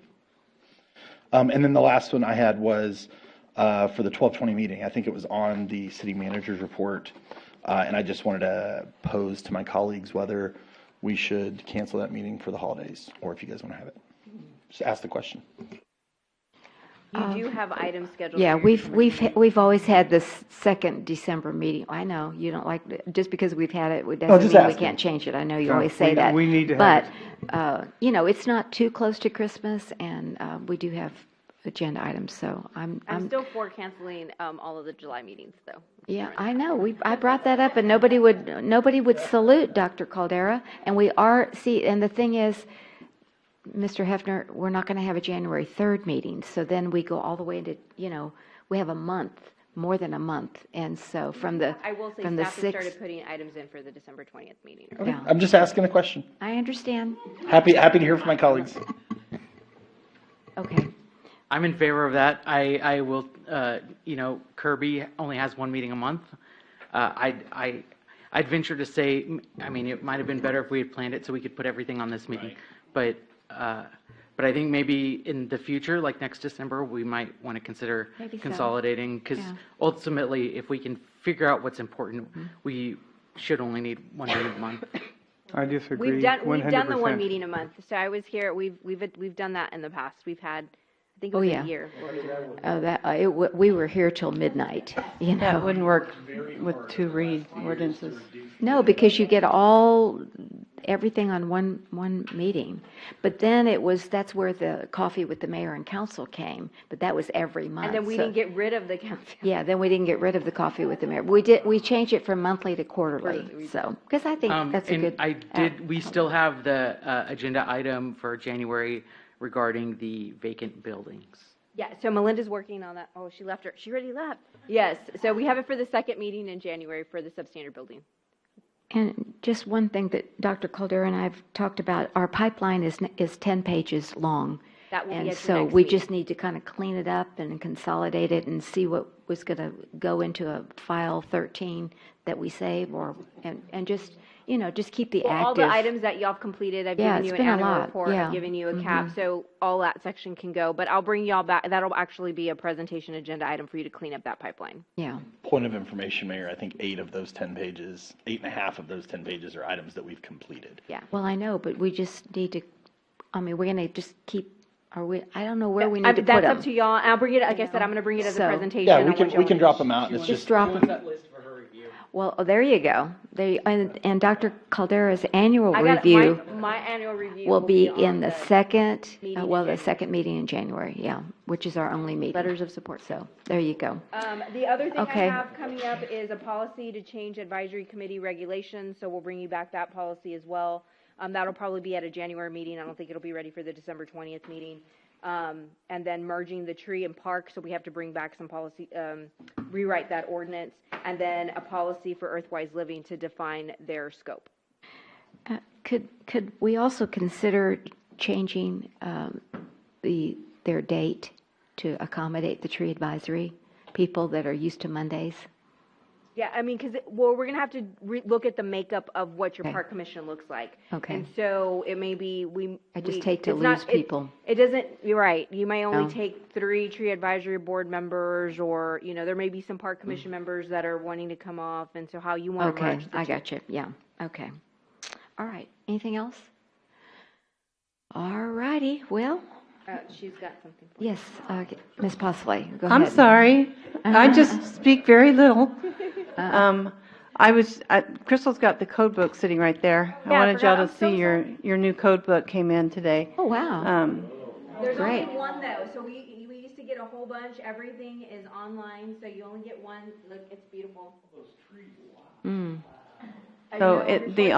[SPEAKER 9] And then the last one I had was for the 12/20 meeting. I think it was on the city manager's report. And I just wanted to pose to my colleagues whether we should cancel that meeting for the holidays, or if you guys want to have it. Just ask the question.
[SPEAKER 17] You do have items scheduled.
[SPEAKER 1] Yeah,
[SPEAKER 17] for your
[SPEAKER 1] we've always had this second December meeting. I know you don't like, just because we've had it,
[SPEAKER 9] No,
[SPEAKER 1] doesn't
[SPEAKER 9] just
[SPEAKER 1] mean we
[SPEAKER 9] asking.
[SPEAKER 1] can't change it. I know you
[SPEAKER 4] No,
[SPEAKER 1] always say that.
[SPEAKER 4] we need to
[SPEAKER 1] But,
[SPEAKER 4] have
[SPEAKER 1] it's not too close to Christmas, and we do have agenda items, so
[SPEAKER 17] I'm still for canceling all of the July meetings, though.
[SPEAKER 1] yeah, I know. I brought that up, and nobody would salute Dr. Caldera, and and the thing is, Mr. Hefner, we're not going to have a January 3rd meeting, so then we go all the way into, we have a month, more than a month, and so from the
[SPEAKER 17] I will say
[SPEAKER 1] from the
[SPEAKER 17] staff has
[SPEAKER 1] 6th.
[SPEAKER 17] started putting items in for the December 20th meeting.
[SPEAKER 1] Yeah.
[SPEAKER 9] I'm just asking a question.
[SPEAKER 1] I understand.
[SPEAKER 9] Happy to hear from my colleagues.
[SPEAKER 1] Okay.
[SPEAKER 8] I'm in favor of that. I will, Kirby only has one meeting a month. I'd venture to say, I mean, it might have been better if we had planned it so we could put everything on this meeting. But I think maybe in the future, like next December, we might want to consider
[SPEAKER 1] Maybe so.
[SPEAKER 8] consolidating, because
[SPEAKER 1] Yeah.
[SPEAKER 8] ultimately, if we can figure out what's important, we should only need one meeting a month.
[SPEAKER 4] I disagree.
[SPEAKER 17] We've done the
[SPEAKER 4] 100%.
[SPEAKER 17] one meeting a month. So I was here. We've done that in the past. We've had, I think it was a year.
[SPEAKER 1] We were here till midnight,
[SPEAKER 16] That wouldn't work with two read ordinances.
[SPEAKER 1] No, because you get all everything on one meeting. But then that's where the coffee with the mayor and council came, but that was every month.
[SPEAKER 11] And then we
[SPEAKER 1] so-
[SPEAKER 11] didn't get rid of the council.
[SPEAKER 1] Yeah, then we didn't get rid of the coffee with the mayor. We changed it from monthly to quarterly, so, because I think that's a good.
[SPEAKER 8] We still have the agenda item for January regarding the vacant buildings.
[SPEAKER 11] Yeah, so Melinda's working on that. Oh, she left her. She already left. Yes, so we have it for the second meeting in January for the substandard building.
[SPEAKER 1] And just one thing that Dr. Caldera and I have talked about, our pipeline is 10 pages long.
[SPEAKER 11] That will be
[SPEAKER 1] And
[SPEAKER 11] at your
[SPEAKER 1] so
[SPEAKER 11] next
[SPEAKER 1] we
[SPEAKER 11] meeting.
[SPEAKER 1] just need to kind of clean it up and consolidate it and see what was going to go into a file 13 that we save and just, just keep the
[SPEAKER 11] Well,
[SPEAKER 1] active.
[SPEAKER 11] all the items that y'all have completed, I've
[SPEAKER 1] Yeah,
[SPEAKER 11] given you
[SPEAKER 1] it's
[SPEAKER 11] an
[SPEAKER 1] been a
[SPEAKER 11] annual
[SPEAKER 1] lot.
[SPEAKER 11] report,
[SPEAKER 1] Yeah.
[SPEAKER 11] I've given you a cap, so all that section can go. But I'll bring y'all back, that'll actually be a presentation agenda item for you to clean up that pipeline.
[SPEAKER 1] Yeah.
[SPEAKER 9] Point of information, Mayor, I think 8 of those 10 pages, 8.5 of those 10 pages are items that we've completed.
[SPEAKER 1] Yeah. Well, I know, but we just need to, we're going to just keep, I don't know where we need to put
[SPEAKER 11] That's
[SPEAKER 1] them.
[SPEAKER 11] up to y'all. I'll bring it, like I said, I'm going to bring it as a
[SPEAKER 1] So-
[SPEAKER 11] presentation.
[SPEAKER 9] Yeah,
[SPEAKER 11] on
[SPEAKER 9] we
[SPEAKER 11] what
[SPEAKER 9] can
[SPEAKER 11] y'all
[SPEAKER 9] drop
[SPEAKER 11] want.
[SPEAKER 9] them out, and it's just,
[SPEAKER 1] drop them. Well, there you go. And Dr. Caldera's annual
[SPEAKER 11] I got
[SPEAKER 1] review
[SPEAKER 11] my annual review
[SPEAKER 1] will be
[SPEAKER 11] on
[SPEAKER 1] in the second,
[SPEAKER 11] meeting in
[SPEAKER 1] the second meeting in January, yeah, which is our only meeting.
[SPEAKER 11] Letters of support.
[SPEAKER 1] So, there you go.
[SPEAKER 11] The other thing
[SPEAKER 1] Okay.
[SPEAKER 11] I have coming up is a policy to change advisory committee regulations, so we'll bring you back that policy as well. That'll probably be at a January meeting. I don't think it'll be ready for the December 20th meeting. And then merging the tree and park, so we have to bring back some policy, rewrite that ordinance, and then a policy for Earthwise Living to define their scope.
[SPEAKER 1] Could we also consider changing their date to accommodate the tree advisory people that are used to Mondays?
[SPEAKER 11] Yeah, I mean, because, we're going to have to look at the makeup of what your
[SPEAKER 1] Okay.
[SPEAKER 11] park commission looks like.
[SPEAKER 1] Okay.
[SPEAKER 11] And so it may be,
[SPEAKER 1] I just hate to
[SPEAKER 11] it's not-
[SPEAKER 1] lose people.
[SPEAKER 11] It doesn't, you're right, you may only
[SPEAKER 1] No.
[SPEAKER 11] take 3 tree advisory board members, or, there may be some park
[SPEAKER 1] Mm.
[SPEAKER 11] commission members that are wanting to come off, and so how you want to
[SPEAKER 1] Okay,
[SPEAKER 11] merge the
[SPEAKER 1] I
[SPEAKER 11] two.
[SPEAKER 1] got you, yeah, okay. All right, anything else? All righty, well,
[SPEAKER 11] She's got something for you.
[SPEAKER 1] yes, Ms. Posley, go ahead.
[SPEAKER 16] I'm sorry. I just speak very little. Crystal's got the code book sitting right there. I
[SPEAKER 11] Yeah, I
[SPEAKER 16] wanted
[SPEAKER 11] forgot.
[SPEAKER 16] y'all to see your new code book came in today.
[SPEAKER 1] Oh, wow.
[SPEAKER 11] There's
[SPEAKER 1] Great.
[SPEAKER 11] only one though, so we used to get a whole bunch, everything is online, so you only get one, look, it's beautiful.
[SPEAKER 1] Mm.
[SPEAKER 16] So the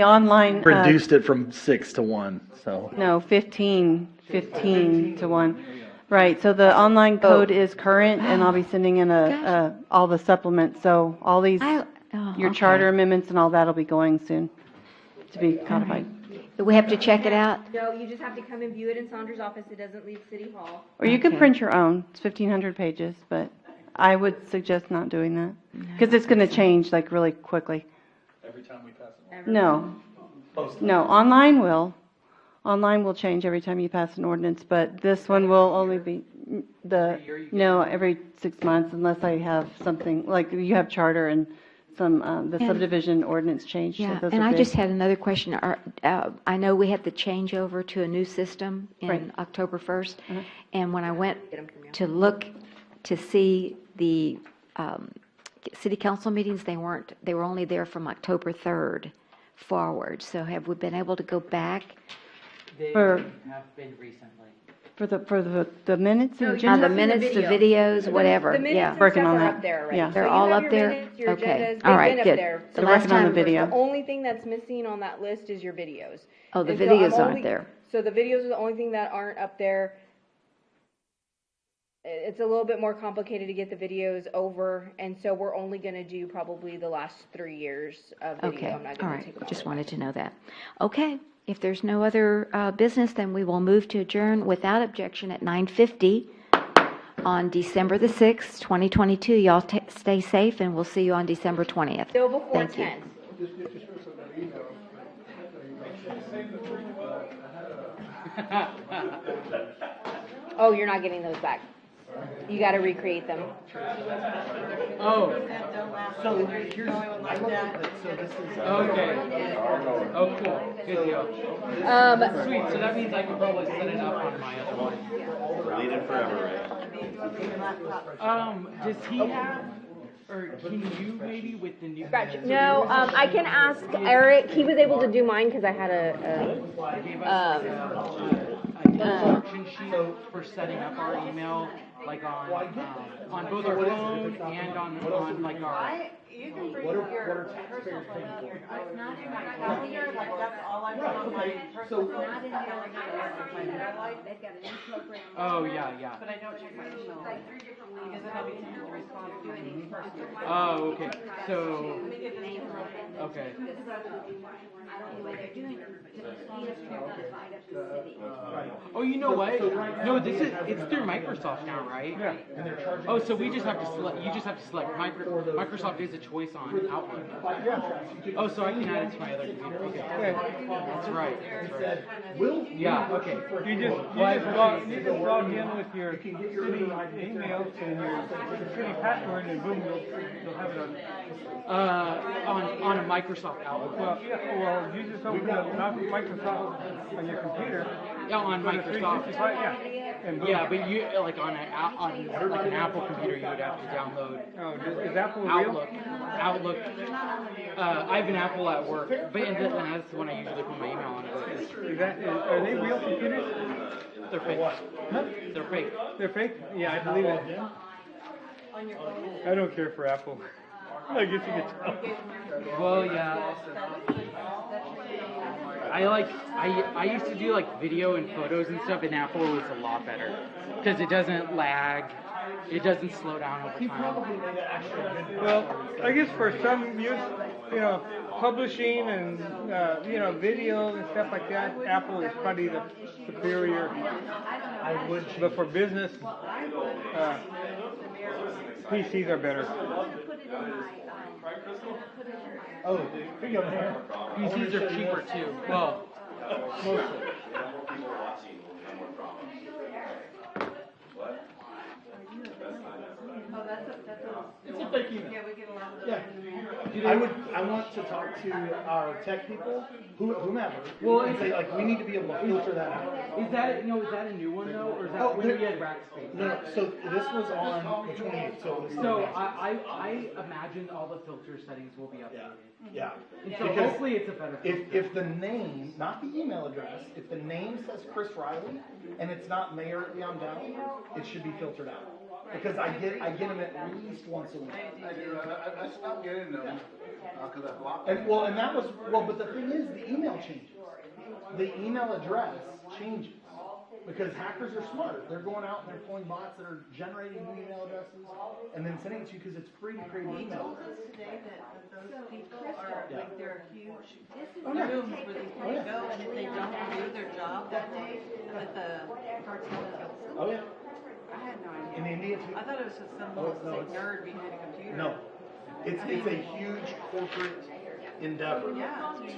[SPEAKER 16] online.
[SPEAKER 9] reduced it from 6 to 1, so.
[SPEAKER 16] No, 15 to 1. Right, so the online code is current, and I'll be sending in all the supplements, so all these, your
[SPEAKER 1] okay.
[SPEAKER 16] charter amendments and all that'll be going soon to be codified.
[SPEAKER 1] Do we have to check it out?
[SPEAKER 11] No, you just have to come and view it in Saunders' office, it doesn't leave City Hall.
[SPEAKER 16] Or you can
[SPEAKER 1] Okay.
[SPEAKER 16] print your own, it's 1,500 pages, but I would suggest not doing that, because it's going to change like really quickly.
[SPEAKER 9] Every time we pass it.
[SPEAKER 16] No, online will. Online will change every time you pass an ordinance, but this one will only be every 6 months, unless I have something, like you have charter and some, the
[SPEAKER 1] And-
[SPEAKER 16] subdivision ordinance change. so
[SPEAKER 1] Yeah,
[SPEAKER 16] those
[SPEAKER 1] and
[SPEAKER 16] are
[SPEAKER 1] I
[SPEAKER 16] big.
[SPEAKER 1] just had another question. I know we had the changeover to a new system in
[SPEAKER 16] Right.
[SPEAKER 1] October 1st, and when I went to look to see the city council meetings, they were only there from October 3rd forward. So have we been able to go back?
[SPEAKER 8] They
[SPEAKER 16] For-
[SPEAKER 8] have been recently.
[SPEAKER 16] For the minutes and
[SPEAKER 11] No,
[SPEAKER 16] agenda?
[SPEAKER 1] the minutes, the videos, whatever,
[SPEAKER 11] The minutes
[SPEAKER 1] yeah.
[SPEAKER 11] and
[SPEAKER 16] Working
[SPEAKER 11] stuff
[SPEAKER 16] on
[SPEAKER 11] are
[SPEAKER 16] that.
[SPEAKER 11] up there already.
[SPEAKER 16] Yeah.
[SPEAKER 11] So
[SPEAKER 1] They're
[SPEAKER 11] you
[SPEAKER 1] all
[SPEAKER 11] have
[SPEAKER 1] up
[SPEAKER 11] your
[SPEAKER 1] there?
[SPEAKER 11] minutes, your
[SPEAKER 1] Okay.
[SPEAKER 11] agendas,
[SPEAKER 1] All
[SPEAKER 11] they've
[SPEAKER 1] right,
[SPEAKER 11] been up
[SPEAKER 1] good.
[SPEAKER 11] there.
[SPEAKER 1] The
[SPEAKER 16] They're
[SPEAKER 1] last
[SPEAKER 16] working on the
[SPEAKER 1] time-
[SPEAKER 16] video.
[SPEAKER 11] The only thing that's missing on that list is your videos.
[SPEAKER 1] Oh, the
[SPEAKER 11] And so
[SPEAKER 1] videos
[SPEAKER 11] I'm
[SPEAKER 1] aren't
[SPEAKER 11] only-
[SPEAKER 1] there.
[SPEAKER 11] So the videos are the only thing that aren't up there. It's a little bit more complicated to get the videos over, and so we're only going to do probably the last 3 years of video.
[SPEAKER 1] Okay,
[SPEAKER 11] I'm not
[SPEAKER 1] all
[SPEAKER 11] going to take
[SPEAKER 1] right,
[SPEAKER 11] all
[SPEAKER 1] just
[SPEAKER 11] of
[SPEAKER 1] wanted to know that. Okay, if there's no other business, then we will move to adjourn without objection at 9:50 on December the 6th, 2022. Y'all stay safe, and we'll see you on December 20th.
[SPEAKER 11] Still before
[SPEAKER 1] Thank you.
[SPEAKER 11] 10. Oh, you're not getting those back. You got to recreate them.
[SPEAKER 8] Oh.
[SPEAKER 6] So here's,
[SPEAKER 8] Okay. Oh, cool. Good deal. Sweet, so that means I can probably set it up on my other one.
[SPEAKER 10] We're leading forever, right?
[SPEAKER 8] Does he have, Or can you maybe with the new?
[SPEAKER 11] Gotcha. No, I can ask Eric. He was able to do mine because I had
[SPEAKER 8] instruction sheet for setting up our email, like on both our phone and on like our.
[SPEAKER 2] You can bring your personal phone up. It's not in my calendar, like that's all I've got on my personal phone. Not in the they've got a new program.
[SPEAKER 8] Oh, yeah.
[SPEAKER 2] But I don't check my email. Like 3 different links. Because then I'll be tempted to respond to any personal.
[SPEAKER 8] Oh, okay. So, okay.
[SPEAKER 1] I don't know what they're doing, but he is notified of the city.
[SPEAKER 8] Oh, you know what? No, it's through Microsoft now, right?
[SPEAKER 4] Yeah.
[SPEAKER 8] Oh, so we just have to select. You just have to select Microsoft is a choice on Outlook. Oh, so I can add it to my other computer. Okay. That's right. Yeah. Okay.
[SPEAKER 4] You just log in with your city email and your city password, and boom, you'll have it
[SPEAKER 8] on a Microsoft Outlook.
[SPEAKER 4] Well, you just open up not Microsoft on your computer.
[SPEAKER 8] Yeah, on Microsoft.
[SPEAKER 4] Yeah,
[SPEAKER 8] but you like on an Apple computer, you would have to download.
[SPEAKER 4] Oh, is Apple
[SPEAKER 8] Outlook? Outlook. I have an Apple at work, but and that's the one I usually put my email on.
[SPEAKER 4] Are they real computers?
[SPEAKER 8] They're fake.
[SPEAKER 4] Huh?
[SPEAKER 8] They're fake.
[SPEAKER 4] They're fake? Yeah, I believe it. I don't care for Apple. I guess you could tell.
[SPEAKER 8] Well, yeah. I used to do like video and photos and stuff, and Apple was a lot better because it doesn't lag, it doesn't slow down over time.
[SPEAKER 4] Well, I guess for some use, publishing and video and stuff like that, Apple is probably the superior. But for business, PCs are better.
[SPEAKER 9] Oh, here you go, man.
[SPEAKER 8] PCs are cheaper too. Well, mostly.
[SPEAKER 9] It's a fake email.
[SPEAKER 2] Yeah, we get a lot of
[SPEAKER 9] Yeah. I want to talk to our tech people, whomever, and say like we need to be able to filter that out.
[SPEAKER 8] Is that a new one though, or is that when we had Rackspace?
[SPEAKER 9] No. So this was on the 20th.
[SPEAKER 8] So I imagine all the filter settings will be updated.
[SPEAKER 9] Yeah.
[SPEAKER 8] And so hopefully it's a better filter.
[SPEAKER 9] If the name, not the email address, if the name says Chris Riley and it's not Mayor Leon Valley, it should be filtered out. Because I get them at least once a week.
[SPEAKER 19] I do. I stopped getting them because I blocked
[SPEAKER 9] them. And that was, but the thing is, the email changes. The email address changes. Because hackers are smart. They're going out and they're pulling bots that are generating new email addresses and then sending it to you because it's free to create an email address.
[SPEAKER 2] today that those people are, like, there are huge
[SPEAKER 9] Oh, yeah.
[SPEAKER 2] rooms where these people go, and if they don't do their job that day, that the cartel kills them.
[SPEAKER 9] Oh, yeah.
[SPEAKER 2] I had no idea.
[SPEAKER 9] In India, too.
[SPEAKER 2] I thought it was just some little sick nerd behind a computer.
[SPEAKER 9] No. It's a huge corporate endeavor to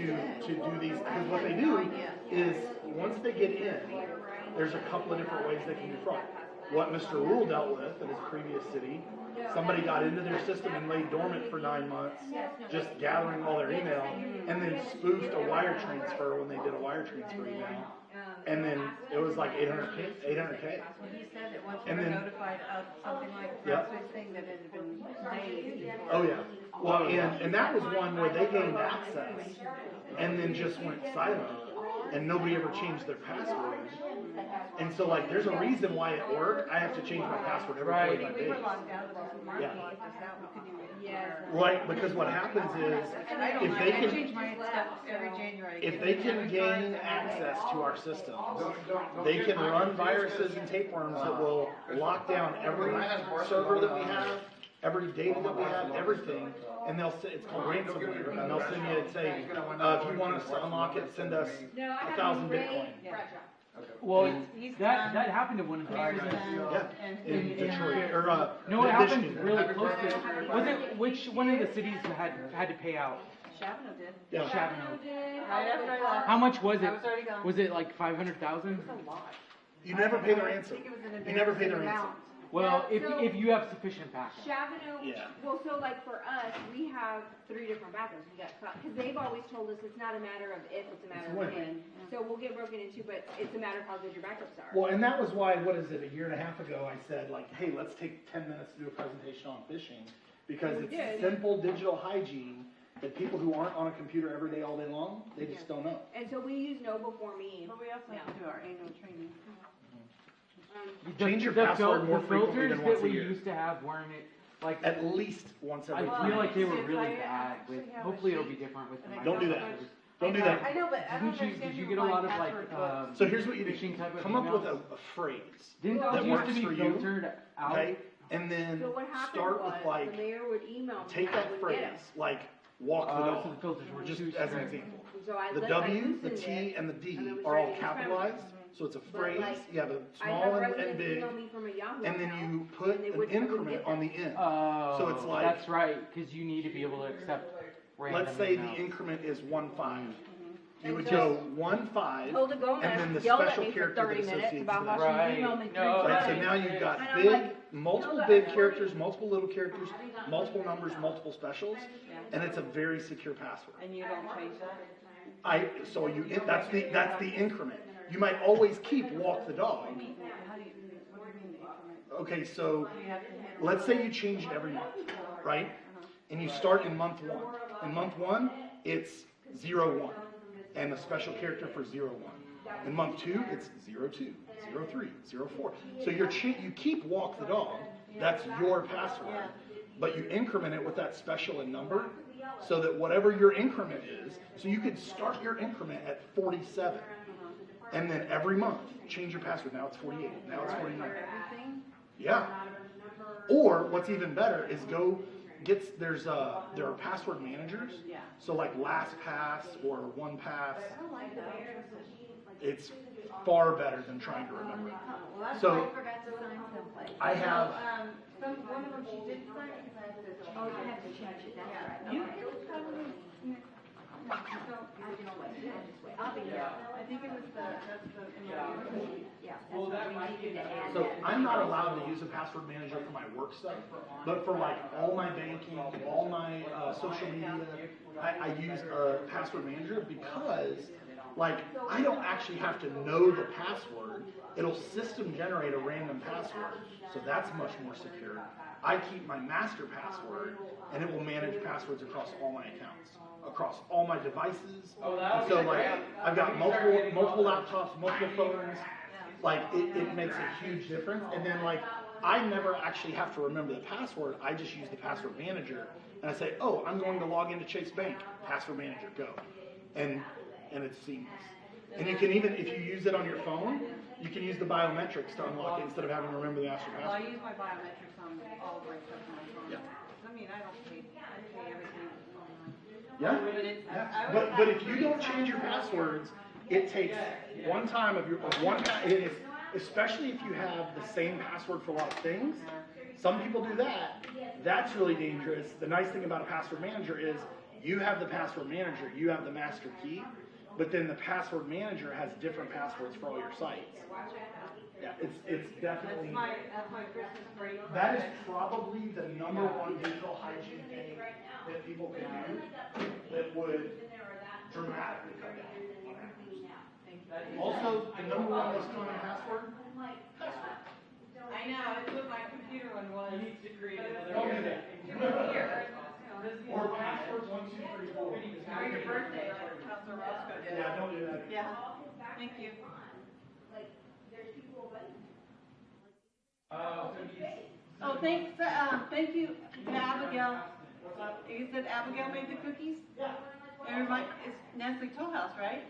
[SPEAKER 9] do these. Because what they do is, once they get in, there's a couple of different ways they can do fraud. What Mr. Rule dealt with in his previous city, somebody got into their system and lay dormant for 9 months, just gathering all their email, and then spoofed a wire transfer when they did a wire transfer email. And then it was like 800K.
[SPEAKER 2] He said that once you were notified of something like that thing that it had been days.
[SPEAKER 9] Oh, yeah. Well, and that was one where they gained access and then just went silent, and nobody ever changed their password. And so, like, there's a reason why at work I have to change my password every 45 days. Yeah. Right, because what happens is if they can gain access to our systems, they can run viruses and tapeworms that will lock down every server that we have, every data that we have, everything, and it's called ransomware, and they'll send you and say, if you want us to unlock it, send us 1,000 Bitcoin.
[SPEAKER 8] Well, that happened to one of the
[SPEAKER 9] in Detroit or
[SPEAKER 8] no, it happened
[SPEAKER 9] Michigan.
[SPEAKER 8] really close to. Was it which one of the cities had to pay out?
[SPEAKER 2] Chavano did.
[SPEAKER 9] Yeah.
[SPEAKER 8] Chavano.
[SPEAKER 2] Right after I left.
[SPEAKER 8] How much was it?
[SPEAKER 2] I was already gone.
[SPEAKER 8] Was it like 500,000?
[SPEAKER 2] It was a lot.
[SPEAKER 9] You never pay the ransom. You never pay the ransom.
[SPEAKER 8] Well, if you have sufficient backup.
[SPEAKER 7] Chavano, well, so like for us, we have 3 different backups. We got, because they've always told us it's not a matter of if, it's a matter of when. So we'll get broken into, but it's a matter of how good your backups are.
[SPEAKER 9] Well, and that was why, what is it, a year and a half ago, I said, like, hey, let's take 10 minutes to do a presentation on phishing. because
[SPEAKER 7] We
[SPEAKER 9] it's
[SPEAKER 7] did.
[SPEAKER 9] simple digital hygiene that people who aren't on a computer every day, all day long, they just don't know.
[SPEAKER 7] And so we use Know Before Me.
[SPEAKER 16] But we also have to do our annual training.
[SPEAKER 9] Change your
[SPEAKER 8] The
[SPEAKER 9] password more
[SPEAKER 8] the
[SPEAKER 9] frequently than
[SPEAKER 8] filters
[SPEAKER 9] once
[SPEAKER 8] that
[SPEAKER 9] a
[SPEAKER 8] we
[SPEAKER 9] year.
[SPEAKER 8] used to have weren't it like
[SPEAKER 9] At least once every
[SPEAKER 8] I
[SPEAKER 9] 3
[SPEAKER 8] feel like they were
[SPEAKER 9] months.
[SPEAKER 8] really bad. With hopefully it'll be different with the
[SPEAKER 9] Don't do that.
[SPEAKER 8] Microsoft.
[SPEAKER 9] Don't do that.
[SPEAKER 16] I know, but I don't
[SPEAKER 8] Did you
[SPEAKER 16] understand
[SPEAKER 8] get a lot of like
[SPEAKER 9] So here's what you do.
[SPEAKER 8] phishing type of
[SPEAKER 9] Come up with
[SPEAKER 8] emails?
[SPEAKER 9] a phrase
[SPEAKER 8] Didn't
[SPEAKER 9] that
[SPEAKER 8] those used
[SPEAKER 9] works
[SPEAKER 8] to
[SPEAKER 9] for
[SPEAKER 8] be
[SPEAKER 9] you.
[SPEAKER 8] filtered out?
[SPEAKER 9] Okay? And then
[SPEAKER 7] So what happened
[SPEAKER 9] start
[SPEAKER 7] was,
[SPEAKER 9] with like,
[SPEAKER 7] the mayor would email me.
[SPEAKER 9] take
[SPEAKER 7] and I
[SPEAKER 9] that
[SPEAKER 7] would
[SPEAKER 9] phrase,
[SPEAKER 7] get 'em.
[SPEAKER 9] like walk the
[SPEAKER 8] So
[SPEAKER 9] dog.
[SPEAKER 8] the filters were
[SPEAKER 9] Just
[SPEAKER 8] too
[SPEAKER 9] as an
[SPEAKER 8] strict.
[SPEAKER 9] example.
[SPEAKER 7] So I
[SPEAKER 9] The
[SPEAKER 7] let- I
[SPEAKER 9] W, the
[SPEAKER 7] loosened
[SPEAKER 9] T,
[SPEAKER 7] it,
[SPEAKER 9] and the D
[SPEAKER 7] and then we
[SPEAKER 9] are all
[SPEAKER 7] started using
[SPEAKER 9] capitalized, so it's a
[SPEAKER 7] But,
[SPEAKER 9] phrase.
[SPEAKER 7] like,
[SPEAKER 9] You have a
[SPEAKER 7] I
[SPEAKER 9] small
[SPEAKER 7] had
[SPEAKER 9] and
[SPEAKER 7] residents
[SPEAKER 9] big,
[SPEAKER 7] email me from a Yahoo
[SPEAKER 9] and then
[SPEAKER 7] account,
[SPEAKER 9] you put
[SPEAKER 7] and they
[SPEAKER 9] an
[SPEAKER 7] wouldn't come and
[SPEAKER 9] increment
[SPEAKER 7] get
[SPEAKER 9] on the
[SPEAKER 7] them.
[SPEAKER 9] end.
[SPEAKER 8] Oh,
[SPEAKER 9] So it's like,
[SPEAKER 8] that's right, because you need to be able to accept random
[SPEAKER 9] let's say
[SPEAKER 8] emails.
[SPEAKER 9] the increment is 1.5. You
[SPEAKER 7] And
[SPEAKER 9] would
[SPEAKER 7] so-
[SPEAKER 9] go 1.5,
[SPEAKER 7] Hilda Gomez
[SPEAKER 9] and then the
[SPEAKER 7] yelled at
[SPEAKER 9] special
[SPEAKER 7] me for
[SPEAKER 9] character that
[SPEAKER 7] 30 minutes
[SPEAKER 9] associates
[SPEAKER 7] about
[SPEAKER 9] to
[SPEAKER 7] how
[SPEAKER 9] that.
[SPEAKER 7] she emailed me three
[SPEAKER 9] Right, so
[SPEAKER 7] times.
[SPEAKER 9] now you've got
[SPEAKER 7] And I'm
[SPEAKER 9] big,
[SPEAKER 7] like,
[SPEAKER 9] multiple
[SPEAKER 7] Hilda,
[SPEAKER 9] big
[SPEAKER 7] I
[SPEAKER 9] characters, multiple little characters, multiple numbers, multiple specials, and it's a very secure password.
[SPEAKER 16] And you don't change that?
[SPEAKER 9] That's the increment. You might always keep walk the dog.
[SPEAKER 16] How do you, what do you mean the increment?
[SPEAKER 9] Okay, so
[SPEAKER 16] Do you have to hit?
[SPEAKER 9] let's say you change it every month, right? And you start in month 1. In month 1, it's 01, and a special character for 01. In month 2, it's 02, 03, 04. So you keep walk the dog. That's your password, but you increment it with that special and number, so that whatever your increment is, so you could start your increment at 47, and then every month change your password. Now it's 48. Now it's 49. Yeah. Or what's even better is there are password managers.
[SPEAKER 16] Yeah.
[SPEAKER 9] So like LastPass or OnePass. It's far better than trying to remember.
[SPEAKER 2] Well, that's
[SPEAKER 9] So
[SPEAKER 2] why I forgot to sign someplace.
[SPEAKER 9] I have.
[SPEAKER 2] One of them she did sign, because I have to. Oh, you have to change it, that's right.
[SPEAKER 16] You
[SPEAKER 2] Okay.
[SPEAKER 16] can probably,
[SPEAKER 2] I'll be here.
[SPEAKER 16] I think it was that's the.
[SPEAKER 2] Yeah, that's what we needed to add.
[SPEAKER 9] So I'm not allowed to use a password manager for my work stuff, but for like all my banking, all my social media, I use a password manager because like I don't actually have to know the password. It'll system generate a random password, so that's much more secure. I keep my master password, and it will manage passwords across all my accounts, across all my devices. And so like I've got multiple laptops, multiple phones. Like it makes a huge difference. And then like I never actually have to remember the password. I just use the password manager, and I say, oh, I'm going to log into Chase Bank. Password manager, go, and it's seamless. And you can even, if you use it on your phone, you can use the biometrics to unlock it instead of having to remember the master
[SPEAKER 16] Well, I
[SPEAKER 9] password.
[SPEAKER 16] use my biometrics on all of my stuff on my phone.
[SPEAKER 9] Yeah.
[SPEAKER 16] I mean, I don't pay everything online.
[SPEAKER 9] Yeah.
[SPEAKER 16] But it's, I would
[SPEAKER 9] But
[SPEAKER 16] have
[SPEAKER 9] if you don't change your passwords, it takes one time of especially if you have the same password for a lot of things. Some people do that. That's really dangerous. The nice thing about a password manager is you have the password manager, you have the master key, but then the password manager has different passwords for all your sites. Yeah, it's definitely.
[SPEAKER 16] That's my Christmas break.
[SPEAKER 9] That is probably the #1 digital hygiene thing that people can do that would dramatically cut down on hackers. Also, the #1 most common password? Password.
[SPEAKER 16] I know, it's what my computer one was. You need to create
[SPEAKER 9] Don't do that. Or password 1, 2, 3, 4.
[SPEAKER 16] Or your birthday, like Counselor Roscoe did.
[SPEAKER 9] Yeah, don't do that.
[SPEAKER 16] Yeah, thank you. Oh, thank you to Abigail. You said Abigail made the cookies? Yeah. It's Nestle Toll House, right?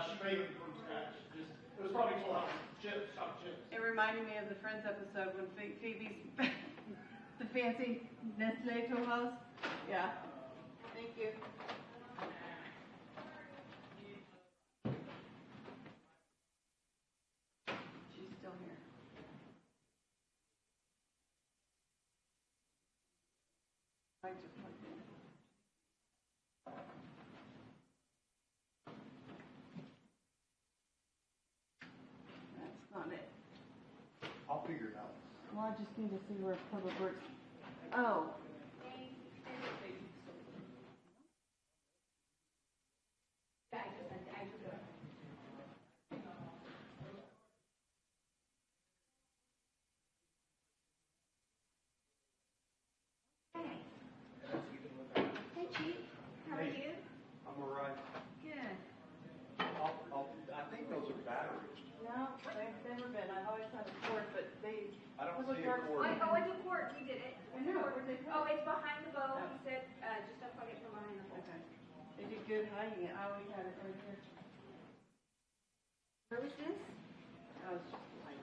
[SPEAKER 9] She made it from scratch. It was probably chips, chopped chips.
[SPEAKER 16] It reminded me of the Friends episode when Phoebe's, the fancy Nestle Toll House. Yeah. Thank you. She's still here. I just plugged in. That's not it.
[SPEAKER 9] I'll figure it out.
[SPEAKER 16] Well, I just need to see where Public Works. Oh. have a cord, but they.
[SPEAKER 9] I don't
[SPEAKER 16] public
[SPEAKER 9] see a
[SPEAKER 16] works-
[SPEAKER 9] cord.
[SPEAKER 7] Oh, it's a court, we did it.
[SPEAKER 16] I know, where'd they put it?
[SPEAKER 7] Oh, it's behind the bow, he said, just unplug it from behind the bow.
[SPEAKER 16] Okay. They did good hiding it. I always had it right here.
[SPEAKER 7] Where was this?
[SPEAKER 16] I was just like,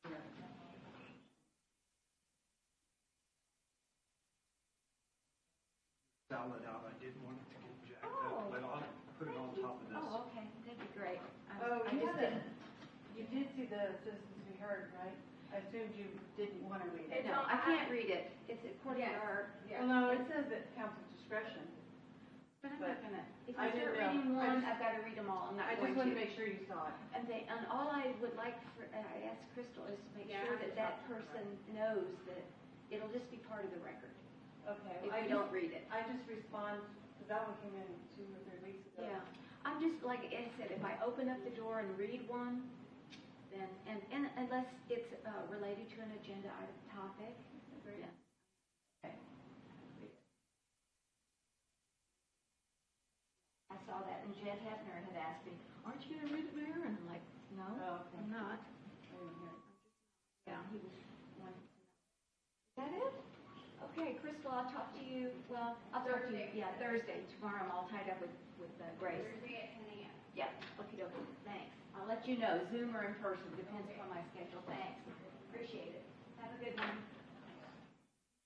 [SPEAKER 16] here.
[SPEAKER 14] Dial it out, I didn't want it to get jacked
[SPEAKER 7] Oh,
[SPEAKER 14] up, but I'll put it on top of this.
[SPEAKER 7] Oh, okay, that'd be great.
[SPEAKER 16] Oh,
[SPEAKER 7] I
[SPEAKER 16] you
[SPEAKER 7] just
[SPEAKER 16] haven't,
[SPEAKER 7] didn't.
[SPEAKER 16] you did see the citizens we heard, right? I assumed you didn't want to read it.
[SPEAKER 2] No, I can't read it. It's according to our.
[SPEAKER 16] Well, no, it says at council discretion.
[SPEAKER 2] But I'm not gonna, if
[SPEAKER 16] I
[SPEAKER 2] I start
[SPEAKER 16] didn't know.
[SPEAKER 2] reading
[SPEAKER 16] I
[SPEAKER 2] one,
[SPEAKER 16] just-
[SPEAKER 2] I've gotta read them all. I'm not
[SPEAKER 16] I
[SPEAKER 2] going
[SPEAKER 16] just wanted to
[SPEAKER 2] to.
[SPEAKER 16] make sure you saw it.
[SPEAKER 2] And all I would like for, I asked Crystal, is to make
[SPEAKER 7] Yeah,
[SPEAKER 2] sure
[SPEAKER 7] I
[SPEAKER 2] that that person knows that it'll just be part of the record.
[SPEAKER 16] Okay.
[SPEAKER 2] If
[SPEAKER 16] I
[SPEAKER 2] we
[SPEAKER 16] just-
[SPEAKER 2] don't read it.
[SPEAKER 16] I just respond, because that one came in 2 or 3 weeks ago.
[SPEAKER 2] Yeah, I'm just, like I said, if I open up the door and read one, then, and unless it's related to an agenda item topic, then. Okay. I saw that, and Jed Hefner had asked me, aren't you gonna read it, Mayor? And I'm like, no, I'm not. Yeah, he was wanting to know. Is that it? Okay, Crystal, I'll talk to you, well, I'll talk to you, yeah, Thursday. Tomorrow I'm all tied up with Grace.
[SPEAKER 7] Thursday at 10 a.m.
[SPEAKER 2] Yeah, okey dokey, thanks. I'll let you know, Zoom or in person, depends upon my schedule, thanks. Appreciate it. Have a good one.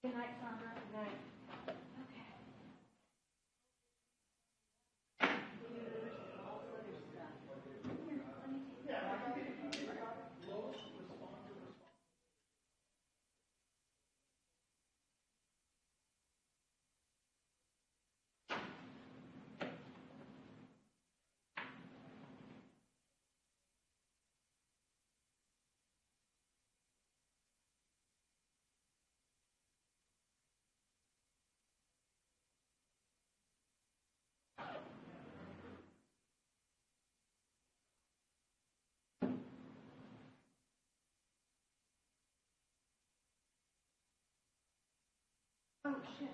[SPEAKER 2] Good night, Sandra. Good night. Okay. Oh, shit.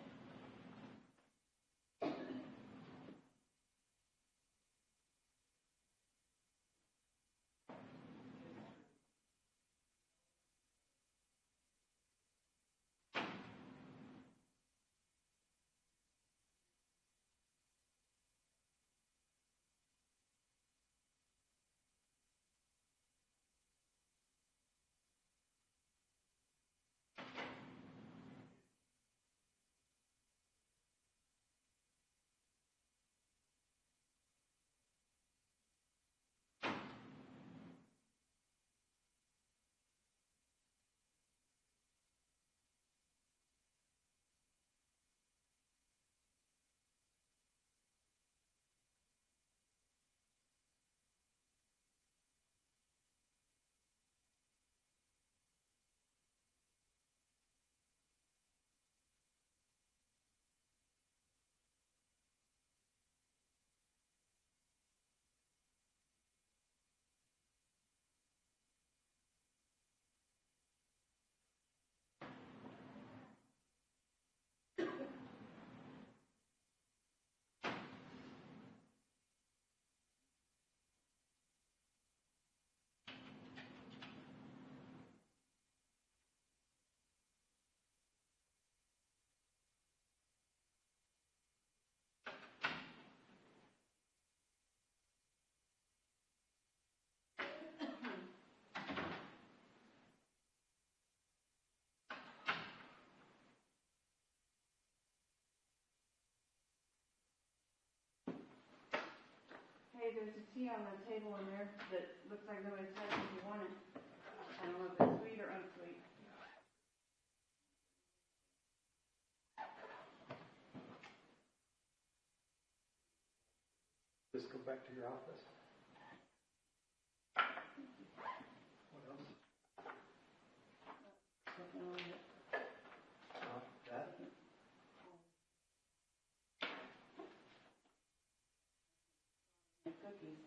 [SPEAKER 16] Hey, there's a tea on the table in there that looks like nobody's had it if you want it. I don't know if it's sweet or unsweet.
[SPEAKER 14] Just go back to your office. What else? That?
[SPEAKER 16] Cookies.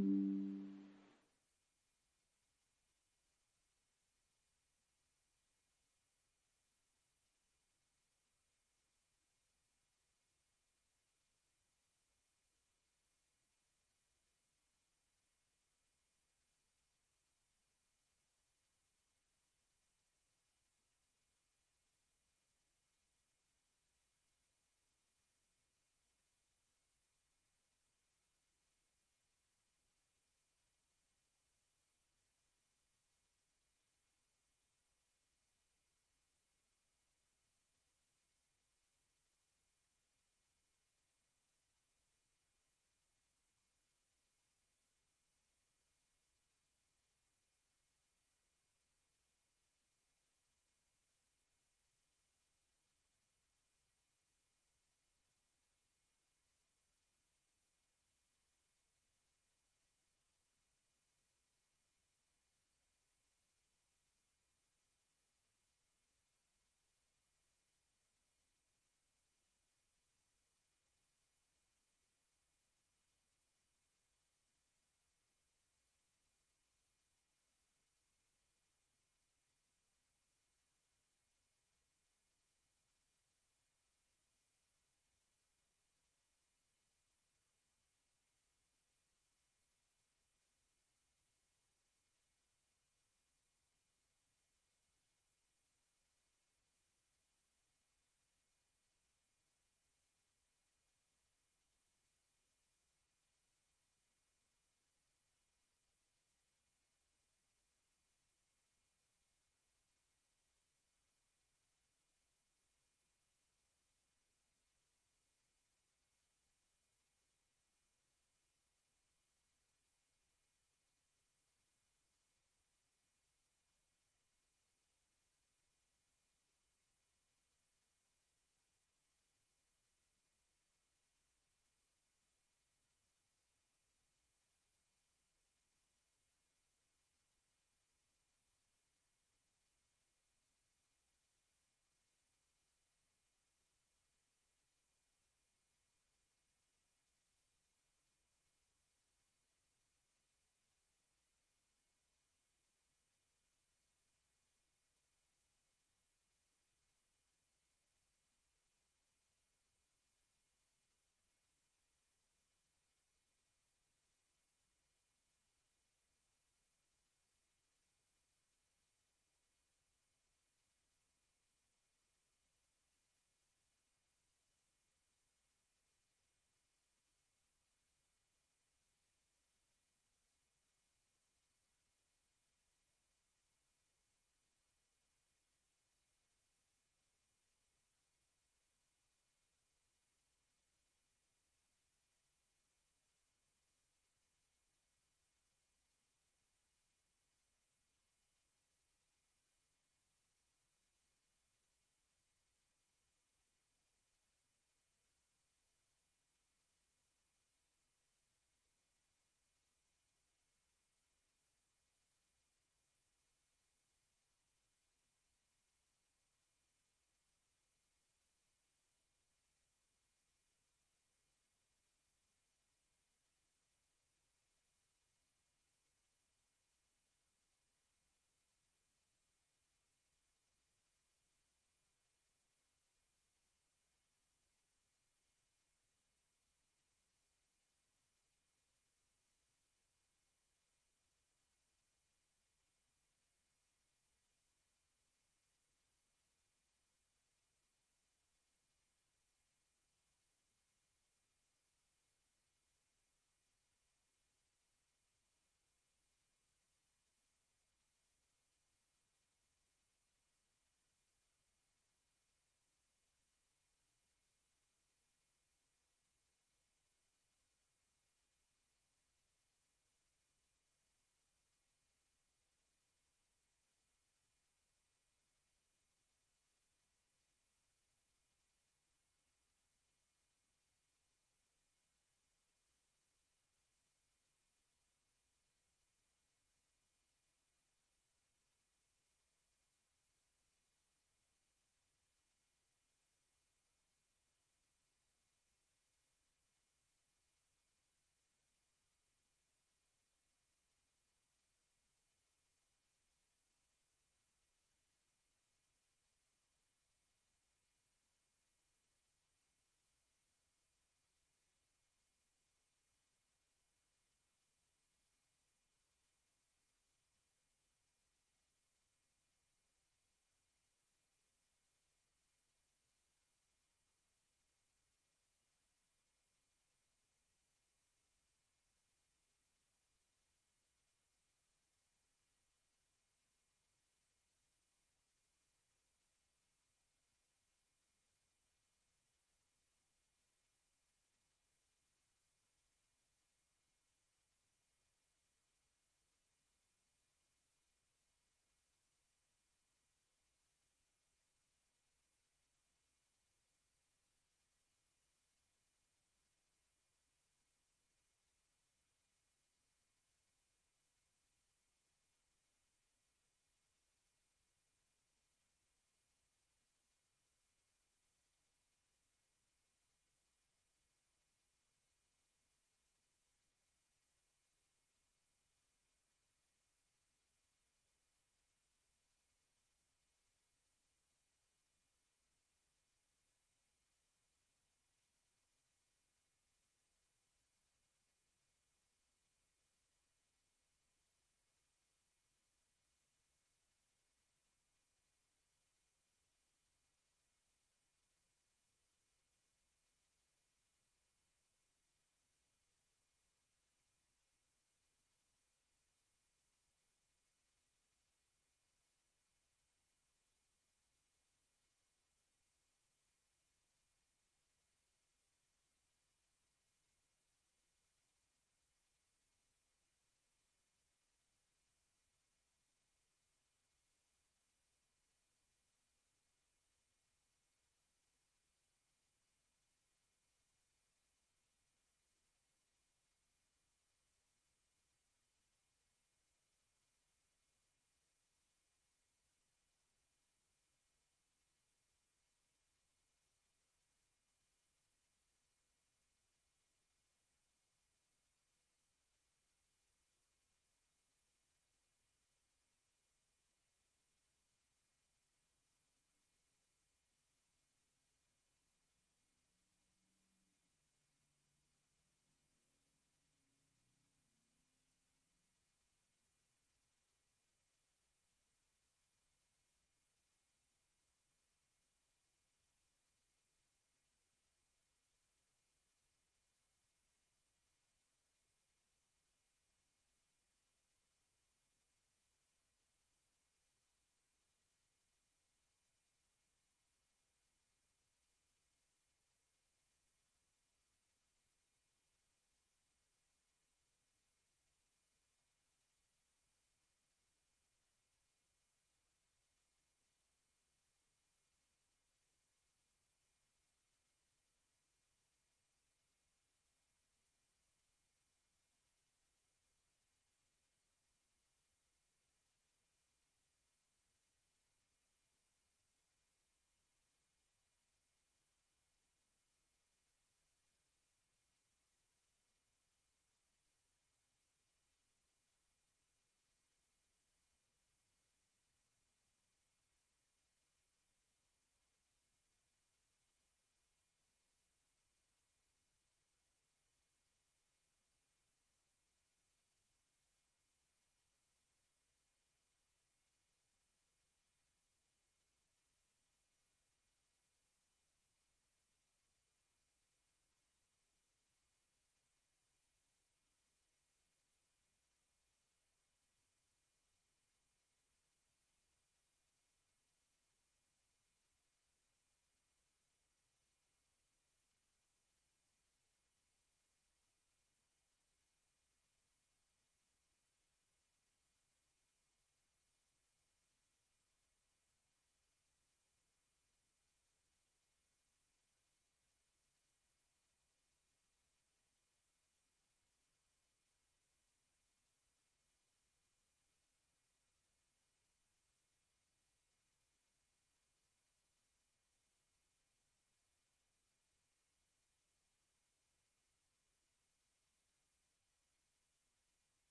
[SPEAKER 1] Aye.